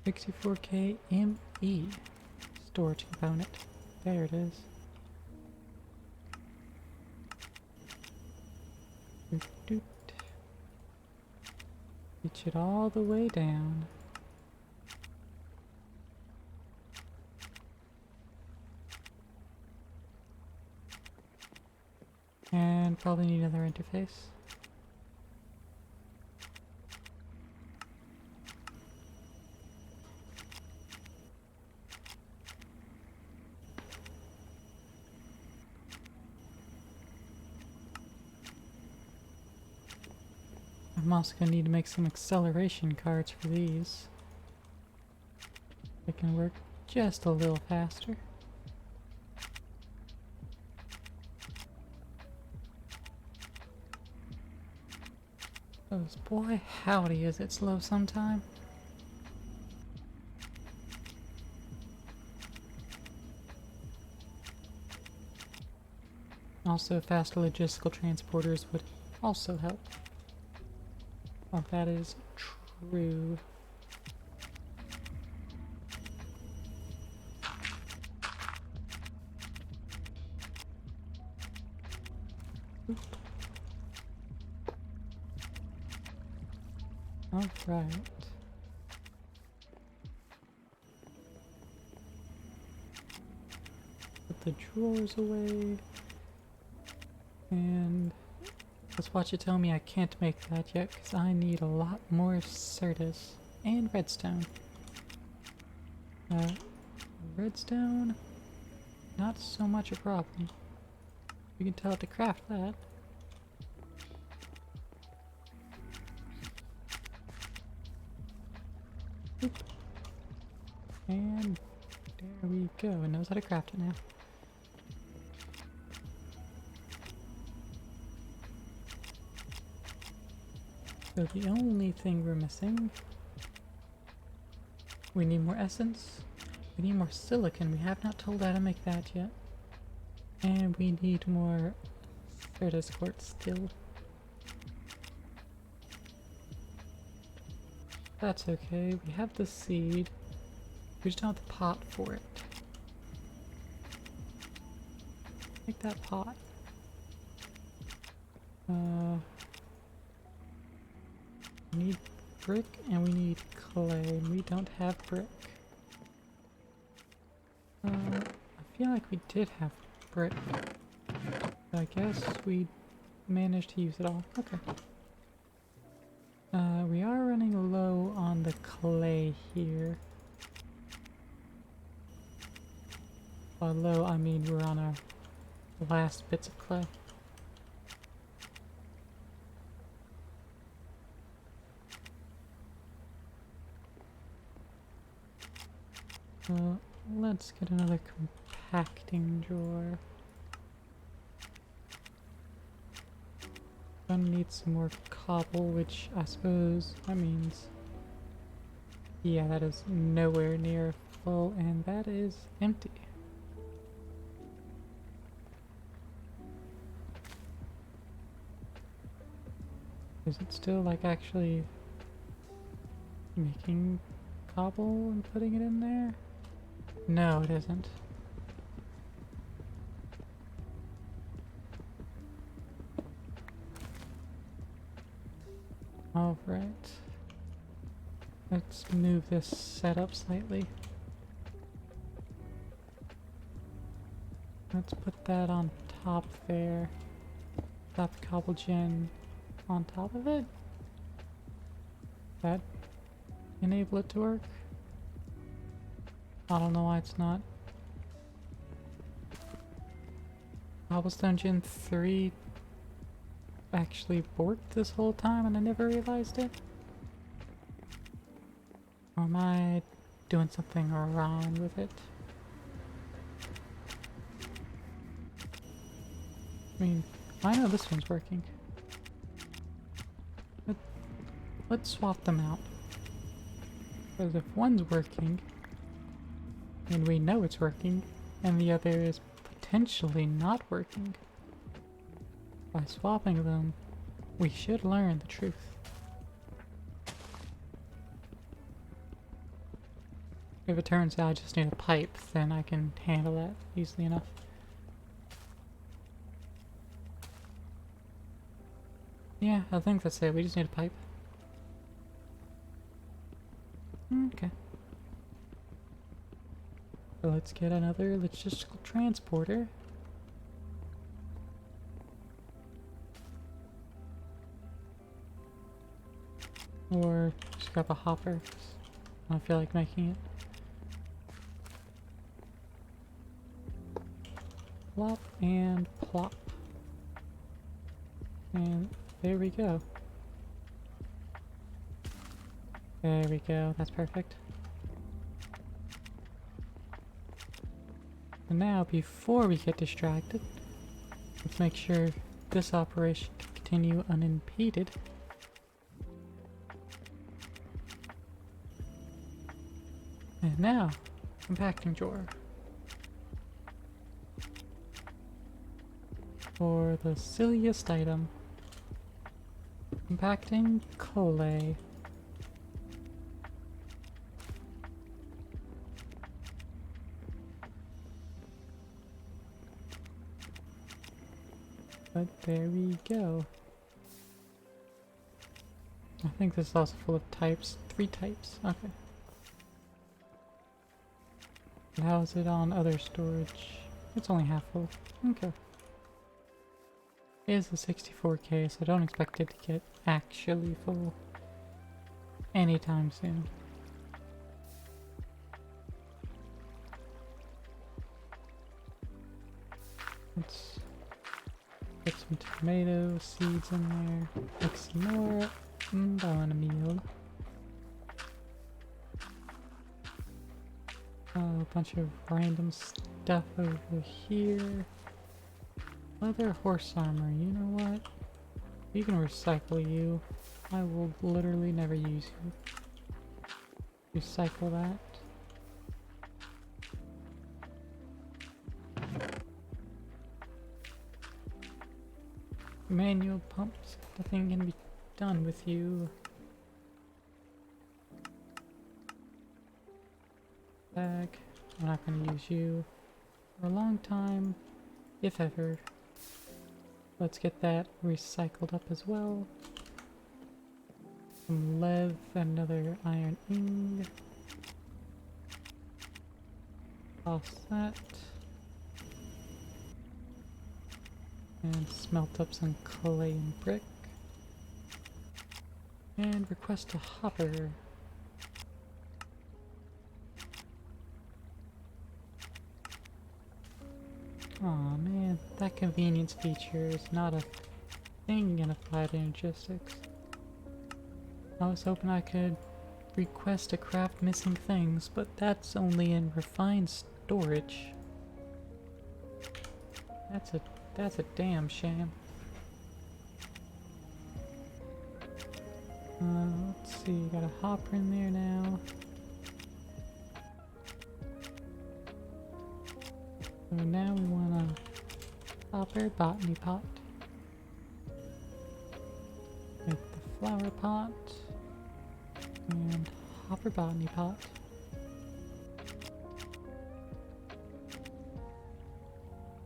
64K ME storage component. There it is. Reach it all the way down. And probably need another interface. I'm also going to need to make some acceleration cards for these. They can work just a little faster. Boy, howdy, is it slow sometime? Also, faster logistical transporters would also help. Oh, that is true. Oop. All right. Put the drawers away. And let's watch it tell me I can't make that yet, because I need a lot more Certus and redstone. Redstone, not so much a problem. We can tell it to craft that. Oop. And there we go. It knows how to craft it now. So the only thing we're missing, we need more essence, we need more silicon, we have not told how to make that yet, and we need more There it is, quartz still. That's okay, we have the seed. We just don't have the pot for it. Make that pot. We need brick and we need clay. We don't have brick. I feel like we did have brick. I guess we managed to use it all. Okay. We are running low on the clay here. By low, I mean we're on our last bits of clay. Let's get another compacting drawer. Gonna need some more cobble, which I suppose that means... Yeah, that is nowhere near full, and that is empty. Is it still like actually making cobble and putting it in there? No, it isn't. Alright. Let's move this setup slightly. Let's put that on top there. Drop the cobble gen on top of it. That enable it to work? I don't know why it's not. Cobblestone Gen 3 actually worked this whole time and I never realized it? Or am I doing something wrong with it? I mean, I know this one's working. Let's swap them out. Because if one's working, and we know it's working, and the other is potentially not working, by swapping them, we should learn the truth. If it turns out I just need a pipe, then I can handle that easily enough. Yeah, I think that's it. We just need a pipe. Okay. So let's get another logistical transporter. Or just grab a hopper. I don't feel like making it. Plop and plop. And there we go. There we go, that's perfect. And now, before we get distracted, let's make sure this operation can continue unimpeded. And now, compacting drawer. For the silliest item, compacting clay. But there we go. I think this is also full of types. 3 types. Okay. And how is it on other storage? It's only half full. Okay. It is a 64K, so I don't expect it to get actually full anytime soon. Let's put some tomato seeds in there. Make some more banana meal. A bunch of random stuff over here. Leather horse armor, you know what? You can recycle you. I will literally never use you. Recycle that. Manual pumps. Nothing can be done with you. Bag. I'm not going to use you for a long time, if ever. Let's get that recycled up as well. Some lead, another iron ingot. Toss that. And smelt up some clay and brick. And request a hopper. Aw man, that convenience feature is not a thing in Applied Energistics. I was hoping I could request to craft missing things, but that's only in refined storage. That's a damn shame. Let's see, got a hopper in there now. So now we want a hopper botany pot. Make the flower pot. And hopper botany pot.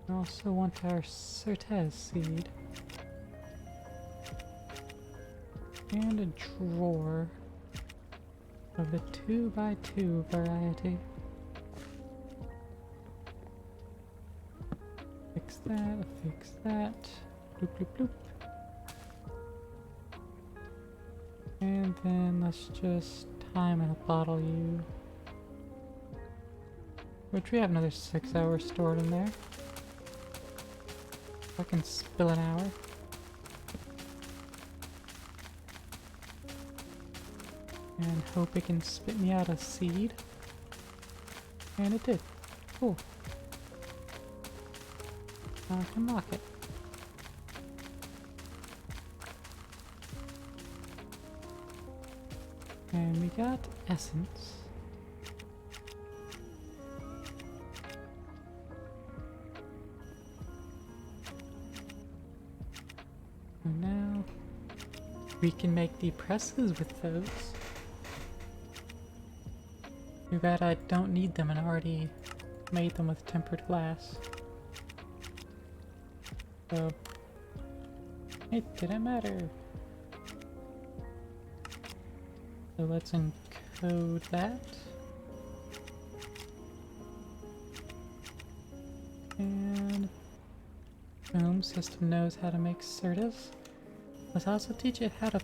We also want our certez seed. And a drawer of the 2x2 variety. Fix that, fix that. Bloop, bloop, bloop. And then let's just time and a bottle you. Which we have another 6 hours stored in there. I can spill an hour. And hope it can spit me out a seed. And it did. Cool. Now I can lock it. And we got essence. And now we can make the presses with those. Too bad I don't need them and already made them with tempered glass. So it didn't matter. So let's encode that. And boom, system knows how to make certez. Let's also teach it how to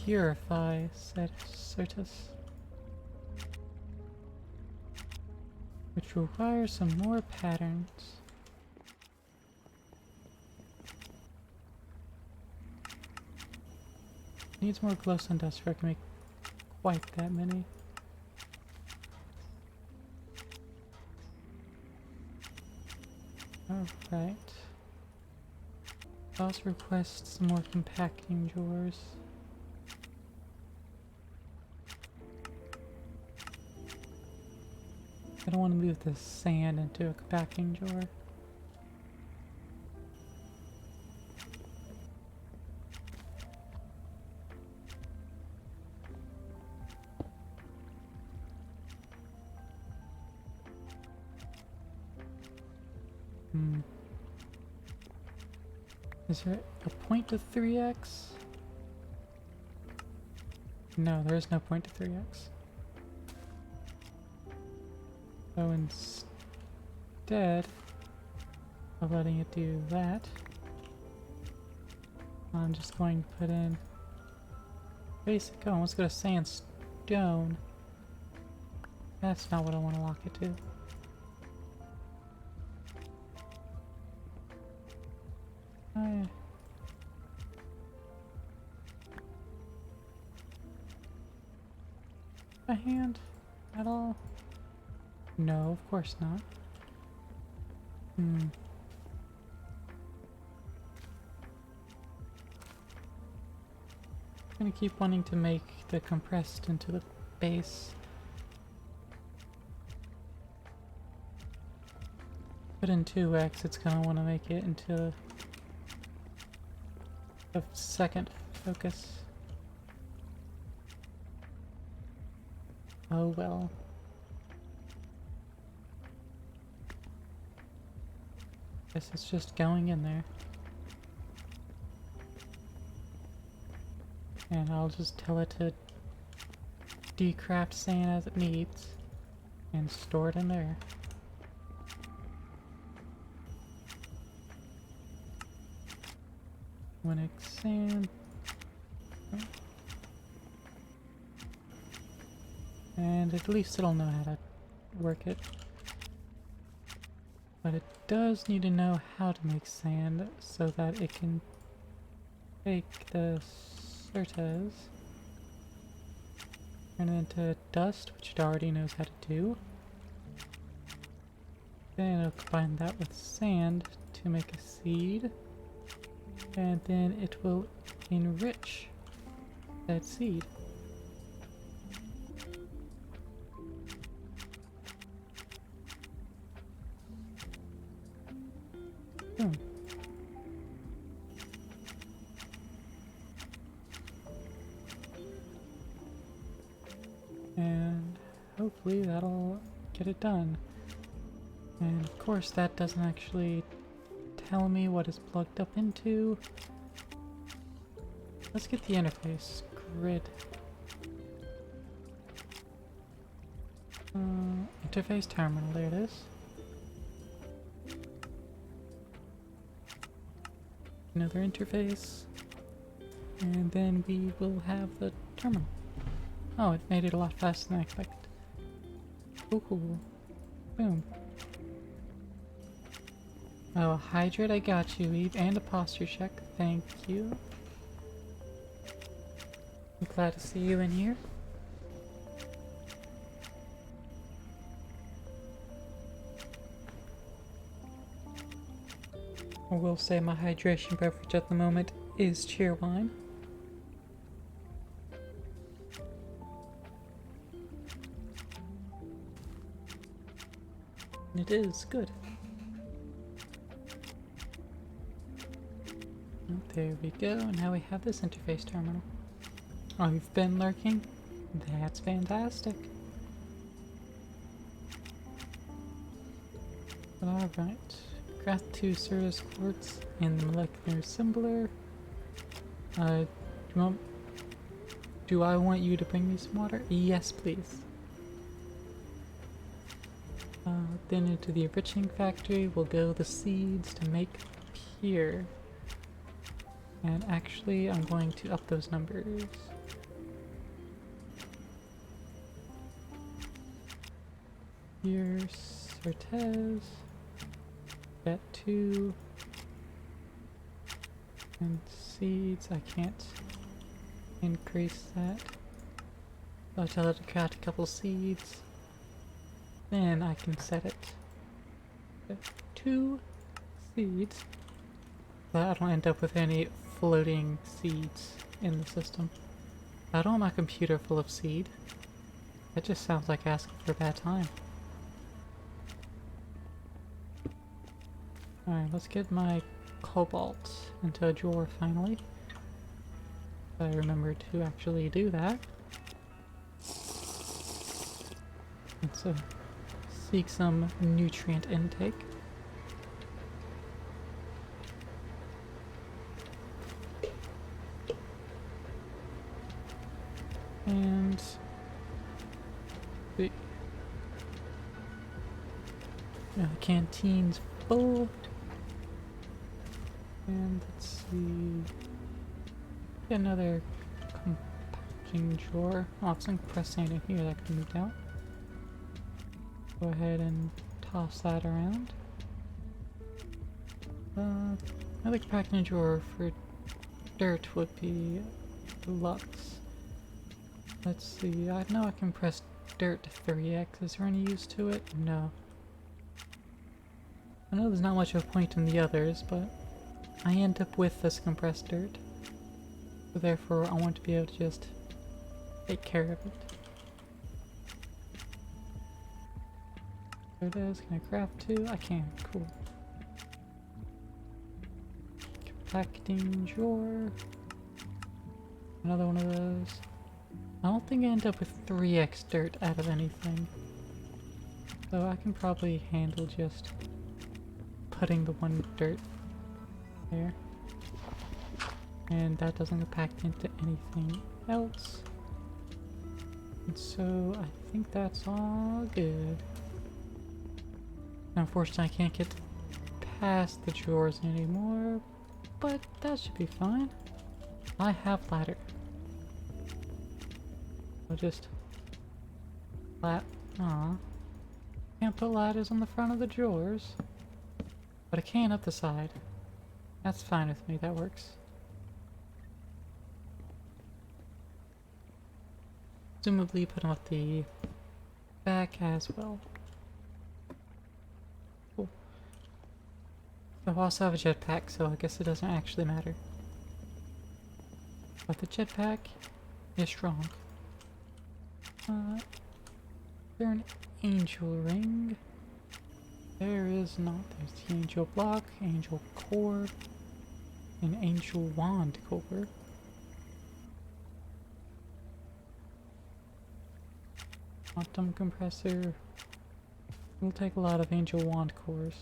purify said certez, which requires some more patterns. Needs more glowstone dust for I can make quite that many. Alright. Also request some more compacting drawers. I don't want to move the sand into a compacting drawer. Is there a point to 3x? No, there is no point to 3x. So instead of letting it do that, I'm just going to put in basic. Oh, let's go to sandstone. That's not what I want to lock it to. A hand at all? No, of course not. I'm gonna keep wanting to make the compressed into the base. Put in 2x, it's gonna want to make it into of second focus. Oh well. Guess it's just going in there. And I'll just tell it to decraft sand as it needs and store it in there. Winnick sand. And at least it'll know how to work it. But it does need to know how to make sand so that it can take the Certez, turn it into dust, which it already knows how to do. Then it'll combine that with sand to make a seed. And then it will enrich that seed. Boom. And hopefully that'll get it done. And of course that doesn't actually tell me what it's plugged up into. Let's get the interface grid. Interface terminal, there it is. Another interface. And then we will have the terminal. Oh, it made it a lot faster than I expected. Cool. Boom. Oh, hydrate, I got you, Eve, and a posture check. Thank you. I'm glad to see you in here. I will say my hydration beverage at the moment is cheerwine. It is good. There we go, now we have this interface terminal. Oh, you've been lurking? That's fantastic. Alright, craft 2 Certus quartz in the molecular assembler. Do I want you to bring me some water? Yes, please. Then into the enriching factory will go the seeds to make pure. And actually, I'm going to up those numbers. Here, Certez, get 2, and seeds, I can't increase that. I'll tell it to craft a couple seeds. Then I can set it at 2 seeds. But I don't end up with any floating seeds in the system. I don't want my computer full of seed. That just sounds like asking for a bad time. Alright, let's get my cobalt into a drawer finally. I remember to actually do that. Let's seek some nutrient intake. And the canteen's full. And let's see. Get another compacting drawer. Oh, some compressed sand in here that can be moved out. Go ahead and toss that around. Another compacting drawer for dirt would be deluxe. Let's see, I know I can press dirt to 3x. Is there any use to it? No. I know there's not much of a point in the others, but I end up with this compressed dirt. So therefore, I want to be able to just take care of it. There it is. Can I craft 2? I can. Cool. compacting drawer. Another one of those. I don't think I end up with 3x dirt out of anything. So I can probably handle just putting the one dirt there. And that doesn't compact into anything else. And so I think that's all good. Unfortunately, I can't get past the drawers anymore, but that should be fine. I have ladder. I'll just Aw. Can't put ladders on the front of the drawers. But I can up the side. That's fine with me, that works. Presumably put them up the back as well. Cool. I also have a jetpack, so I guess it doesn't actually matter. But the jetpack is strong. Is there an angel ring? There is not. There's the angel block, angel core, and angel wand core. Quantum compressor. We'll take a lot of angel wand cores.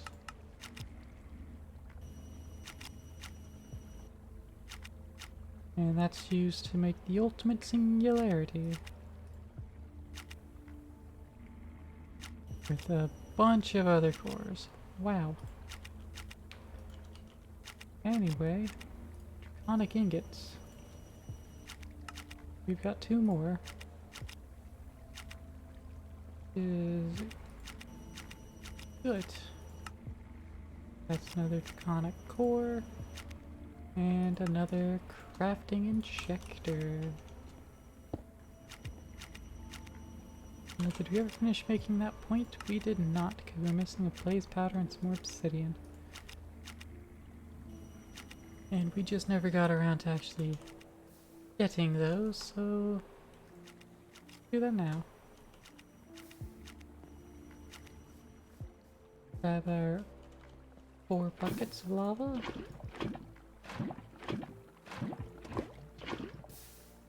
And that's used to make the ultimate singularity. With a bunch of other cores. Wow. Anyway, draconic ingots. We've got 2 more. Is good. That's another draconic core. And another crafting injector. Now, did we ever finish making that point? We did not, because we're missing a blaze powder and some more obsidian. And we just never got around to actually getting those, so do that now. Grab our 4 buckets of lava.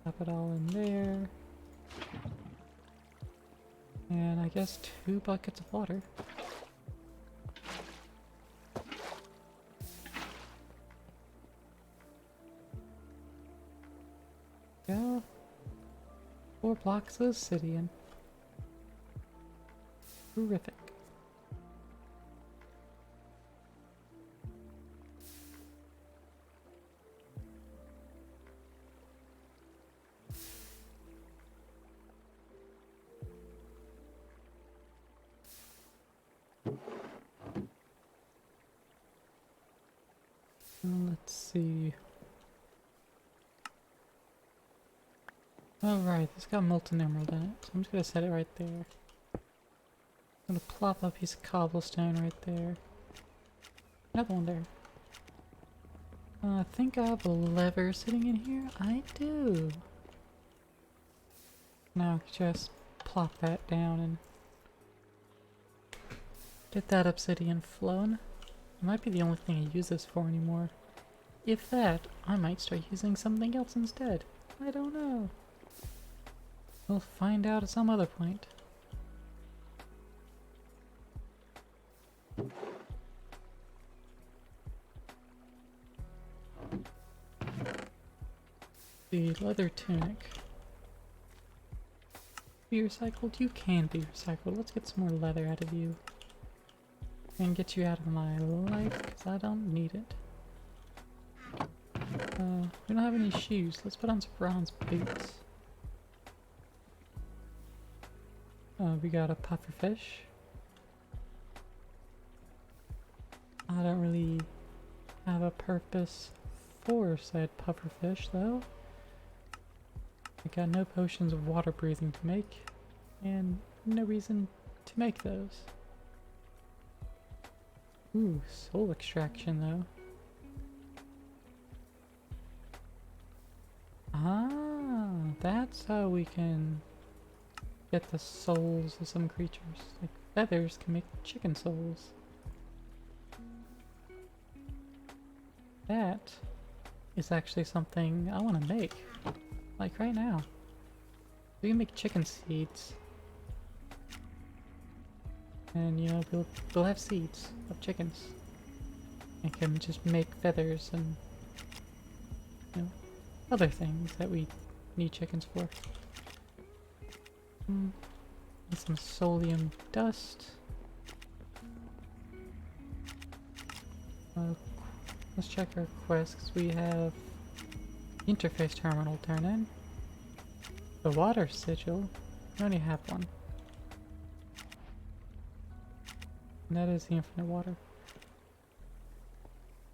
Pop it all in there. And I guess 2 buckets of water. Yeah. 4 blocks of obsidian. Terrific. Let's see. Alright, this got molten emerald in it, so I'm just gonna set it right there. I'm gonna plop a piece of cobblestone right there. Another one there. I think I have a lever sitting in here. I do. Now just plop that down and get that obsidian flowing. It might be the only thing I use this for anymore. If that, I might start using something else instead. I don't know. We'll find out at some other point. The leather tunic. Be recycled? You can be recycled. Let's get some more leather out of you. And get you out of my life, because I don't need it. We don't have any shoes. Let's put on some bronze boots. We got a pufferfish. I don't really have a purpose for said pufferfish, though. I got no potions of water breathing to make, and no reason to make those. Ooh, soul extraction, though. Ah, that's how we can get the souls of some creatures. Like feathers can make chicken souls. That is actually something I want to make. Like right now. We can make chicken seeds. And you know, we'll have seeds of chickens. And can just make feathers and, you know, other things that we need chickens for. And some solium dust. Let's check our quests, because we have interface terminal turn in. The water sigil. We only have one. And that is the infinite water.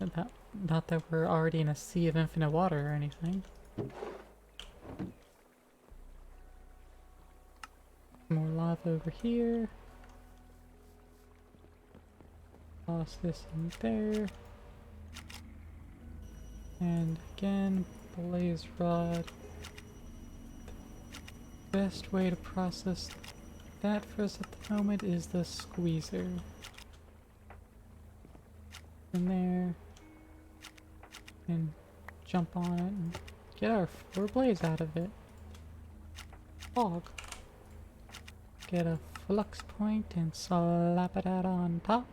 Not that we're already in a sea of infinite water or anything. More lava over here. Toss this in there. And again, blaze rod. The best way to process that for us at the moment is the squeezer. In there. And jump on it and get our 4 blaze out of it. Fog. Get a flux point and slap it out on top.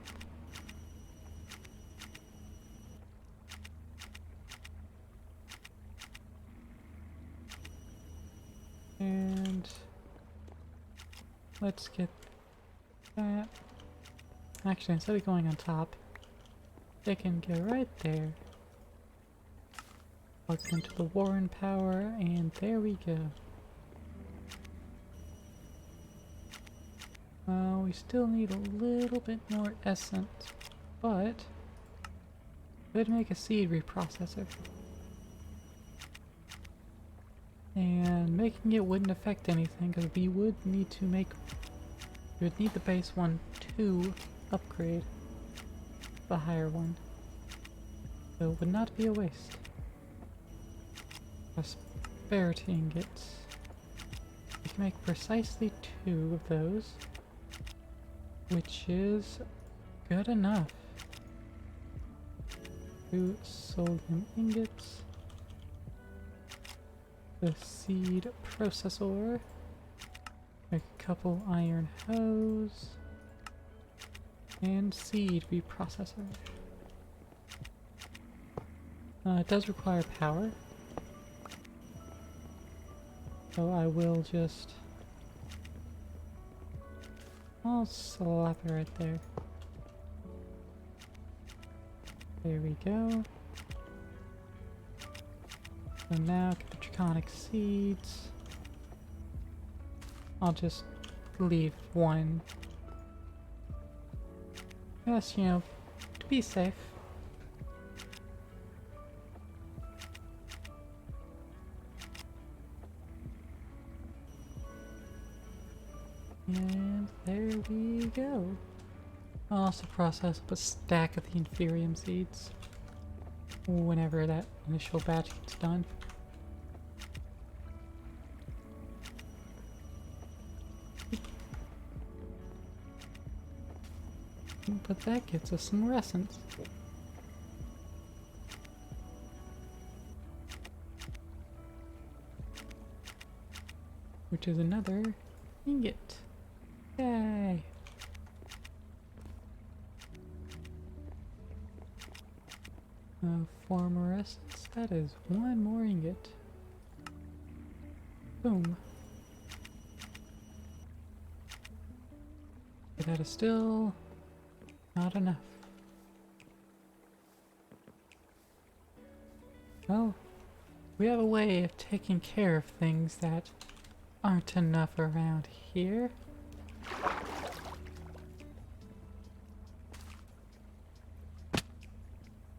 And let's get that. Actually, instead of going on top, they can get right there. Plug into the Warren power, and there we go. We still need a little bit more essence, but could make a seed reprocessor. And making it wouldn't affect anything, because we would need to make... We would need the base one to upgrade the higher one. So it would not be a waste. Prosperity ingots. We can make precisely 2 of those, which is good enough. 2 solium ingots. The seed processor. Make a couple iron hose. And seed reprocessor. It does require power. So I will just... I'll slap it right there. There we go. So now get the draconic seeds. I'll just leave 1. Yes, you know, to be safe. And there we go. I'll also process up a stack of the inferium seeds whenever that initial batch gets done. But that gets us some more essence. Which is another ingot. Yay! 4 more essence. That is 1 more ingot. Boom. But that is still not enough. Well, we have a way of taking care of things that aren't enough around here.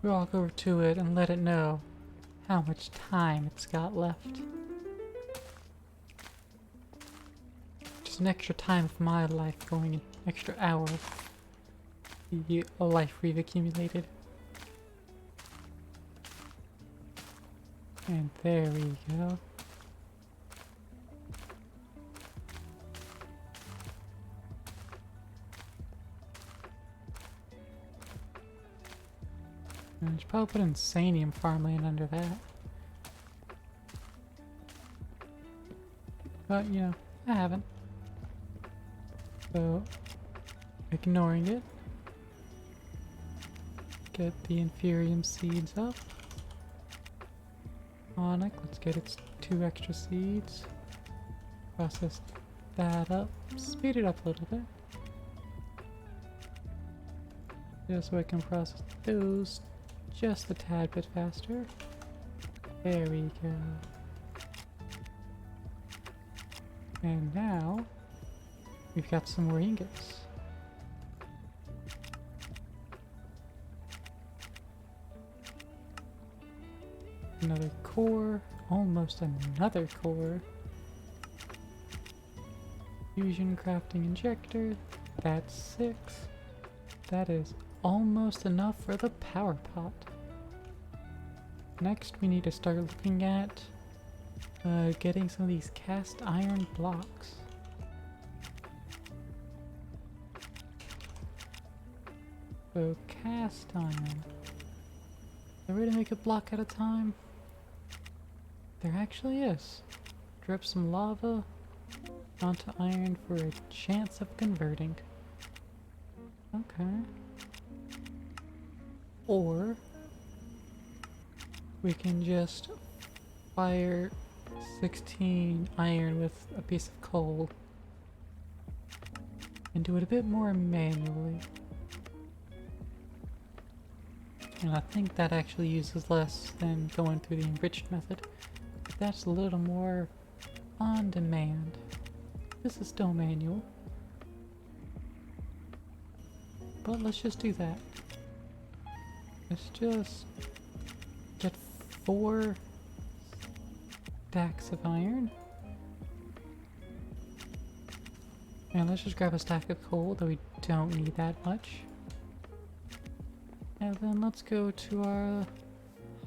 We walk over to it and let it know how much time it's got left. Just an extra time of my life going, an extra hour of the life we've accumulated. And there we go. I should probably put insanium farmland under that. But, you know, I haven't. So, ignoring it. Get the inferium seeds up. Onic, let's get its 2 extra seeds. Process that up. Speed it up a little bit. Just so I can process those just a tad bit faster. There we go. And now, we've got some more ingots. Another core, almost another core. Fusion crafting injector, that's 6. That is almost enough for the power pot. Next we need to start looking at getting some of these cast iron blocks. So cast iron. Is there a way to make a block at a time? There actually is. Drip some lava onto iron for a chance of converting. Okay. Or we can just fire 16 iron with a piece of coal and do it a bit more manually. And I think that actually uses less than going through the enriched method. But that's a little more on demand. This is still manual. But let's just do that. Let's just get 4 stacks of iron. And let's just grab a stack of coal, though we don't need that much. And then let's go to our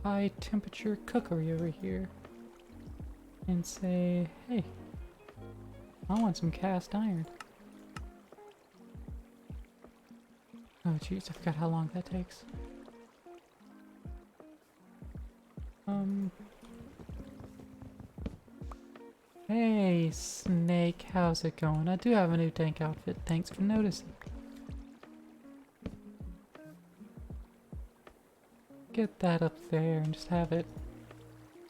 high temperature cookery over here and say, hey, I want some cast iron. Oh jeez, I forgot how long that takes. Hey Snake, how's it going? I do have a new tank outfit, thanks for noticing. Get that up there and just have it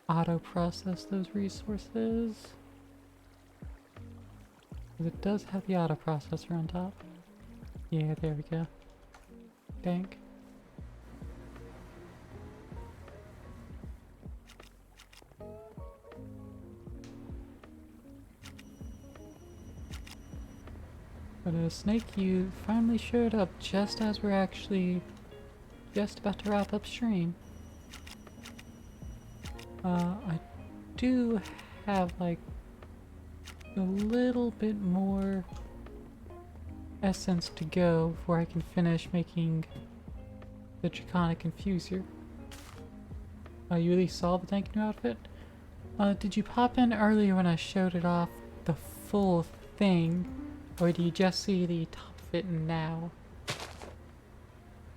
auto-process those resources. It does have the auto-processor on top. Yeah, there we go. Tank. But Snake, you finally showed up just as we're actually just about to wrap up stream. I do have like a little bit more essence to go before I can finish making the Draconic Infuser. You really saw the tank new outfit? Did you pop in earlier when I showed it off the full thing, or do you just see the top of it now?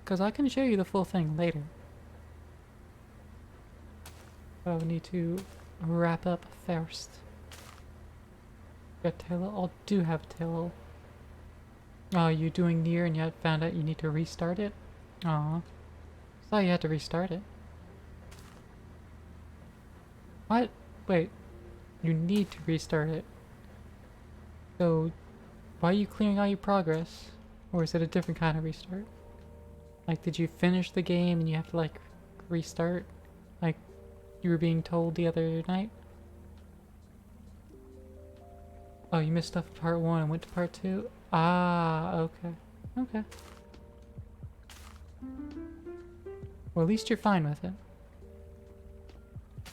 Because I can show you the full thing later. But I need to wrap up first. Got tail. I do have a tail. Oh, you're doing near and you found out you need to restart it? Aw. I thought you had to restart it. What? Wait. You need to restart it. So, why are you clearing all your progress? Or is it a different kind of restart? Like, did you finish the game and you have to, like, restart? Like, you were being told the other night? Oh, you missed stuff part 1 and went to part 2? Ah, okay. Okay. Well, at least you're fine with it.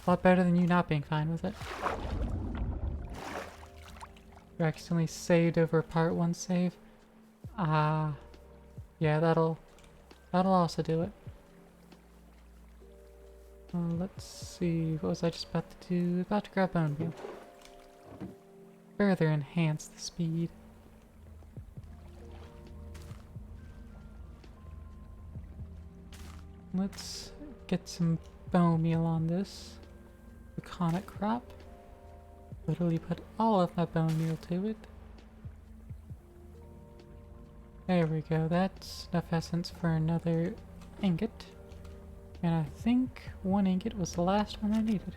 A lot better than you not being fine with it. You accidentally saved over part 1 save? Ah. Yeah, that'll also do it. Let's see, what was I just about to do? About to grab bone meal. Further enhance the speed. Let's get some bone meal on this iconic crop. Literally put all of my bone meal to it. There we go, that's enough essence for another ingot. And I think one ingot was the last one I needed.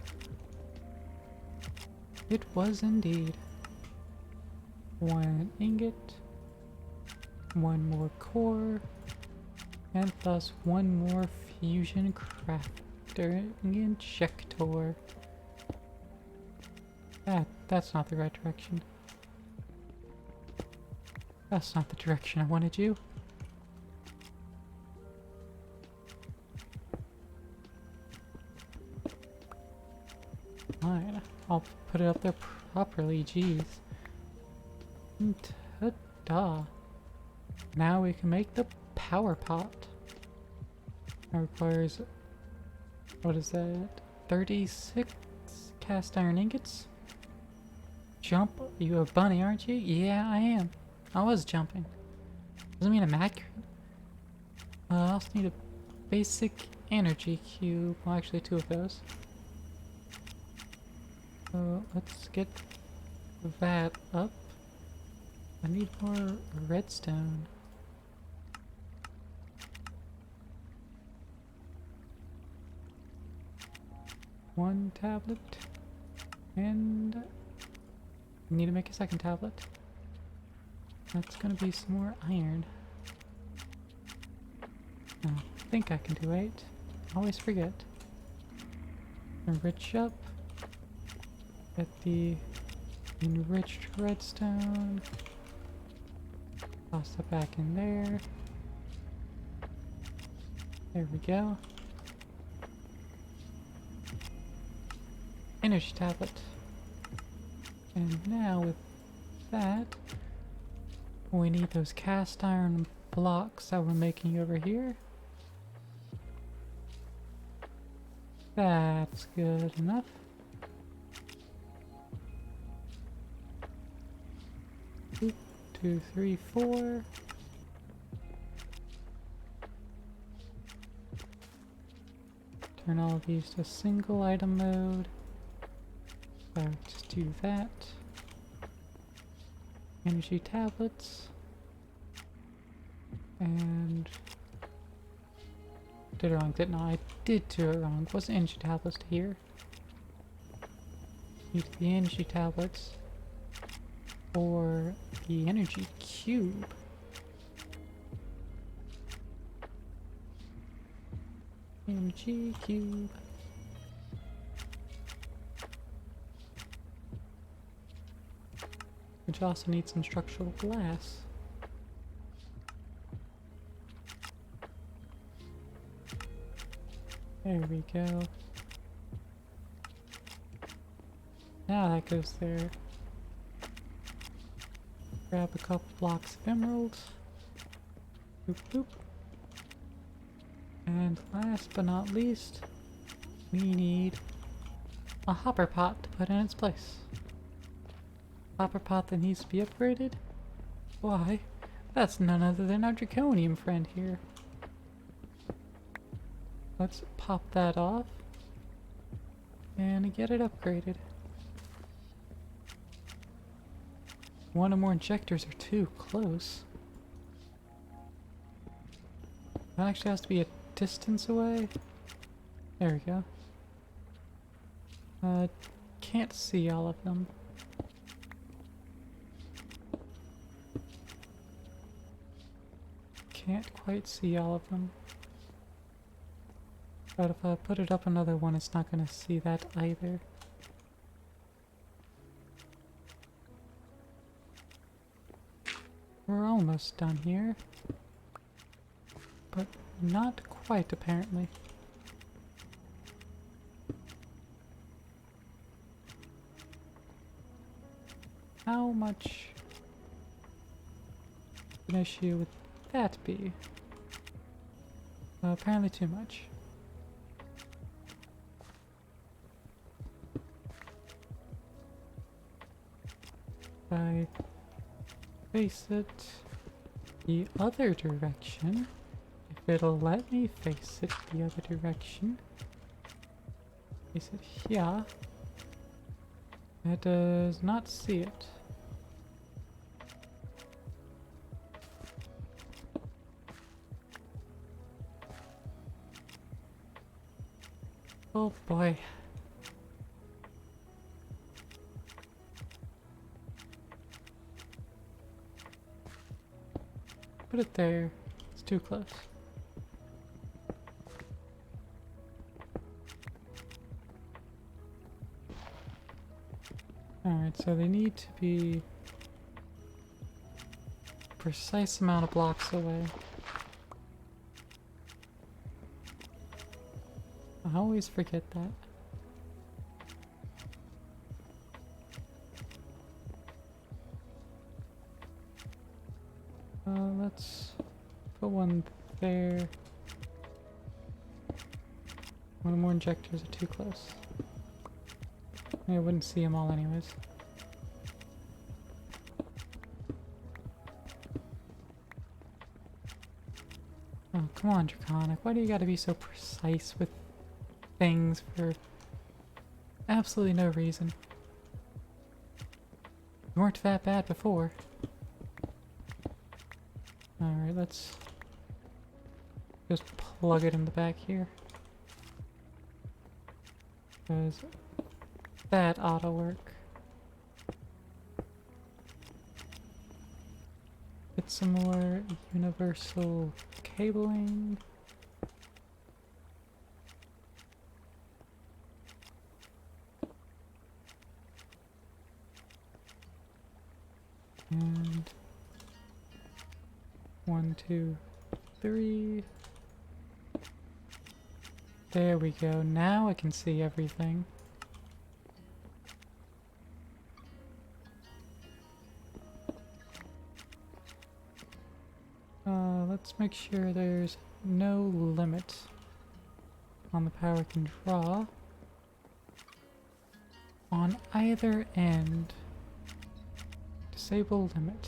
It was indeed. One ingot, one more core, and plus one more fusion crafter injector. That's not the right direction. That's not the direction I wanted you. Fine, I'll put it up there properly, jeez. Ta-da! Now we can make the power pot. That requires, what is that? 36 cast iron ingots? Jump? You a bunny, aren't you? Yeah, I am. I was jumping. Doesn't mean I'm accurate. I also need a basic energy cube. Well, actually two of those. So let's get that up. I need more redstone. One tablet. And I need to make a second tablet. That's gonna be some more iron. I think I can do 8. Always forget. Enrich up. Get the enriched redstone. Toss it back in there. There we go. Energy tablet. And now with that, we need those cast iron blocks that we're making over here. That's good enough. Oop, 2, 3, 4. Turn all of these to single item mode. So just do that. Energy tablets. And did it wrong, didn't I? I did do it wrong. What's the energy tablets here? Use the energy tablets for the energy cube. Energy cube. Which also needs some structural glass. There we go. Now that goes there. Grab a couple blocks of emeralds. Boop boop. And last but not least, we need a hopper pot to put in its place. Hopper pot that needs to be upgraded? Why? That's none other than our draconium friend here. Let's pop that off and get it upgraded. One or more injectors are too close. That actually has to be a distance away. There we go. Can't see all of them. Can't quite see all of them. But if I put it up another one, it's not gonna see that either. We're almost done here. But not quite, apparently. How much an issue would that be? Apparently too much. I face it the other direction, if it'll let me face it the other direction. Face it here. It does not see it. Oh boy. Put it there. It's too close. Alright, so they need to be a precise amount of blocks away. I always forget that. Let's put one there. One more injectors are too close. I wouldn't see them all anyways. Oh, come on, Draconic. Why do you gotta be so precise with things for absolutely no reason? You weren't that bad before. Alright, let's just plug it in the back here. Because that ought to work. Get some more universal cabling. And 1, 2, 3. There we go. Now I can see everything. Let's make sure there's no limit on the power I can draw on either end. Disable limit.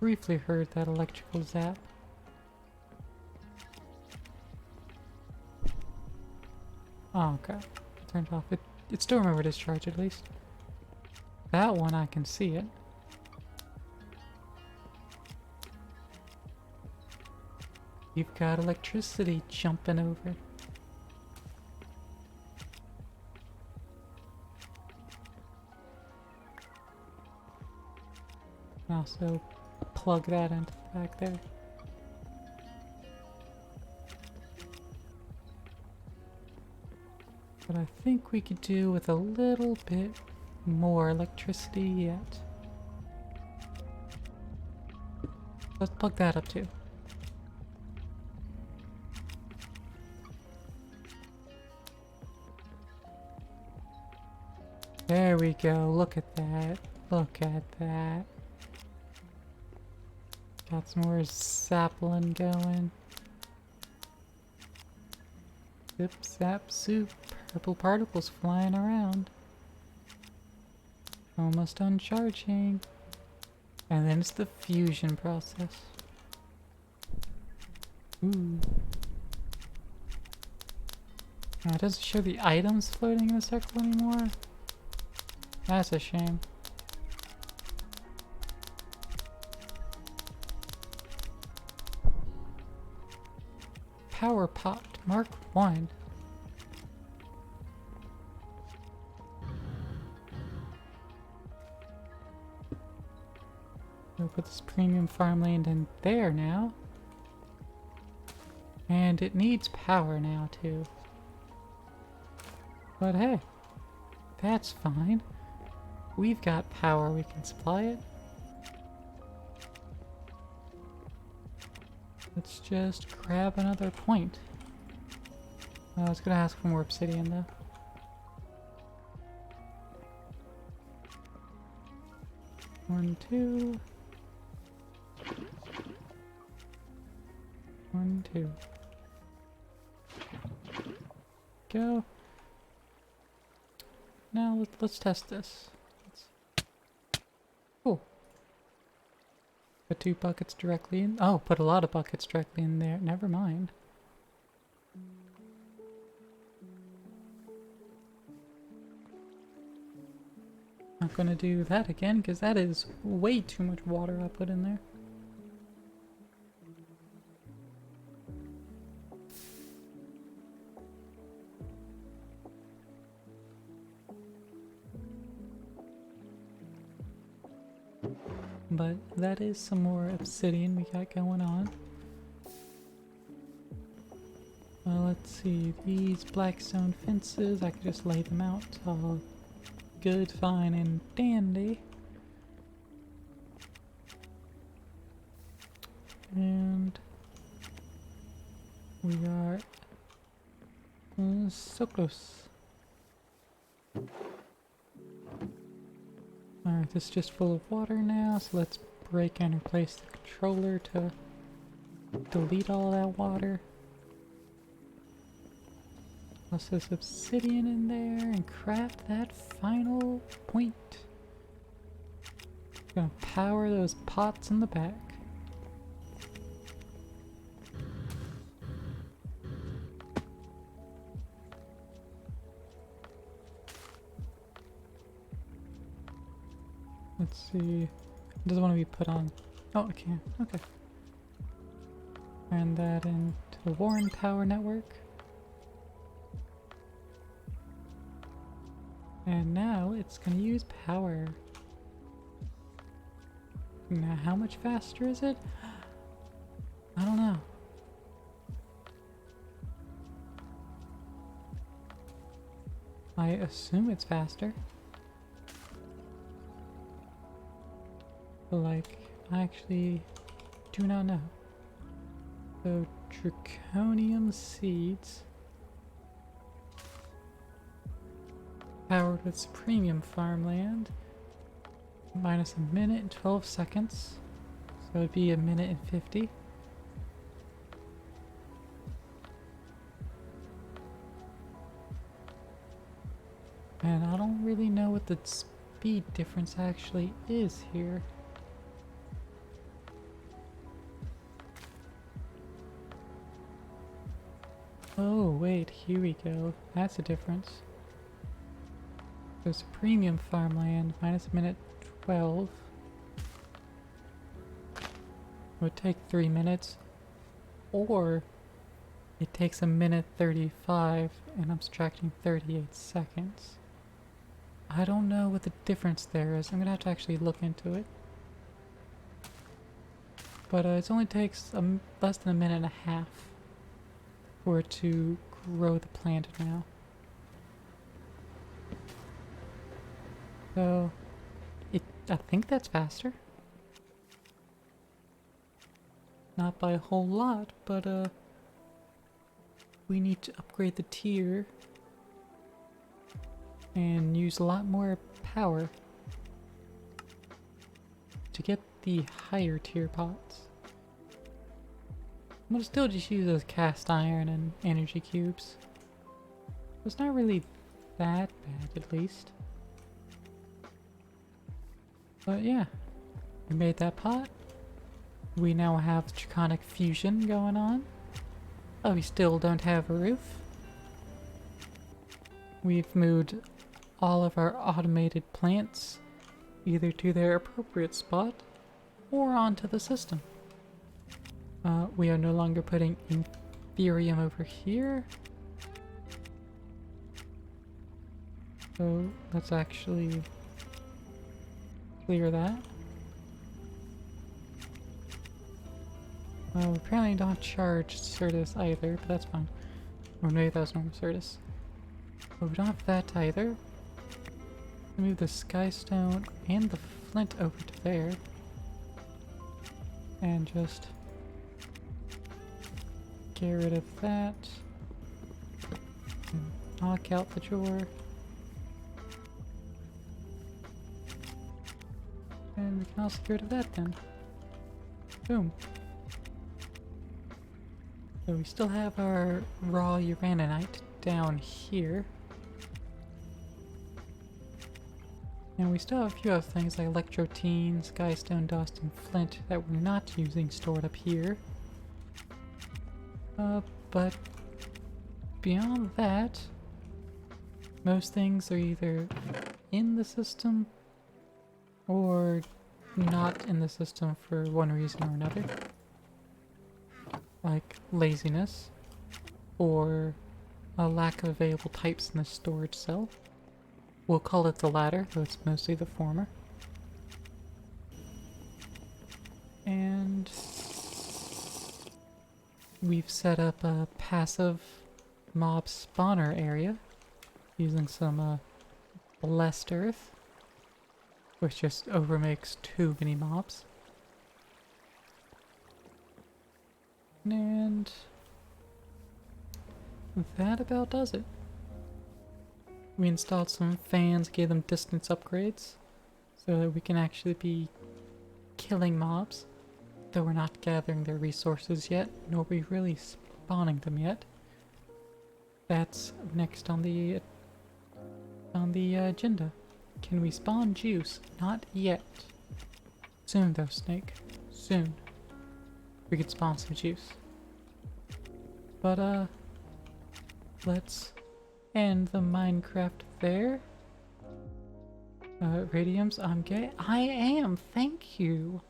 Briefly heard that electrical zap. Oh, okay. Turned off. It still remember discharge at least. That one I can see it. You've got electricity jumping over. Also plug that into the back there. But I think we could do with a little bit more electricity yet. Let's plug that up too. There we go. Look at that. Look at that. Got some more sapling going. Zip, zap, soup. Purple particles flying around. Almost done charging. And then it's the fusion process. Ooh. Now it doesn't show the items floating in the circle anymore. That's a shame. Power pot Mark 1. We'll put this premium farmland in there now. And it needs power now too. But hey, that's fine. We've got power, we can supply it. Let's just grab another point. I was gonna ask for more obsidian though. One, two. 1, 2. Go. Now let's test this. Cool. Put 2 buckets directly in. Oh, put a lot of buckets directly in there. Never mind. Not gonna do that again, because that is way too much water I put in there. But that is some more obsidian we got going on. Let's see, these black stone fences, I could just lay them out all good, fine, and dandy. And we are so close. Alright, this is just full of water now, so let's break and replace the controller to delete all that water. Plus this obsidian in there and craft that final point. Gonna power those pots in the back. Let's see. It doesn't want to be put on. Oh, it can. Okay. And that into the Warren Power Network. And now it's going to use power. Now, how much faster is it? I don't know. I assume it's faster. But like, I actually do not know. So, draconium seeds. Powered with Supremium farmland. Minus a minute and 12 seconds. So it'd be a minute and 50. And I don't really know what the speed difference actually is here. Oh wait, here we go. That's a difference. So it's a premium farmland, minus a minute 12. It would take 3 minutes. Or it takes a minute 35 and I'm subtracting 38 seconds. I don't know what the difference there is. I'm gonna have to actually look into it. But it only takes less than a minute and a half for it to grow the plant now. So, I think that's faster. Not by a whole lot, but we need to upgrade the tier and use a lot more power to get the higher tier pots. I'm gonna still just use those cast iron and energy cubes. It's not really that bad, at least. But yeah, we made that pot. We now have draconic fusion going on. Oh, we still don't have a roof. We've moved all of our automated plants either to their appropriate spot or onto the system. We are no longer putting Ethereum over here. So let's actually clear that. We apparently don't charge Certus either, but that's fine. Or maybe that was normal Certus. But we don't have that either. Move the Skystone and the Flint over to there. And just get rid of that. And knock out the drawer. And we can also get rid of that then. Boom. So we still have our raw uraninite down here. And we still have a few other things like Electrotine, Skystone Dust, and Flint that we're not using stored up here. But beyond that, most things are either in the system or not in the system for one reason or another. Like laziness, or a lack of available types in the storage cell. We'll call it the latter, though it's mostly the former. And we've set up a passive mob spawner area using some blessed earth, which just overmakes too many mobs. And that about does it. We installed some fans, gave them distance upgrades, so that we can actually be killing mobs, though we're not gathering their resources yet, nor are we really spawning them yet. That's next on the agenda. Can we spawn juice? Not yet. Soon though, Snake. Soon. We could spawn some juice. But let's end the Minecraft there. Radiums, I'm gay. I am, thank you.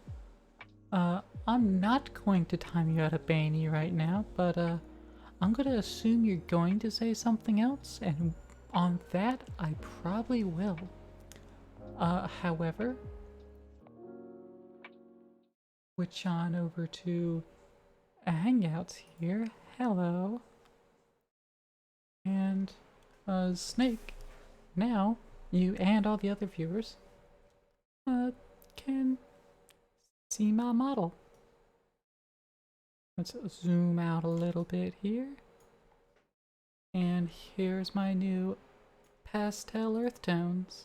I'm not going to time you out of Baney right now, but I'm gonna assume you're going to say something else, and on that, I probably will. However, switch on over to Hangouts here. Hello. And, Snake, now you and all the other viewers, can see my model. Let's zoom out a little bit here. And here's my new pastel earth tones.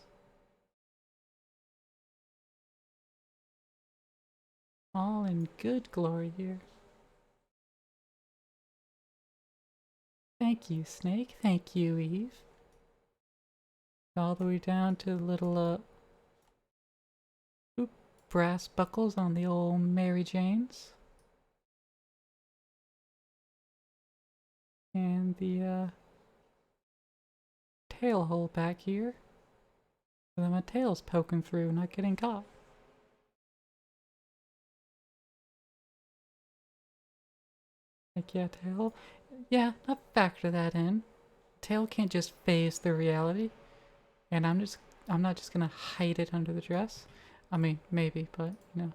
All in good glory here. Thank you, Snake. Thank you, Eve. All the way down to the little, brass buckles on the old Mary Janes. And the, tail hole back here. So that my tail's poking through, not getting caught. Like, yeah, tail. Yeah, I'll factor that in. Tail can't just phase the reality. And I'm not just gonna hide it under the dress. I mean, maybe, but, you know,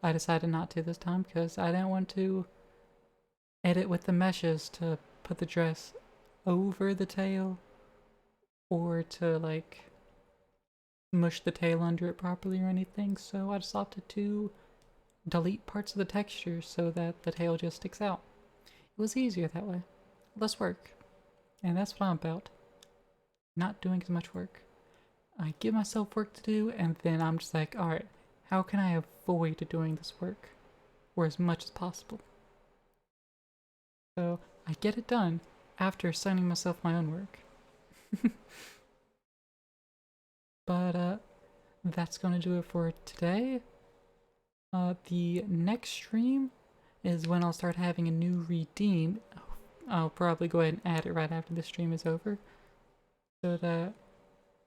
I decided not to this time because I didn't want to edit with the meshes to put the dress over the tail or to, like, mush the tail under it properly or anything, so I just opted to delete parts of the texture so that the tail just sticks out. It was easier that way. Less work. And that's what I'm about. Not doing as much work. I give myself work to do, and then I'm just like, alright, how can I avoid doing this work? Or as much as possible. So, I get it done after assigning myself my own work. But, that's gonna do it for today. The next stream is when I'll start having a new redeem. I'll probably go ahead and add it right after the stream is over, so that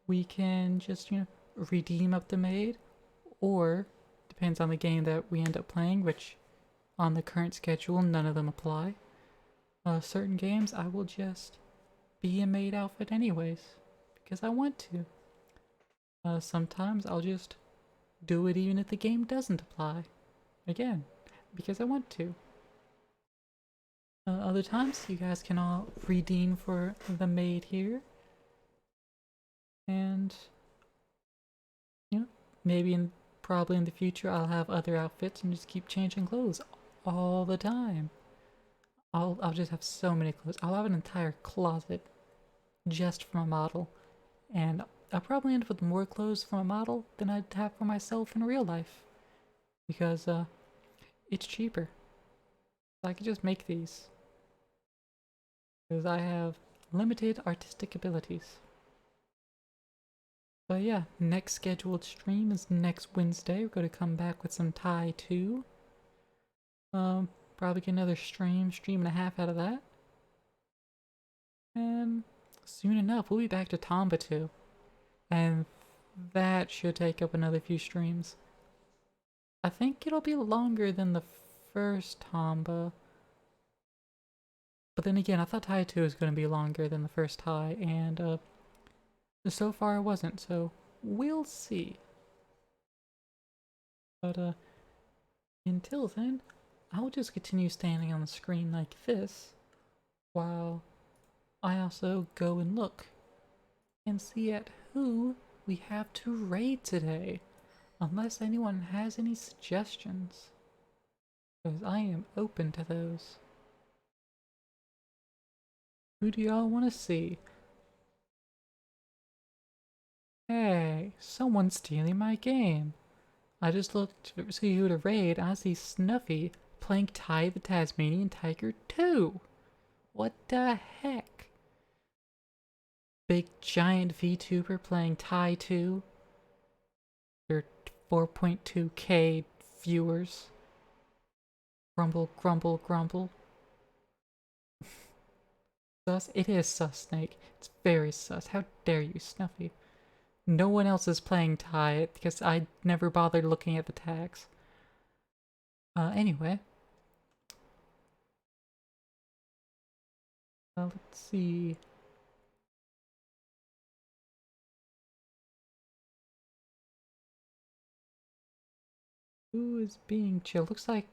we can just, you know, redeem up the maid, or depends on the game that we end up playing, which on the current schedule none of them apply. Certain games I will just be a maid outfit anyways, because I want to. Sometimes I'll just do it even if the game doesn't apply. Again, because I want to. Other times, you guys can all redeem for the maid here. And, you know, maybe probably in the future I'll have other outfits and just keep changing clothes all the time. I'll just have so many clothes. I'll have an entire closet just for my model. And I'll probably end up with more clothes for my model than I'd have for myself in real life. Because, it's cheaper. I could just make these. Because I have limited artistic abilities. But yeah, next scheduled stream is next Wednesday. We're going to come back with some Thai 2. Probably get another stream and a half out of that. And soon enough, we'll be back to Tomba 2. And that should take up another few streams. I think it'll be longer than the first Tomba. But then again, I thought Thai 2 was going to be longer than the first Thai, and so far it wasn't, so we'll see. But until then, I'll just continue standing on the screen like this, while I also go and look and see at who we have to raid today, unless anyone has any suggestions, because I am open to those. Who do y'all want to see? Hey, someone's stealing my game. I just looked to see who to raid. I see Snuffy playing Ty the Tasmanian Tiger 2. What the heck? Big giant VTuber playing Ty 2. Their 4.2k viewers. Grumble, grumble, grumble. Sus? It is sus, Snake. It's very sus. How dare you, Snuffy? No one else is playing Ty because I never bothered looking at the tags. Anyway. Let's see. Who is being chill? Looks like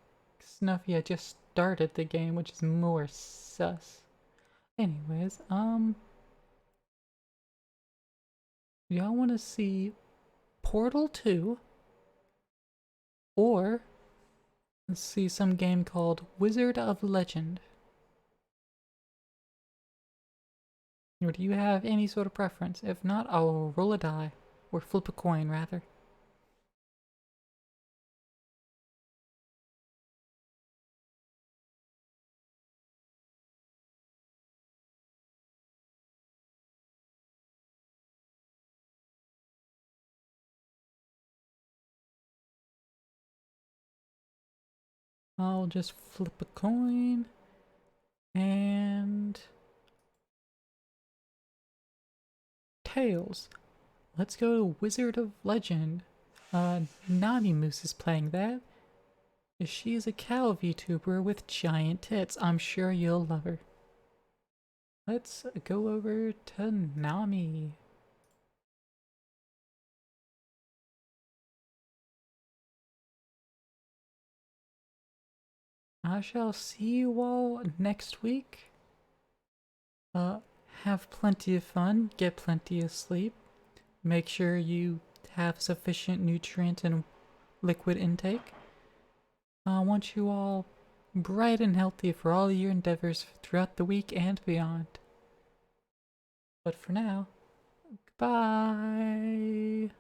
Snuffy had just started the game, which is more sus. Anyways, y'all want to see Portal 2 or see some game called Wizard of Legend? Or do you have any sort of preference? If not, I'll roll a die, or flip a coin rather. I'll just flip a coin and tails. Let's go to Wizard of Legend. Nami Moose is playing that. She's a cow VTuber with giant tits. I'm sure you'll love her. Let's go over to Nami. I shall see you all next week. Have plenty of fun, get plenty of sleep. Make sure you have sufficient nutrient and liquid intake. I want you all bright and healthy for all your endeavors throughout the week and beyond. But for now, goodbye.